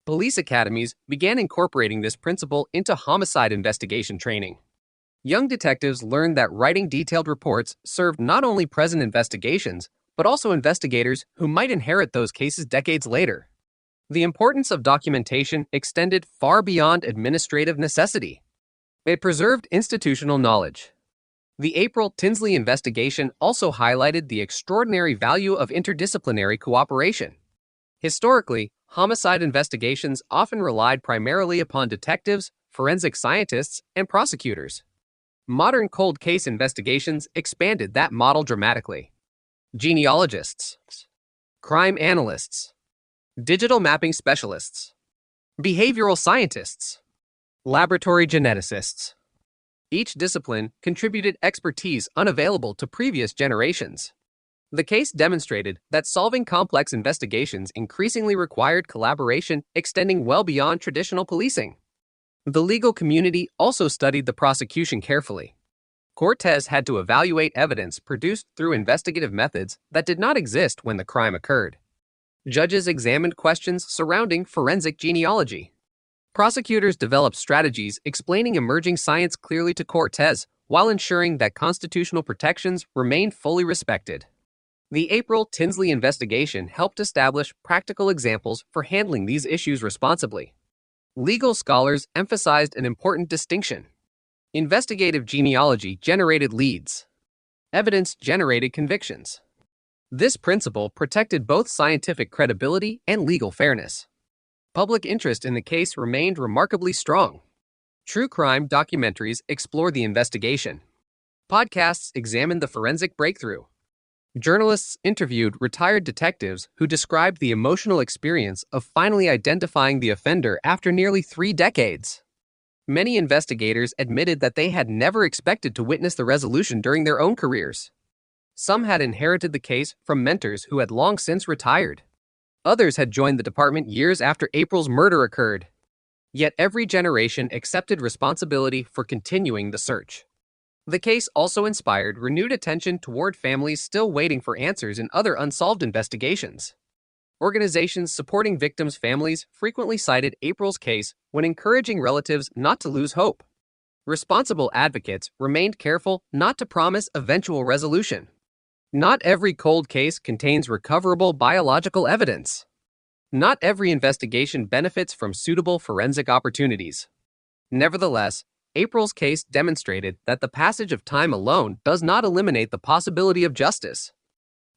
Police academies began incorporating this principle into homicide investigation training. Young detectives learned that writing detailed reports served not only present investigations, but also investigators who might inherit those cases decades later. The importance of documentation extended far beyond administrative necessity. It preserved institutional knowledge. The April Tinsley investigation also highlighted the extraordinary value of interdisciplinary cooperation. Historically, homicide investigations often relied primarily upon detectives, forensic scientists, and prosecutors. Modern cold case investigations expanded that model dramatically. Genealogists, crime analysts, digital mapping specialists, behavioral scientists, laboratory geneticists. Each discipline contributed expertise unavailable to previous generations. The case demonstrated that solving complex investigations increasingly required collaboration extending well beyond traditional policing. The legal community also studied the prosecution carefully. Cortez had to evaluate evidence produced through investigative methods that did not exist when the crime occurred. Judges examined questions surrounding forensic genealogy. Prosecutors developed strategies explaining emerging science clearly to Cortez while ensuring that constitutional protections remained fully respected. The April Tinsley investigation helped establish practical examples for handling these issues responsibly. Legal scholars emphasized an important distinction. Investigative genealogy generated leads. Evidence generated convictions. This principle protected both scientific credibility and legal fairness. Public interest in the case remained remarkably strong. True crime documentaries explore the investigation. Podcasts examine the forensic breakthrough. Journalists interviewed retired detectives who described the emotional experience of finally identifying the offender after nearly 3 decades. Many investigators admitted that they had never expected to witness the resolution during their own careers. Some had inherited the case from mentors who had long since retired. Others had joined the department years after April's murder occurred. Yet every generation accepted responsibility for continuing the search. The case also inspired renewed attention toward families still waiting for answers in other unsolved investigations. Organizations supporting victims' families frequently cited April's case when encouraging relatives not to lose hope. Responsible advocates remained careful not to promise eventual resolution. Not every cold case contains recoverable biological evidence. Not every investigation benefits from suitable forensic opportunities. Nevertheless, April's case demonstrated that the passage of time alone does not eliminate the possibility of justice.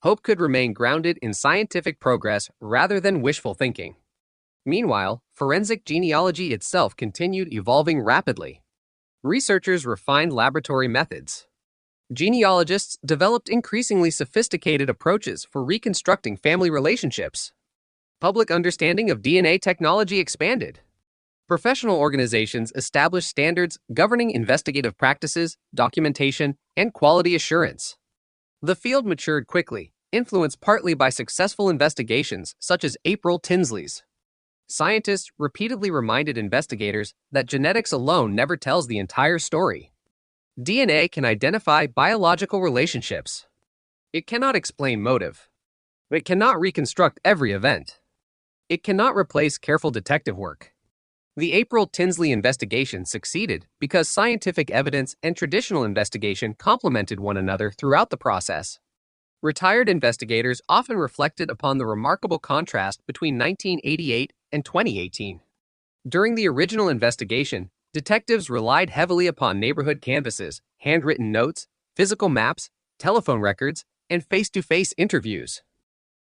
Hope could remain grounded in scientific progress rather than wishful thinking. Meanwhile, forensic genealogy itself continued evolving rapidly. Researchers refined laboratory methods. Genealogists developed increasingly sophisticated approaches for reconstructing family relationships. Public understanding of DNA technology expanded. Professional organizations established standards governing investigative practices, documentation, and quality assurance. The field matured quickly, influenced partly by successful investigations such as April Tinsley's. Scientists repeatedly reminded investigators that genetics alone never tells the entire story. DNA can identify biological relationships. It cannot explain motive. It cannot reconstruct every event. It cannot replace careful detective work. The April Tinsley investigation succeeded because scientific evidence and traditional investigation complemented one another throughout the process. Retired investigators often reflected upon the remarkable contrast between 1988 and 2018. During the original investigation, detectives relied heavily upon neighborhood canvases, handwritten notes, physical maps, telephone records, and face-to-face interviews.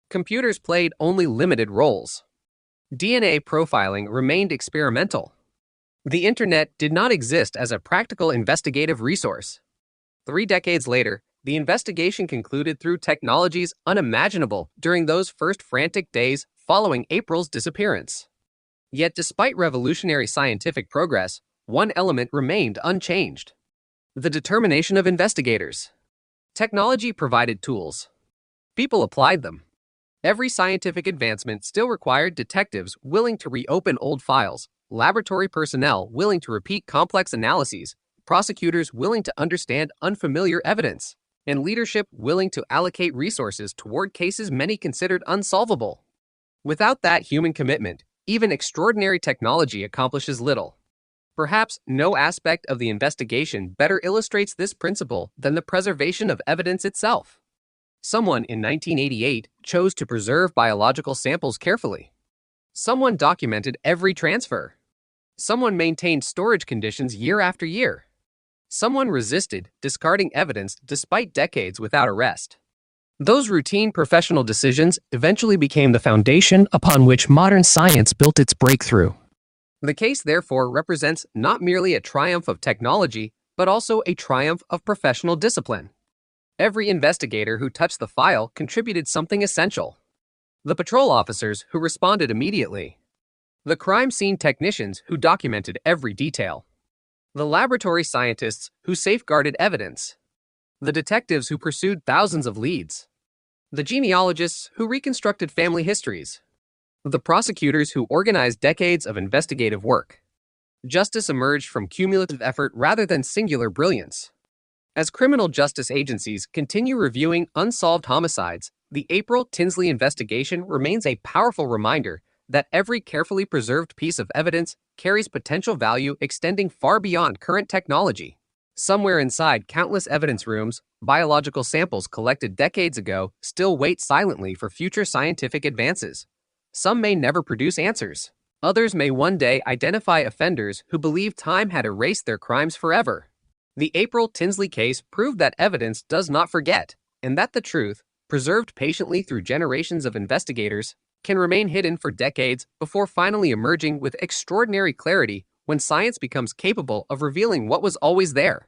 Computers played only limited roles. DNA profiling remained experimental. The internet did not exist as a practical investigative resource. 3 decades later, the investigation concluded through technologies unimaginable during those first frantic days following April's disappearance. Yet despite revolutionary scientific progress, one element remained unchanged: the determination of investigators. Technology provided tools. People applied them. Every scientific advancement still required detectives willing to reopen old files, laboratory personnel willing to repeat complex analyses, prosecutors willing to understand unfamiliar evidence, and leadership willing to allocate resources toward cases many considered unsolvable. Without that human commitment, even extraordinary technology accomplishes little. Perhaps no aspect of the investigation better illustrates this principle than the preservation of evidence itself. Someone in 1988 chose to preserve biological samples carefully. Someone documented every transfer. Someone maintained storage conditions year after year. Someone resisted discarding evidence despite decades without arrest. Those routine professional decisions eventually became the foundation upon which modern science built its breakthrough. The case, therefore, represents not merely a triumph of technology, but also a triumph of professional discipline. Every investigator who touched the file contributed something essential. The patrol officers who responded immediately. The crime scene technicians who documented every detail. The laboratory scientists who safeguarded evidence. The detectives who pursued thousands of leads. The genealogists who reconstructed family histories. The prosecutors who organized decades of investigative work. Justice emerged from cumulative effort rather than singular brilliance. As criminal justice agencies continue reviewing unsolved homicides, the April Tinsley investigation remains a powerful reminder that every carefully preserved piece of evidence carries potential value extending far beyond current technology. Somewhere inside countless evidence rooms, biological samples collected decades ago still wait silently for future scientific advances. Some may never produce answers. Others may one day identify offenders who believe time had erased their crimes forever. The April Tinsley case proved that evidence does not forget, and that the truth, preserved patiently through generations of investigators, can remain hidden for decades before finally emerging with extraordinary clarity when science becomes capable of revealing what was always there.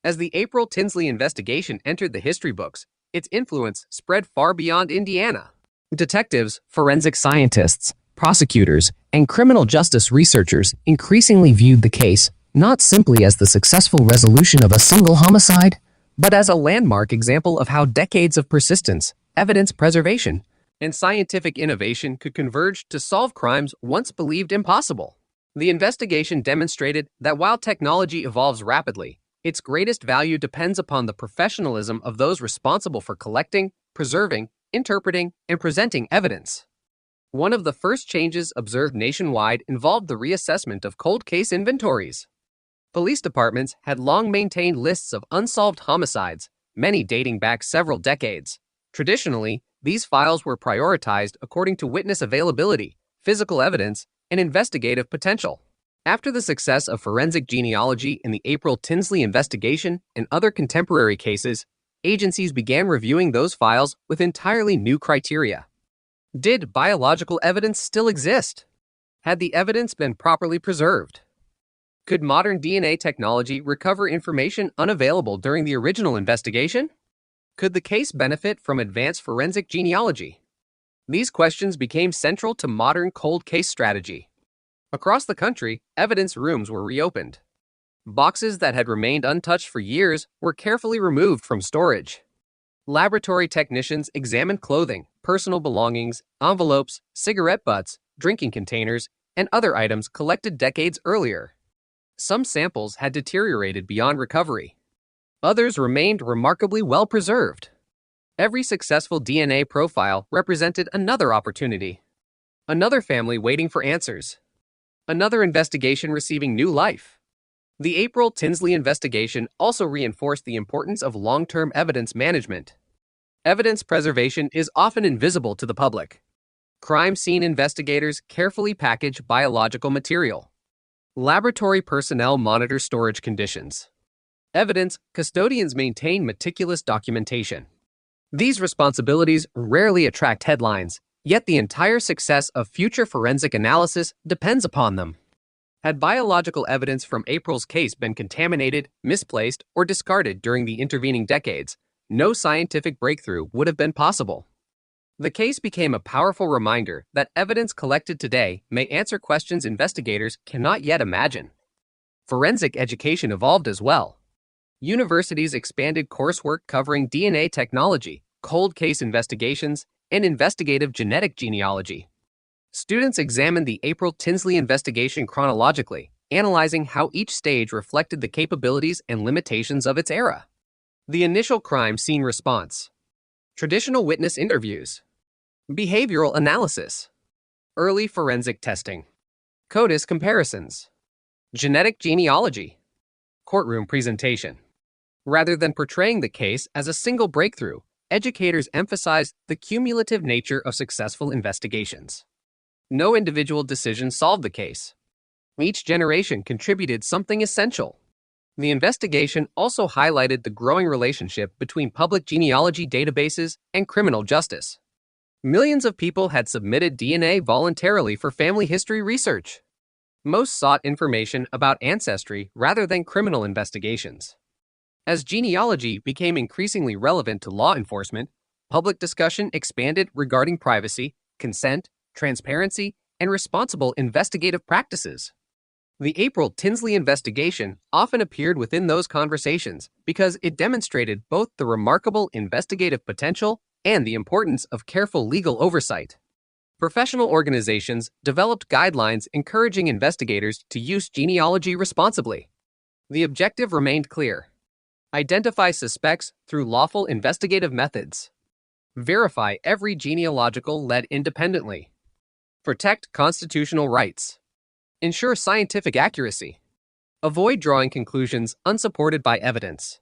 As the April Tinsley investigation entered the history books, its influence spread far beyond Indiana. Detectives, forensic scientists, prosecutors, and criminal justice researchers increasingly viewed the case not simply as the successful resolution of a single homicide, but as a landmark example of how decades of persistence, evidence preservation, and scientific innovation could converge to solve crimes once believed impossible. The investigation demonstrated that while technology evolves rapidly, its greatest value depends upon the professionalism of those responsible for collecting, preserving, interpreting, and presenting evidence. One of the first changes observed nationwide involved the reassessment of cold case inventories. Police departments had long maintained lists of unsolved homicides, many dating back several decades. Traditionally, these files were prioritized according to witness availability, physical evidence, and investigative potential. After the success of forensic genealogy in the April Tinsley investigation and other contemporary cases, agencies began reviewing those files with entirely new criteria. Did biological evidence still exist? Had the evidence been properly preserved? Could modern DNA technology recover information unavailable during the original investigation? Could the case benefit from advanced forensic genealogy? These questions became central to modern cold case strategy. Across the country, evidence rooms were reopened. Boxes that had remained untouched for years were carefully removed from storage. Laboratory technicians examined clothing, personal belongings, envelopes, cigarette butts, drinking containers, and other items collected decades earlier. Some samples had deteriorated beyond recovery. Others remained remarkably well preserved. Every successful DNA profile represented another opportunity. Another family waiting for answers. Another investigation receiving new life. The April Tinsley investigation also reinforced the importance of long-term evidence management. Evidence preservation is often invisible to the public. Crime scene investigators carefully package biological material. Laboratory personnel monitor storage conditions. Evidence custodians maintain meticulous documentation. These responsibilities rarely attract headlines, yet the entire success of future forensic analysis depends upon them. Had biological evidence from April's case been contaminated, misplaced, or discarded during the intervening decades, no scientific breakthrough would have been possible. The case became a powerful reminder that evidence collected today may answer questions investigators cannot yet imagine. Forensic education evolved as well. Universities expanded coursework covering DNA technology, cold case investigations, and investigative genetic genealogy. Students examined the April Tinsley investigation chronologically, analyzing how each stage reflected the capabilities and limitations of its era. The initial crime scene response, traditional witness interviews, behavioral analysis, early forensic testing, CODIS comparisons, genetic genealogy, courtroom presentation. Rather than portraying the case as a single breakthrough, educators emphasized the cumulative nature of successful investigations. No individual decision solved the case. Each generation contributed something essential. The investigation also highlighted the growing relationship between public genealogy databases and criminal justice. Millions of people had submitted DNA voluntarily for family history research. Most sought information about ancestry rather than criminal investigations. As genealogy became increasingly relevant to law enforcement, public discussion expanded regarding privacy, consent, transparency, and responsible investigative practices. The April Tinsley investigation often appeared within those conversations because it demonstrated both the remarkable investigative potential and the importance of careful legal oversight. Professional organizations developed guidelines encouraging investigators to use genealogy responsibly. The objective remained clear: identify suspects through lawful investigative methods. Verify every genealogical lead independently. Protect constitutional rights. Ensure scientific accuracy. Avoid drawing conclusions unsupported by evidence.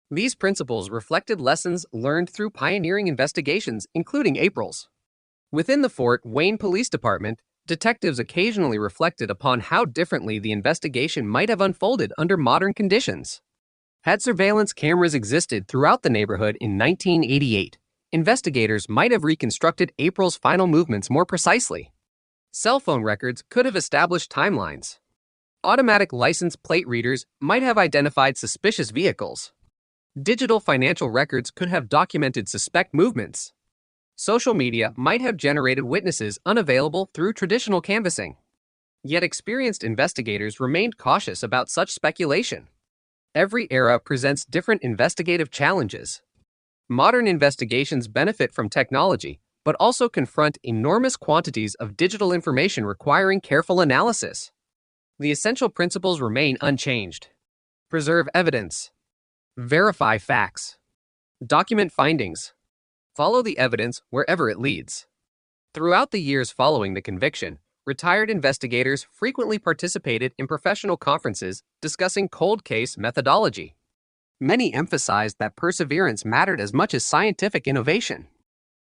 These principles reflected lessons learned through pioneering investigations, including April's. Within the Fort Wayne Police Department, detectives occasionally reflected upon how differently the investigation might have unfolded under modern conditions. Had surveillance cameras existed throughout the neighborhood in 1988, investigators might have reconstructed April's final movements more precisely. Cell phone records could have established timelines. Automatic license plate readers might have identified suspicious vehicles. Digital financial records could have documented suspect movements. Social media might have generated witnesses unavailable through traditional canvassing. Yet experienced investigators remained cautious about such speculation. Every era presents different investigative challenges. Modern investigations benefit from technology, but also confront enormous quantities of digital information requiring careful analysis. The essential principles remain unchanged. Preserve evidence. Verify facts. Document findings. Follow the evidence wherever it leads. Throughout the years following the conviction, retired investigators frequently participated in professional conferences discussing cold case methodology. Many emphasized that perseverance mattered as much as scientific innovation.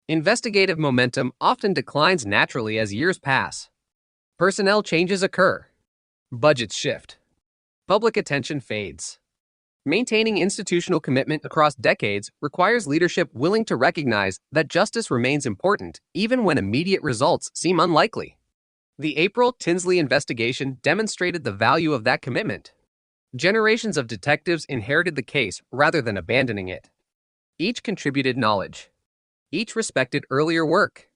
Investigative momentum often declines naturally as years pass. Personnel changes occur. Budgets shift. Public attention fades. Maintaining institutional commitment across decades requires leadership willing to recognize that justice remains important even when immediate results seem unlikely. The April Tinsley investigation demonstrated the value of that commitment. Generations of detectives inherited the case rather than abandoning it. Each contributed knowledge. Each respected earlier work.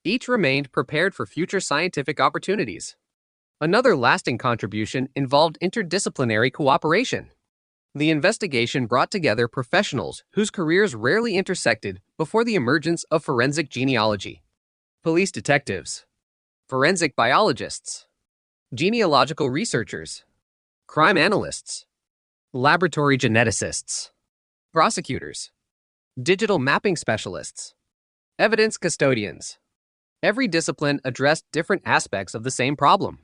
Each remained prepared for future scientific opportunities. Another lasting contribution involved interdisciplinary cooperation. The investigation brought together professionals whose careers rarely intersected before the emergence of forensic genealogy. Police detectives, forensic biologists, genealogical researchers, crime analysts, laboratory geneticists, prosecutors, digital mapping specialists, evidence custodians. Every discipline addressed different aspects of the same problem.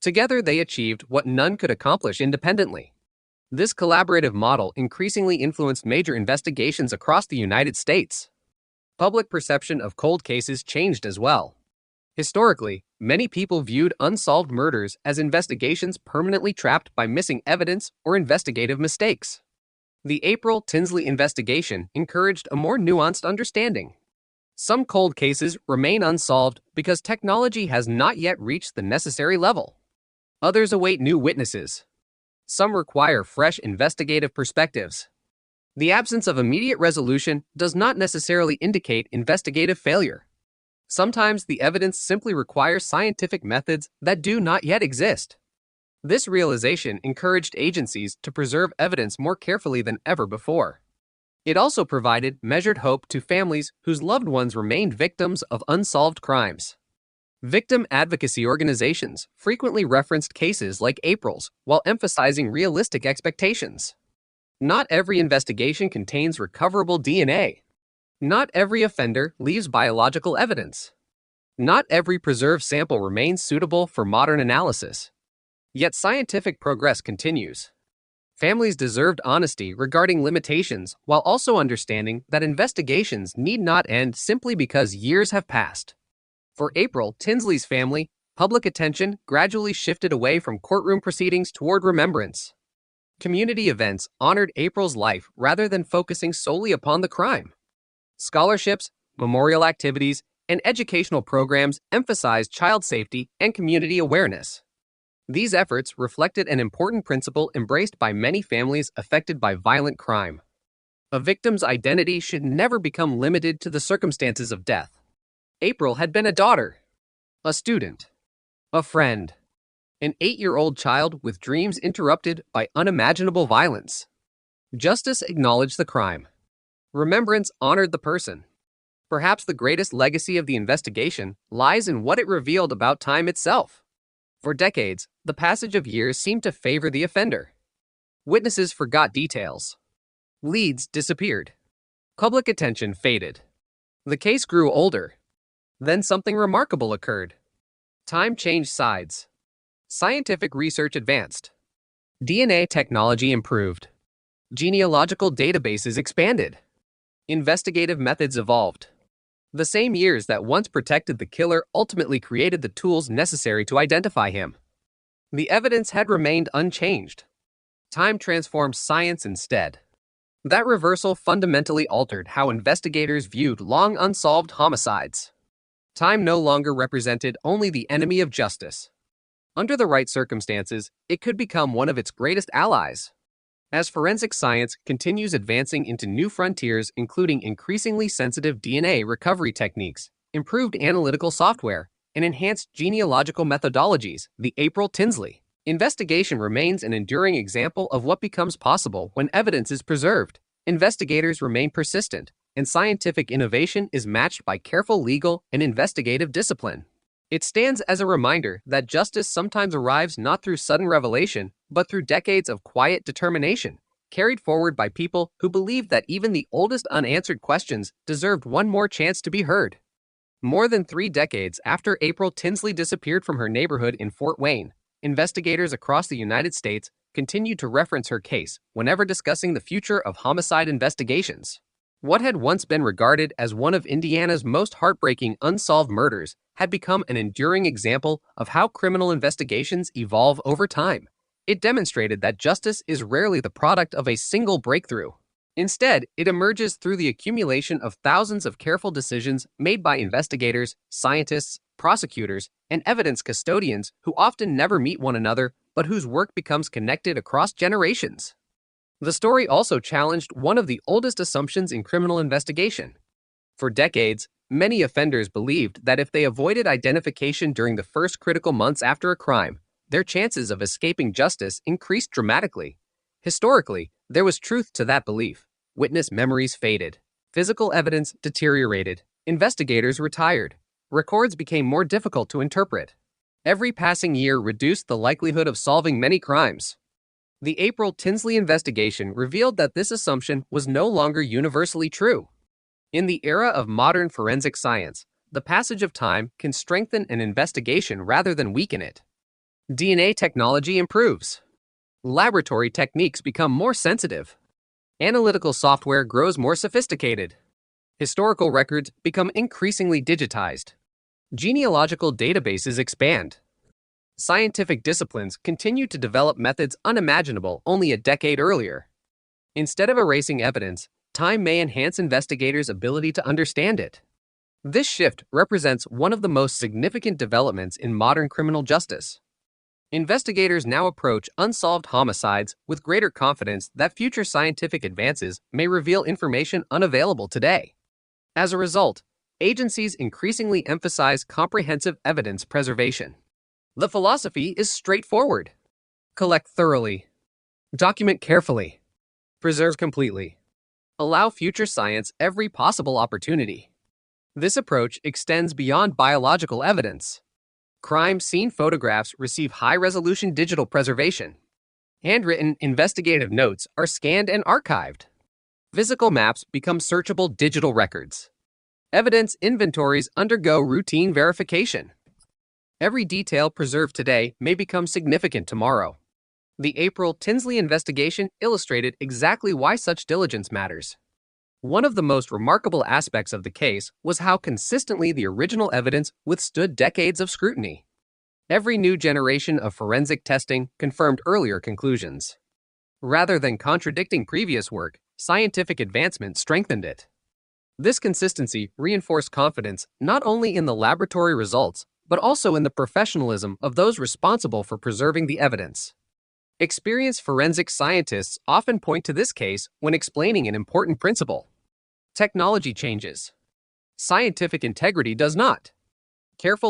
Together, they achieved what none could accomplish independently. This collaborative model increasingly influenced major investigations across the United States. Public perception of cold cases changed as well. Historically, many people viewed unsolved murders as investigations permanently trapped by missing evidence or investigative mistakes. The April Tinsley investigation encouraged a more nuanced understanding. Some cold cases remain unsolved because technology has not yet reached the necessary level. Others await new witnesses. Some require fresh investigative perspectives. The absence of immediate resolution does not necessarily indicate investigative failure. Sometimes the evidence simply requires scientific methods that do not yet exist. This realization encouraged agencies to preserve evidence more carefully than ever before. It also provided measured hope to families whose loved ones remained victims of unsolved crimes. Victim advocacy organizations frequently referenced cases like April's while emphasizing realistic expectations. Not every investigation contains recoverable DNA. Not every offender leaves biological evidence. Not every preserved sample remains suitable for modern analysis. Yet scientific progress continues. Families deserved honesty regarding limitations while also understanding that investigations need not end simply because years have passed. For April Tinsley's family, public attention gradually shifted away from courtroom proceedings toward remembrance. Community events honored April's life rather than focusing solely upon the crime. Scholarships, memorial activities, and educational programs emphasized child safety and community awareness. These efforts reflected an important principle embraced by many families affected by violent crime. A victim's identity should never become limited to the circumstances of death. April had been a daughter, a student, a friend, an 8-year-old child with dreams interrupted by unimaginable violence. Justice acknowledged the crime. Remembrance honored the person. Perhaps the greatest legacy of the investigation lies in what it revealed about time itself. For decades, the passage of years seemed to favor the offender. Witnesses forgot details. Leads disappeared. Public attention faded. The case grew older. Then something remarkable occurred. Time changed sides. Scientific research advanced. DNA technology improved. Genealogical databases expanded. Investigative methods evolved. The same years that once protected the killer ultimately created the tools necessary to identify him. The evidence had remained unchanged. Time transformed science instead. That reversal fundamentally altered how investigators viewed long unsolved homicides. Time no longer represented only the enemy of justice. Under the right circumstances, it could become one of its greatest allies. As forensic science continues advancing into new frontiers, including increasingly sensitive DNA recovery techniques, improved analytical software, and enhanced genealogical methodologies, the April Tinsley investigation remains an enduring example of what becomes possible when evidence is preserved, investigators remain persistent, and scientific innovation is matched by careful legal and investigative discipline. It stands as a reminder that justice sometimes arrives not through sudden revelation, but through decades of quiet determination, carried forward by people who believed that even the oldest unanswered questions deserved one more chance to be heard. More than 3 decades after April Tinsley disappeared from her neighborhood in Fort Wayne, investigators across the United States continue to reference her case whenever discussing the future of homicide investigations. What had once been regarded as one of Indiana's most heartbreaking unsolved murders had become an enduring example of how criminal investigations evolve over time. It demonstrated that justice is rarely the product of a single breakthrough. Instead, it emerges through the accumulation of thousands of careful decisions made by investigators, scientists, prosecutors, and evidence custodians who often never meet one another, but whose work becomes connected across generations. The story also challenged one of the oldest assumptions in criminal investigation. For decades, many offenders believed that if they avoided identification during the first critical months after a crime, their chances of escaping justice increased dramatically. Historically, there was truth to that belief. Witness memories faded. Physical evidence deteriorated. Investigators retired. Records became more difficult to interpret. Every passing year reduced the likelihood of solving many crimes. The April Tinsley investigation revealed that this assumption was no longer universally true. In the era of modern forensic science, the passage of time can strengthen an investigation rather than weaken it. DNA technology improves. Laboratory techniques become more sensitive. Analytical software grows more sophisticated. Historical records become increasingly digitized. Genealogical databases expand. Scientific disciplines continue to develop methods unimaginable only a decade earlier. Instead of erasing evidence, time may enhance investigators' ability to understand it. This shift represents one of the most significant developments in modern criminal justice. Investigators now approach unsolved homicides with greater confidence that future scientific advances may reveal information unavailable today. As a result, agencies increasingly emphasize comprehensive evidence preservation. The philosophy is straightforward. Collect thoroughly. Document carefully. Preserve completely. Allow future science every possible opportunity. This approach extends beyond biological evidence. Crime scene photographs receive high-resolution digital preservation. Handwritten investigative notes are scanned and archived. Physical maps become searchable digital records. Evidence inventories undergo routine verification. Every detail preserved today may become significant tomorrow. The April Tinsley investigation illustrated exactly why such diligence matters. One of the most remarkable aspects of the case was how consistently the original evidence withstood decades of scrutiny. Every new generation of forensic testing confirmed earlier conclusions. Rather than contradicting previous work, scientific advancement strengthened it. This consistency reinforced confidence not only in the laboratory results, but also in the professionalism of those responsible for preserving the evidence. Experienced forensic scientists often point to this case when explaining an important principle. Technology changes. Scientific integrity does not. Careful